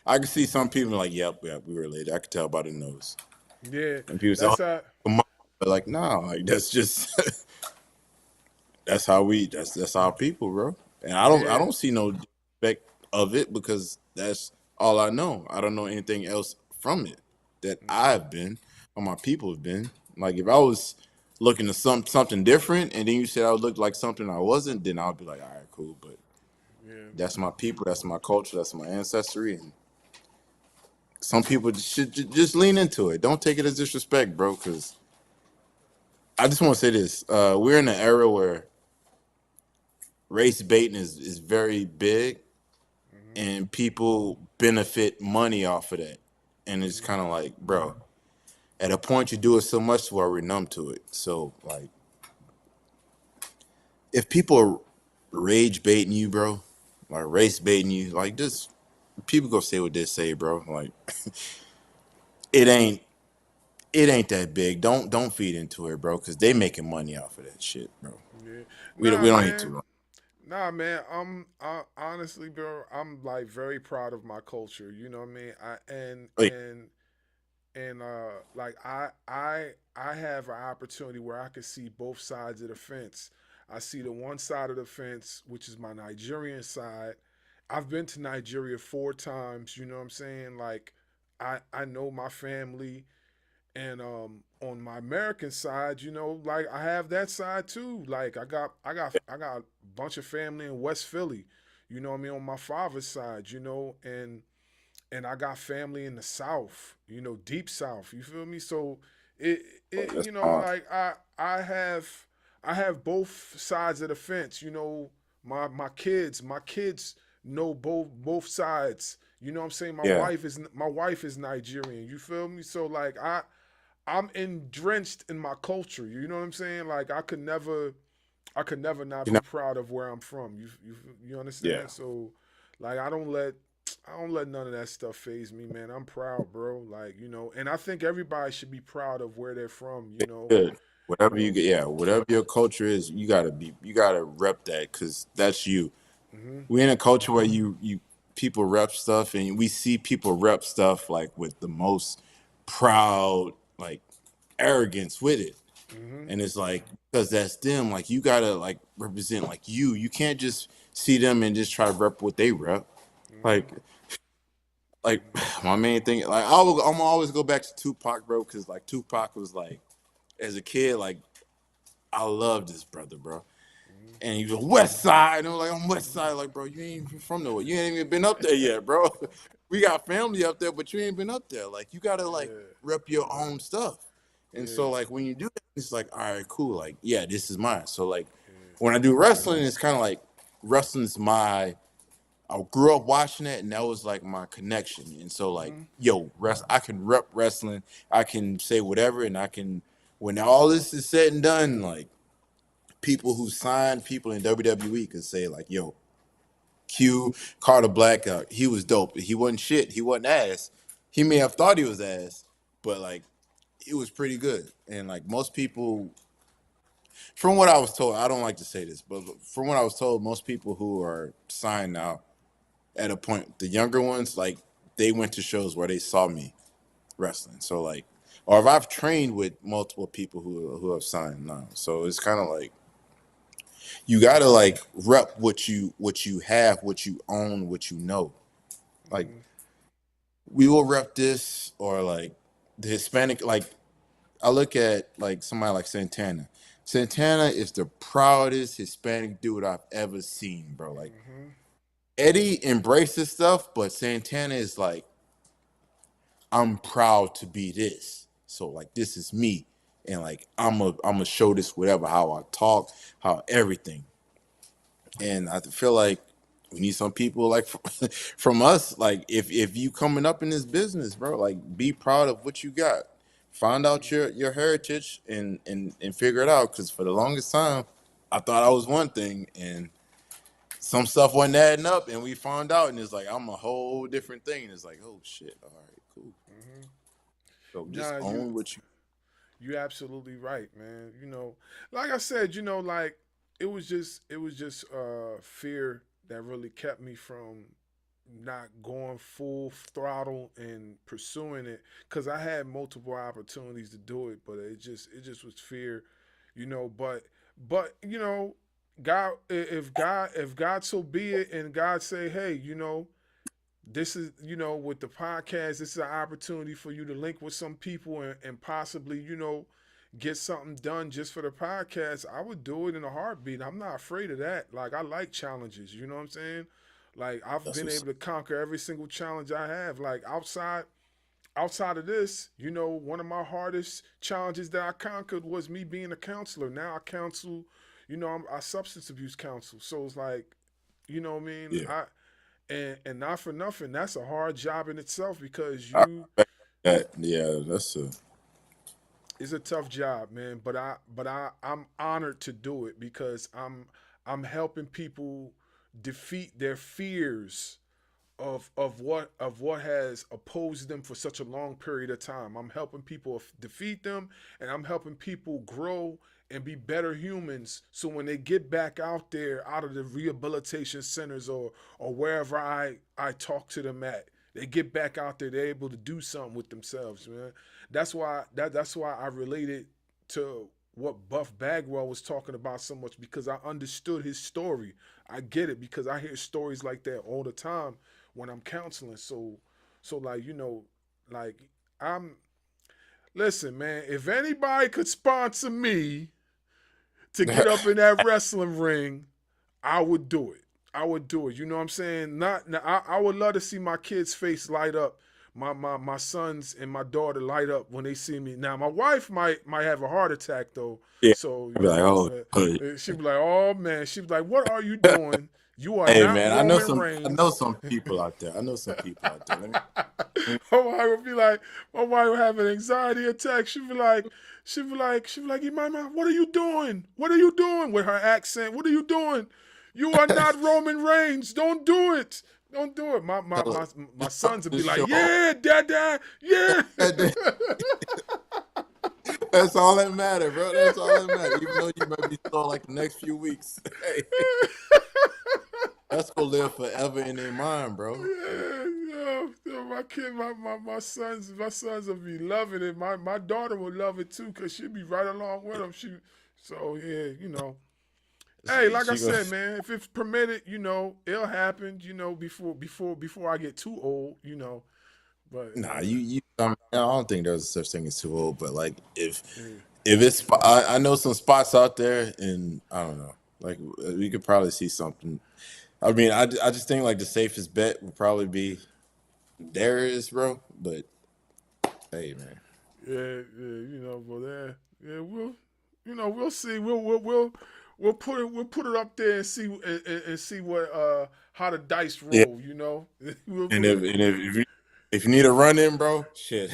I can see some people like, yep, we related. I could tell by the nose. yeah, And people say, "Oh, that's how. come on," but like, nah, like that's just that's our people, bro. And I Yeah. don't see no effect of it because that's all I know. I don't know anything else from it that I've been or my people have been. Like if I was looking to something different, and then you said I would look like something I wasn't, then I'll be like, all right, cool. But Yeah. that's my people, that's my culture, that's my ancestry, and some people should just lean into it. Don't take it as disrespect, bro. Because I just want to say this: we're in an era where race baiting is very big, and people benefit money off of that. And it's kind of like, bro, at a point you do it so much where we're numb to it. So like, if people are rage baiting you, bro, like race baiting you, like just people go say what they say, bro. Like it ain't it ain't that big. Don't feed into it, bro, because they making money off of that shit, bro. Yeah. We Nah, don't need man. to. Nah, man. Honestly, bro, I'm like very proud of my culture. You know what I mean? Like, Like I have an opportunity where I can see both sides of the fence. I see the one side of the fence, which is my Nigerian side. I've been to Nigeria 4 times. You know what I'm saying? Like I know my family. And on my American side, like I have that side too. Like I got a bunch of family in West Philly, you know what I mean, on my father's side, and I got family in the South, deep South. You feel me? So it it that's you know hard. like I have both sides of the fence. My kids know both sides. You know what I'm saying? My Yeah, wife is my wife is Nigerian. You feel me? So like I'm drenched in my culture. You know what I'm saying? Like I could never not you be know, proud of where I'm from. You yeah. understand? So like I don't let none of that stuff phase me, man. I'm proud, bro. Like, and I think everybody should be proud of where they're from, Good. you Whatever you know. get, yeah, whatever your culture is, you gotta rep that because that's you. Mhm. We're in a culture where you people rep stuff, and we see people rep stuff like with the most proud, like arrogance with it, Mhm. and it's like because that's them. Like you gotta like represent like you. You can't just see them and just try to rep what they rep. Mhm. Like my main thing, like I'm always go back to Tupac, bro, because like Tupac was like as a kid, like I love this brother, bro. Mhm. And he was West Side, and I'm like, I'm West Side, like, bro, you ain't even from nowhere. You ain't even been up there yet, bro. We got family up there, but you ain't been up there. Like, you gotta like Yeah. rep your own stuff. And Yeah. so, like, when you do that, it's like, all right, cool. Like, yeah, this is mine. So, like, Yeah. when I do wrestling, it's kind of like wrestling's my. I grew up watching it, and that was like my connection. And so, like, Mhm. yo, I can rep wrestling. I can say whatever, and I can. When all this is said and done, like people who signed people in WWE could say like, "Yo, Q Carter Blaq, he was dope. He wasn't shit. He wasn't ass. He may have thought he was ass, but like he was pretty good." And like most people, from what I was told, I don't like to say this, but from what I was told, most people who are signed now at a point, the younger ones, like they went to shows where they saw me wrestling. So like, or if I've trained with multiple people who have signed now. So it's kind of like you gotta like rep what you have, what you own, what you know. Like we will rep this, or like the Hispanic. Like I look at like somebody like Santana. Santana is the proudest Hispanic dude I've ever seen, bro. Like Eddie embraces stuff, but Santana is like, I'm proud to be this. So like this is me. And like I'm a show this whatever, how I talk, how everything. And I feel like we need some people like from us, like if you coming up in this business, bro, like be proud of what you got. Find out your heritage and figure it out. Cause for the longest time, I thought I was one thing and some stuff wasn't adding up, and we found out, and it's like I'm a whole different thing. And it's like, oh shit, all right, cool. So just Nah, own what you. you're absolutely right, man. Like I said, like it was just fear that really kept me from not going full throttle and pursuing it, because I had multiple opportunities to do it, but it just was fear, but God, if God so be it, and God say, hey, this is, with the podcast, this is an opportunity for you to link with some people and possibly, get something done just for the podcast, I would do it in a heartbeat. I'm not afraid of that. Like, I like challenges, you know what I'm saying? Like, I've That's been what's able to conquer every single challenge I have. Like, outside of this, one of my hardest challenges that I conquered was me being a counselor. Now I counsel, I substance abuse counsel. So it's like, you know what I mean? yeah. And not for nothing, that's a hard job in itself, because I respect that. Yeah, that's a. it's a tough job, man. But I'm honored to do it, because I'm helping people defeat their fears of what has opposed them for such a long period of time. I'm helping people defeat them, and I'm helping people grow and be better humans. So when they get back out there, out of the rehabilitation centers or wherever I talk to them at, they get back out there, they're able to do something with themselves, man. That's why I related to what Buff Bagwell was talking about so much, because I understood his story. I get it, because I hear stories like that all the time when I'm counseling. So like, like I'm listen, man, if anybody could sponsor me to get up in that wrestling ring, I would do it. I would do it. You know what I'm saying? I would love to see my kids' face light up. My sons and my daughter light up when they see me. Now my wife might have a heart attack though. Yeah. So I'd be like, oh, she'd be like, oh man, she'd be like, what are you doing? You are hey not man, Roman I know Reigns. some people out there. I know some people out there. My wife would be like, my wife would have an anxiety attack. She'd be like, Imama, what are you doing? What are you doing? With her accent, what are you doing? You are not Roman Reigns. Don't do it. Don't do it. My sons would be like, yeah, dada, yeah. That's all that matters, bro. That's all that matters. Even though you might be sore like the next few weeks. Hey. That's gonna live forever in their mind, bro. Yeah, my kid, my sons will be loving it. My daughter will love it too, because she'll be right along with them. So yeah, Hey, like I said, man, if it's permitted, it'll happen, before I get too old, But nah, I don't think there's such thing as too old, but like if it's, I know some spots out there, and I don't know, like we could probably see something. I mean, I just think like the safest bet would probably be Darius, bro. But hey, man. Yeah, but we'll see. We'll put it up there and see what how the dice Yeah. roll. We'll And put if you need a run in, bro, shit.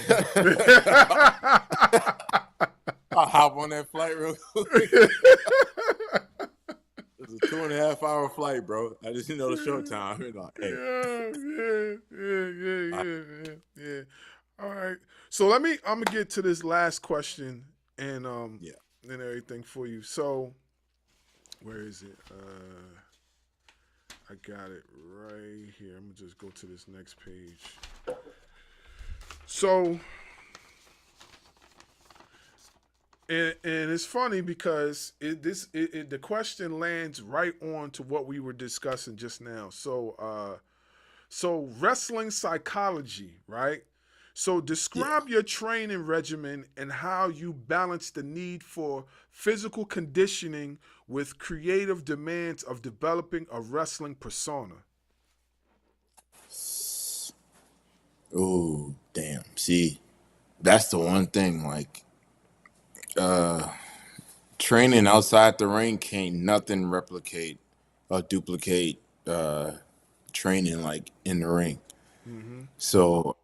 I'll hop on that flight real quick. It's a 2.5-hour flight, bro. I just know the show time. Like, hey. Yeah. All right. So I'm gonna get to this last question and everything for you. So where is it? I got it right here. I'm gonna just go to this next page. So, and it's funny because the question lands right on to what we were discussing just now. So wrestling psychology, right? So Yeah. describe your training regimen and how you balance the need for physical conditioning with creative demands of developing a wrestling persona. Oh, damn. See, that's the one thing. Like, training outside the ring can't nothing replicate or duplicate training like in the ring. Mm-hmm. So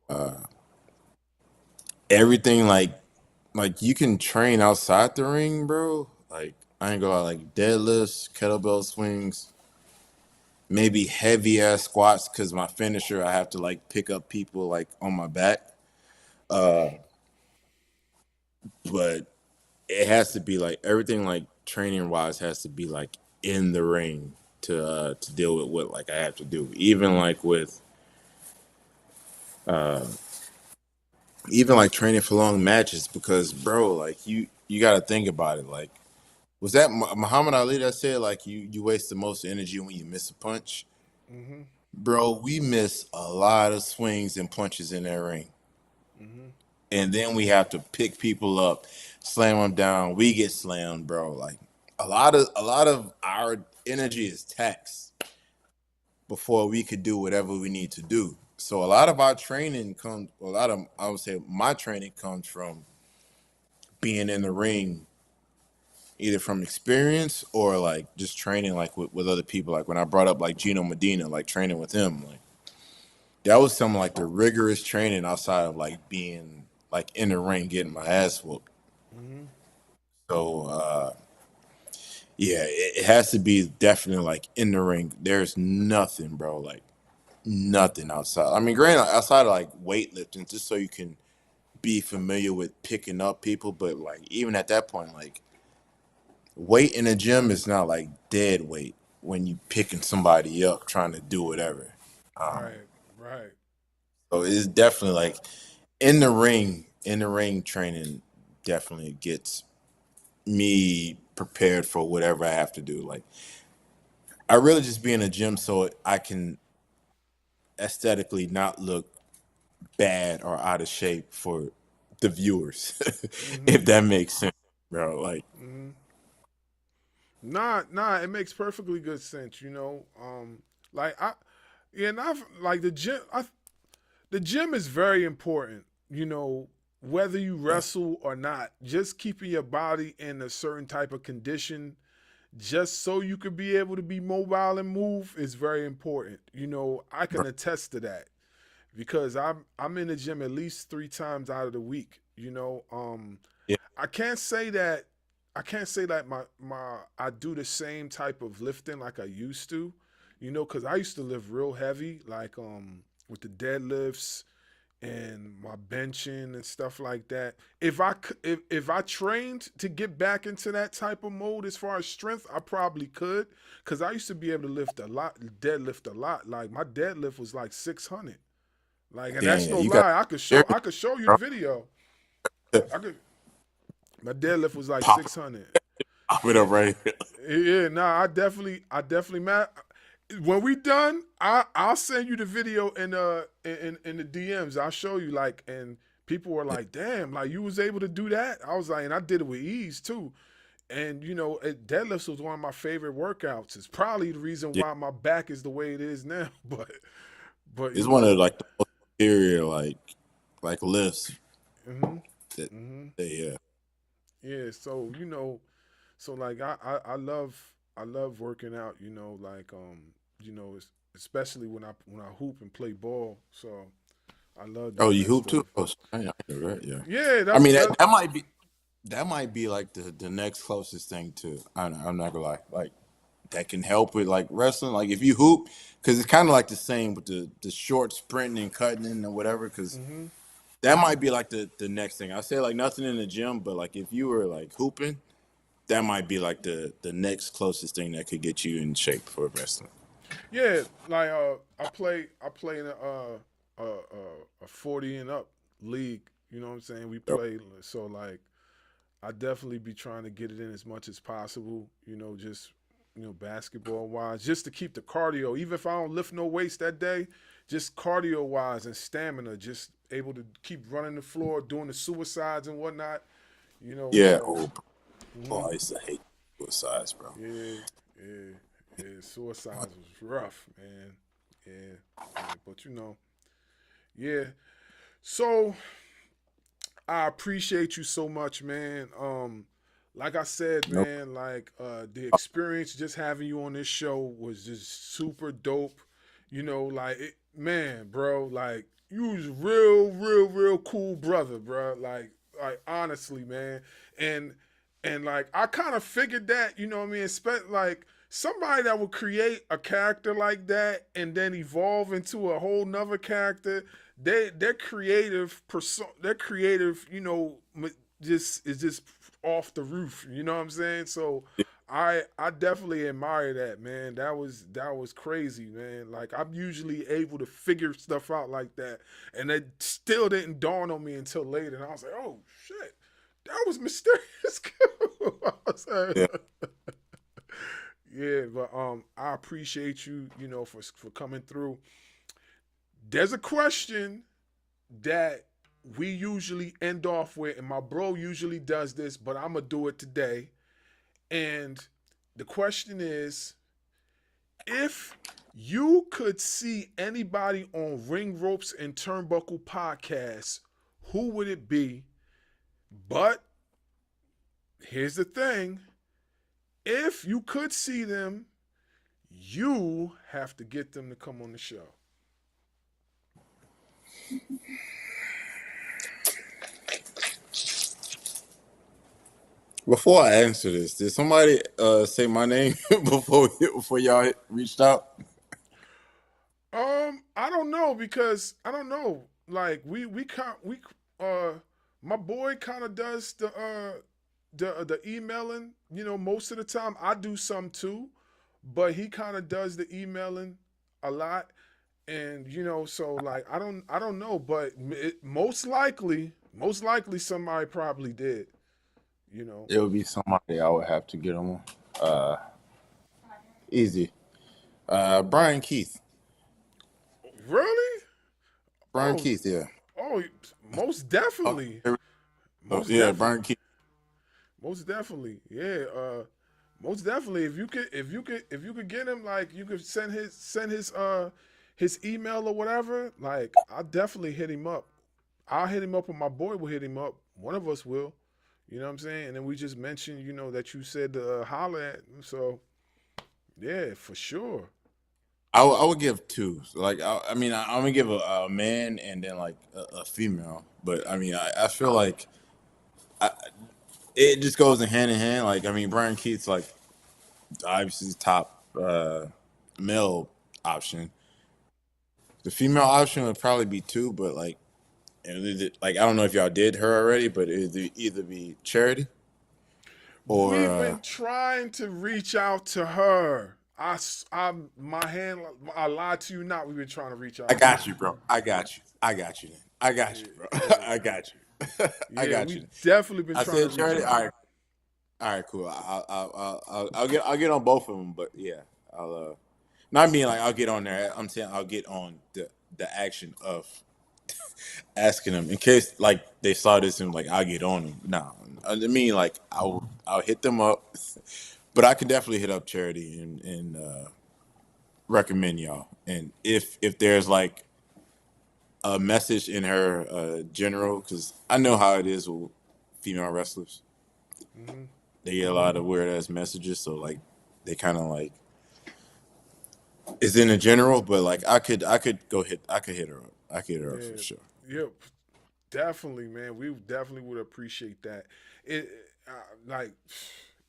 everything like you can train outside the ring, bro. Like I ain't gonna lie, like deadlifts, kettlebell swings, maybe heavy ass squats. Cause my finisher, I have to like pick up people like on my back. But it has to be like everything like training wise has to be like in the ring to deal with what like I have to do. Even like training for long matches because bro, like you got to think about it. Like was that Muhammad Ali that said like you waste the most energy when you miss a punch? Mm-hmm. Bro, we miss a lot of swings and punches in that ring. Mm-hmm. And then we have to pick people up, slam them down. We get slammed, bro. Like a lot of our energy is taxed before we could do whatever we need to do. So a lot of our training comes. A lot of I would say my training comes from being in the ring, either from experience or like just training like with other people. Like when I brought up like Gino Medina, like training with him, like that was some like the rigorous training outside of like being like in the ring getting my ass whooped. Mm-hmm. So yeah, it has to be definitely like in the ring. There's nothing, bro, like nothing outside. I mean, granted, outside of like weightlifting, just so you can be familiar with picking up people, but like even at that point, like weight in the gym is not like dead weight when you picking somebody up trying to do whatever. Right. Right. So it's definitely like in the ring training definitely gets me prepared for whatever I have to do. Like I really just be in a gym so I can aesthetically not look bad or out of shape for the viewers, Mm-hmm. if that makes sense, bro. Like, Mm-hmm. Nah, it makes perfectly good sense, Like I yeah, and I've like the gym is very important, whether you yeah, wrestle or not. Just keeping your body in a certain type of condition just so you could be able to be mobile and move is very important. I can bro, attest to that because I'm in the gym at least 3 times out of the week. yeah, I can't say that my I do the same type of lifting like I used to, because I used to lift real heavy, like with the deadlifts and my benching and stuff like that. If I trained to get back into that type of mode as far as strength, I probably could, because I used to be able to lift a lot, deadlift a lot. Like my deadlift was like 600. Like, and damn, that's yeah, no you got lie. I could show you the bro. video. I could. My deadlift was like Pop 600. it up right here. Yeah, nah, I definitely, man. When we done, I'll send you the video in the DMs. I'll show you, like, and people were like, "Damn, like you was able to do that." I was like, and I did it with ease too. And deadlifts was one of my favorite workouts. It's probably the reason Yeah, why my back is the way it is now. But it's one of like the most superior like lifts hmm that hmm they yeah. So like I love working out. Like especially when I hoop and play ball. So I love Oh, doing you that hoop stuff. too? Oh, I know that, yeah. Yeah, I that's mean that. that might be like the next closest thing to I'm not gonna lie, like that can help with like wrestling. Like if you hoop, because it's kind of like the same with the short sprinting and cutting in or whatever. Because hmm that might be like the next thing. I say like nothing in the gym, but like if you were like hooping, that might be like the next closest thing that could get you in shape for wrestling. Yeah, like I play in a 40 and up league. You know what I'm saying? We Yep. play, so like I definitely be trying to get it in as much as possible. Just basketball wise, just to keep the cardio. Even if I don't lift no weights that day, just cardio wise and stamina, just able to keep running the floor, doing the suicides and whatnot. Yeah. So Oh, I used to hate suicides, bro. yeah, yeah, yeah. Suicides was rough, man. Yeah, but yeah. So I appreciate you so much, man. Like I said, Nope. man, like the experience just having you on this show was just super dope. Man, bro, like you was real cool brother, bro. Like honestly, man. And like I kind of figured that, you know what I mean? Like somebody that would create a character like that and then evolve into a whole nother character, their creative their creative, just is just off the roof. You know what I'm saying? So I definitely admire that, man. That was crazy, man. Like I'm usually able to figure stuff out like that, and it still didn't dawn on me until later. And I was like, oh shit, that was mysterious. I was Yeah. like, yeah, but I appreciate you, for coming through. There's a question that we usually end off with, and my bro usually does this, but I'm gonna do it today. And the question is, if you could see anybody on Ring Ropes and Turnbuckle podcast, who would it be? But here's the thing: if you could see them, you have to get them to come on the show. Before I answer this, did somebody say my name before y'all reached out? I don't know, because I don't know. Like my boy kind of does the emailing. Most of the time I do some too, but he kind of does the emailing a lot. And so like I don't know, but most likely somebody probably did. It would be somebody I would have to get on. Easy. Brian Keith. Really? Brian Oh, Keith, yeah. oh, most definitely, most Yeah, definitely. Brian Keith. Most definitely, yeah. Most definitely. If you could get him, like you could send his email or whatever. Like I'll definitely hit him up. I'll hit him up, or my boy will hit him up. One of us will. You know what I'm saying? And then we just mentioned, that you said to holler at him. So yeah, for sure. I would give two. Like I mean, I'm gonna give a man and then like a female. But I mean, I feel like it just goes in hand. Like I mean, Brian Keith's like obviously top male option. The female option would probably be two, but like I don't know if y'all did her already, but it would either be Charity or We've been trying to reach out to her. My hand, I lied to you not. We've been trying to reach I out to got her. you, bro. I got you. I got you. Then. I got you, bro. Yeah, I got you. I yeah, got we you. definitely been I trying to said reach Charity. out. All right, cool. I'll get on both of them, but yeah, I'll not mean like I'll get on there. I'm saying I'll get on the action of asking them in case like they saw this and like I'll get on them. No, I mean like I'll hit them up, but I can definitely hit up Charity and recommend y'all. And if there's like a message in her general, because I know how it is with female wrestlers. Hmm. They get a lot of weird ass messages, so like they kind of like it's in a general, but like I could hit her up. I could hit her up for Yeah, sure. yep, definitely, man. We definitely would appreciate that. It like,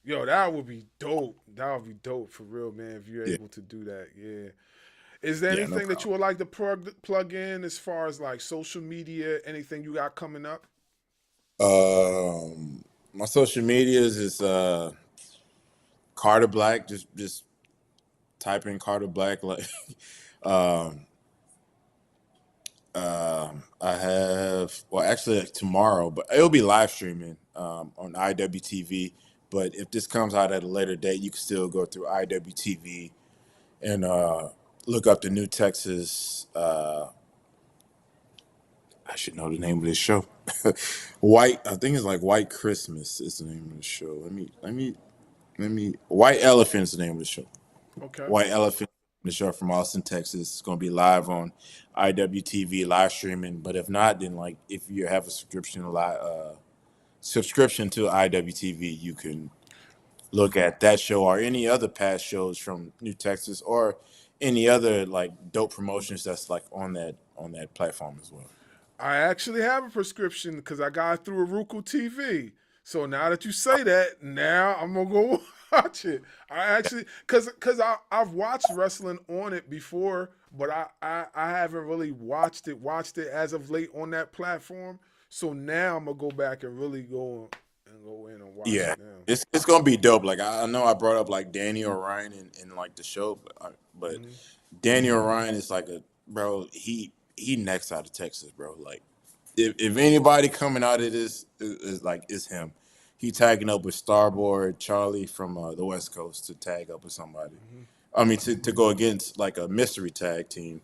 yo, that would be dope. That would be dope for real, man. If you're Yeah, able to do that, yeah. Is there yeah, no anything that problem. you would like to plug in as far as like social media? Anything you got coming up? My social medias is Carter Blaq. Just type in Carter Blaq. Like, I have, well, actually like tomorrow, but it'll be live streaming on IWTV. But if this comes out at a later date, you can still go through IWTV and look up the New Texas. I should know the name of this show. I think it's like White Christmas is the name of the show. Let me. White Elephant is the name of the show. Okay. White Elephant, the show from Austin, Texas. It's going to be live on IWTV live streaming. But if not, then like if you have a subscription to IWTV, you can look at that show or any other past shows from New Texas or any other like dope promotions that's like on that platform as well. I actually have a prescription because I got it through Roku TV. So now that you say that, now I'm gonna go watch it. I actually, cause I've watched wrestling on it before, but I haven't really watched it as of late on that platform. So now I'm gonna go back and really go in and watch it now. It's gonna be dope. Like I know I brought up like Danny O'Ryan in like the show, but Danny O'Ryan is like bro. He next out of Texas, bro. Like if anybody coming out of this is like it's him. He tagging up with Starboard Charlie from the West Coast to tag up with somebody. I mean to go against like a mystery tag team.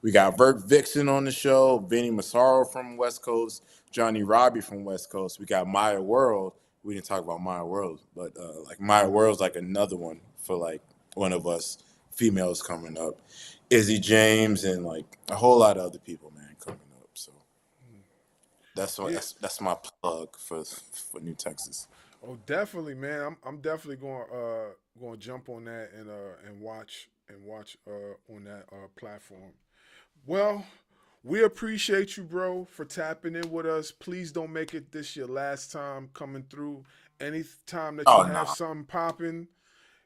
We got Vert Vixen on the show, Vinny Massaro from West Coast, Johnny Robbie from West Coast. We got Maya World. We didn't talk about Maya World, but like Maya World's like another one for like one of us females coming up. Izzy James and like a whole lot of other people, man, coming up. So that's my plug for New Texas. Oh, definitely, man. I'm definitely going to jump on that and watch on that platform. Well, we appreciate you, bro, for tapping in with us. Please don't make it this your last time coming through. Anytime that you have something popping,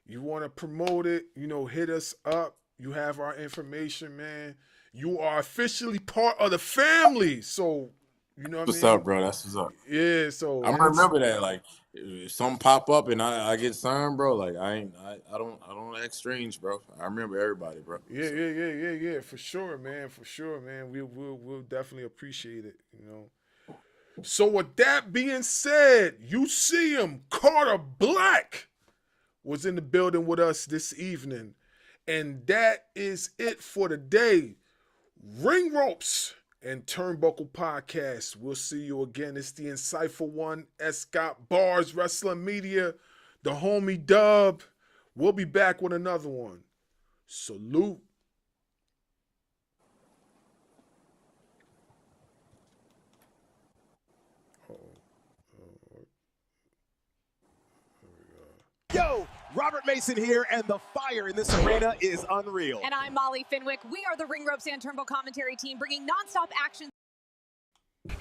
you want to promote it, hit us up. You have our information, man. You are officially part of the family. So, you know what I mean? What's up, bro? That's what's up. Yeah, so I remember that. Like, if something pop up and I get signed, bro. Like, I don't act strange, bro. I remember everybody, bro. Yeah. For sure, man. We'll definitely appreciate it. So with that being said, you see him, Carter Blaq was in the building with us this evening. And that is it for today. Ring Ropes and Turnbuckle Podcast. We'll see you again. It's the Insightful One, Scott Bars, Wrestling Media, the homie Dub. We'll be back with another one. Salute. Yo, Robert Mason here, and the fire in this arena is unreal. And I'm Molly Finwick. We are the Ring Ropes and Turnbuckle commentary team bringing nonstop action.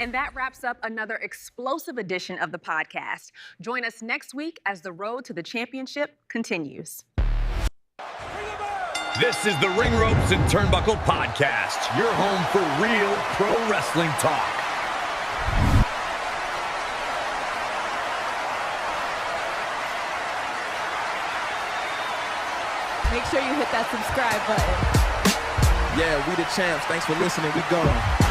And that wraps up another explosive edition of the podcast. Join us next week as the road to the championship continues. This is the Ring Ropes and Turnbuckle Podcast, your home for real pro wrestling talk. Make sure you hit that subscribe button. Yeah, we the champs. Thanks for listening. We gone.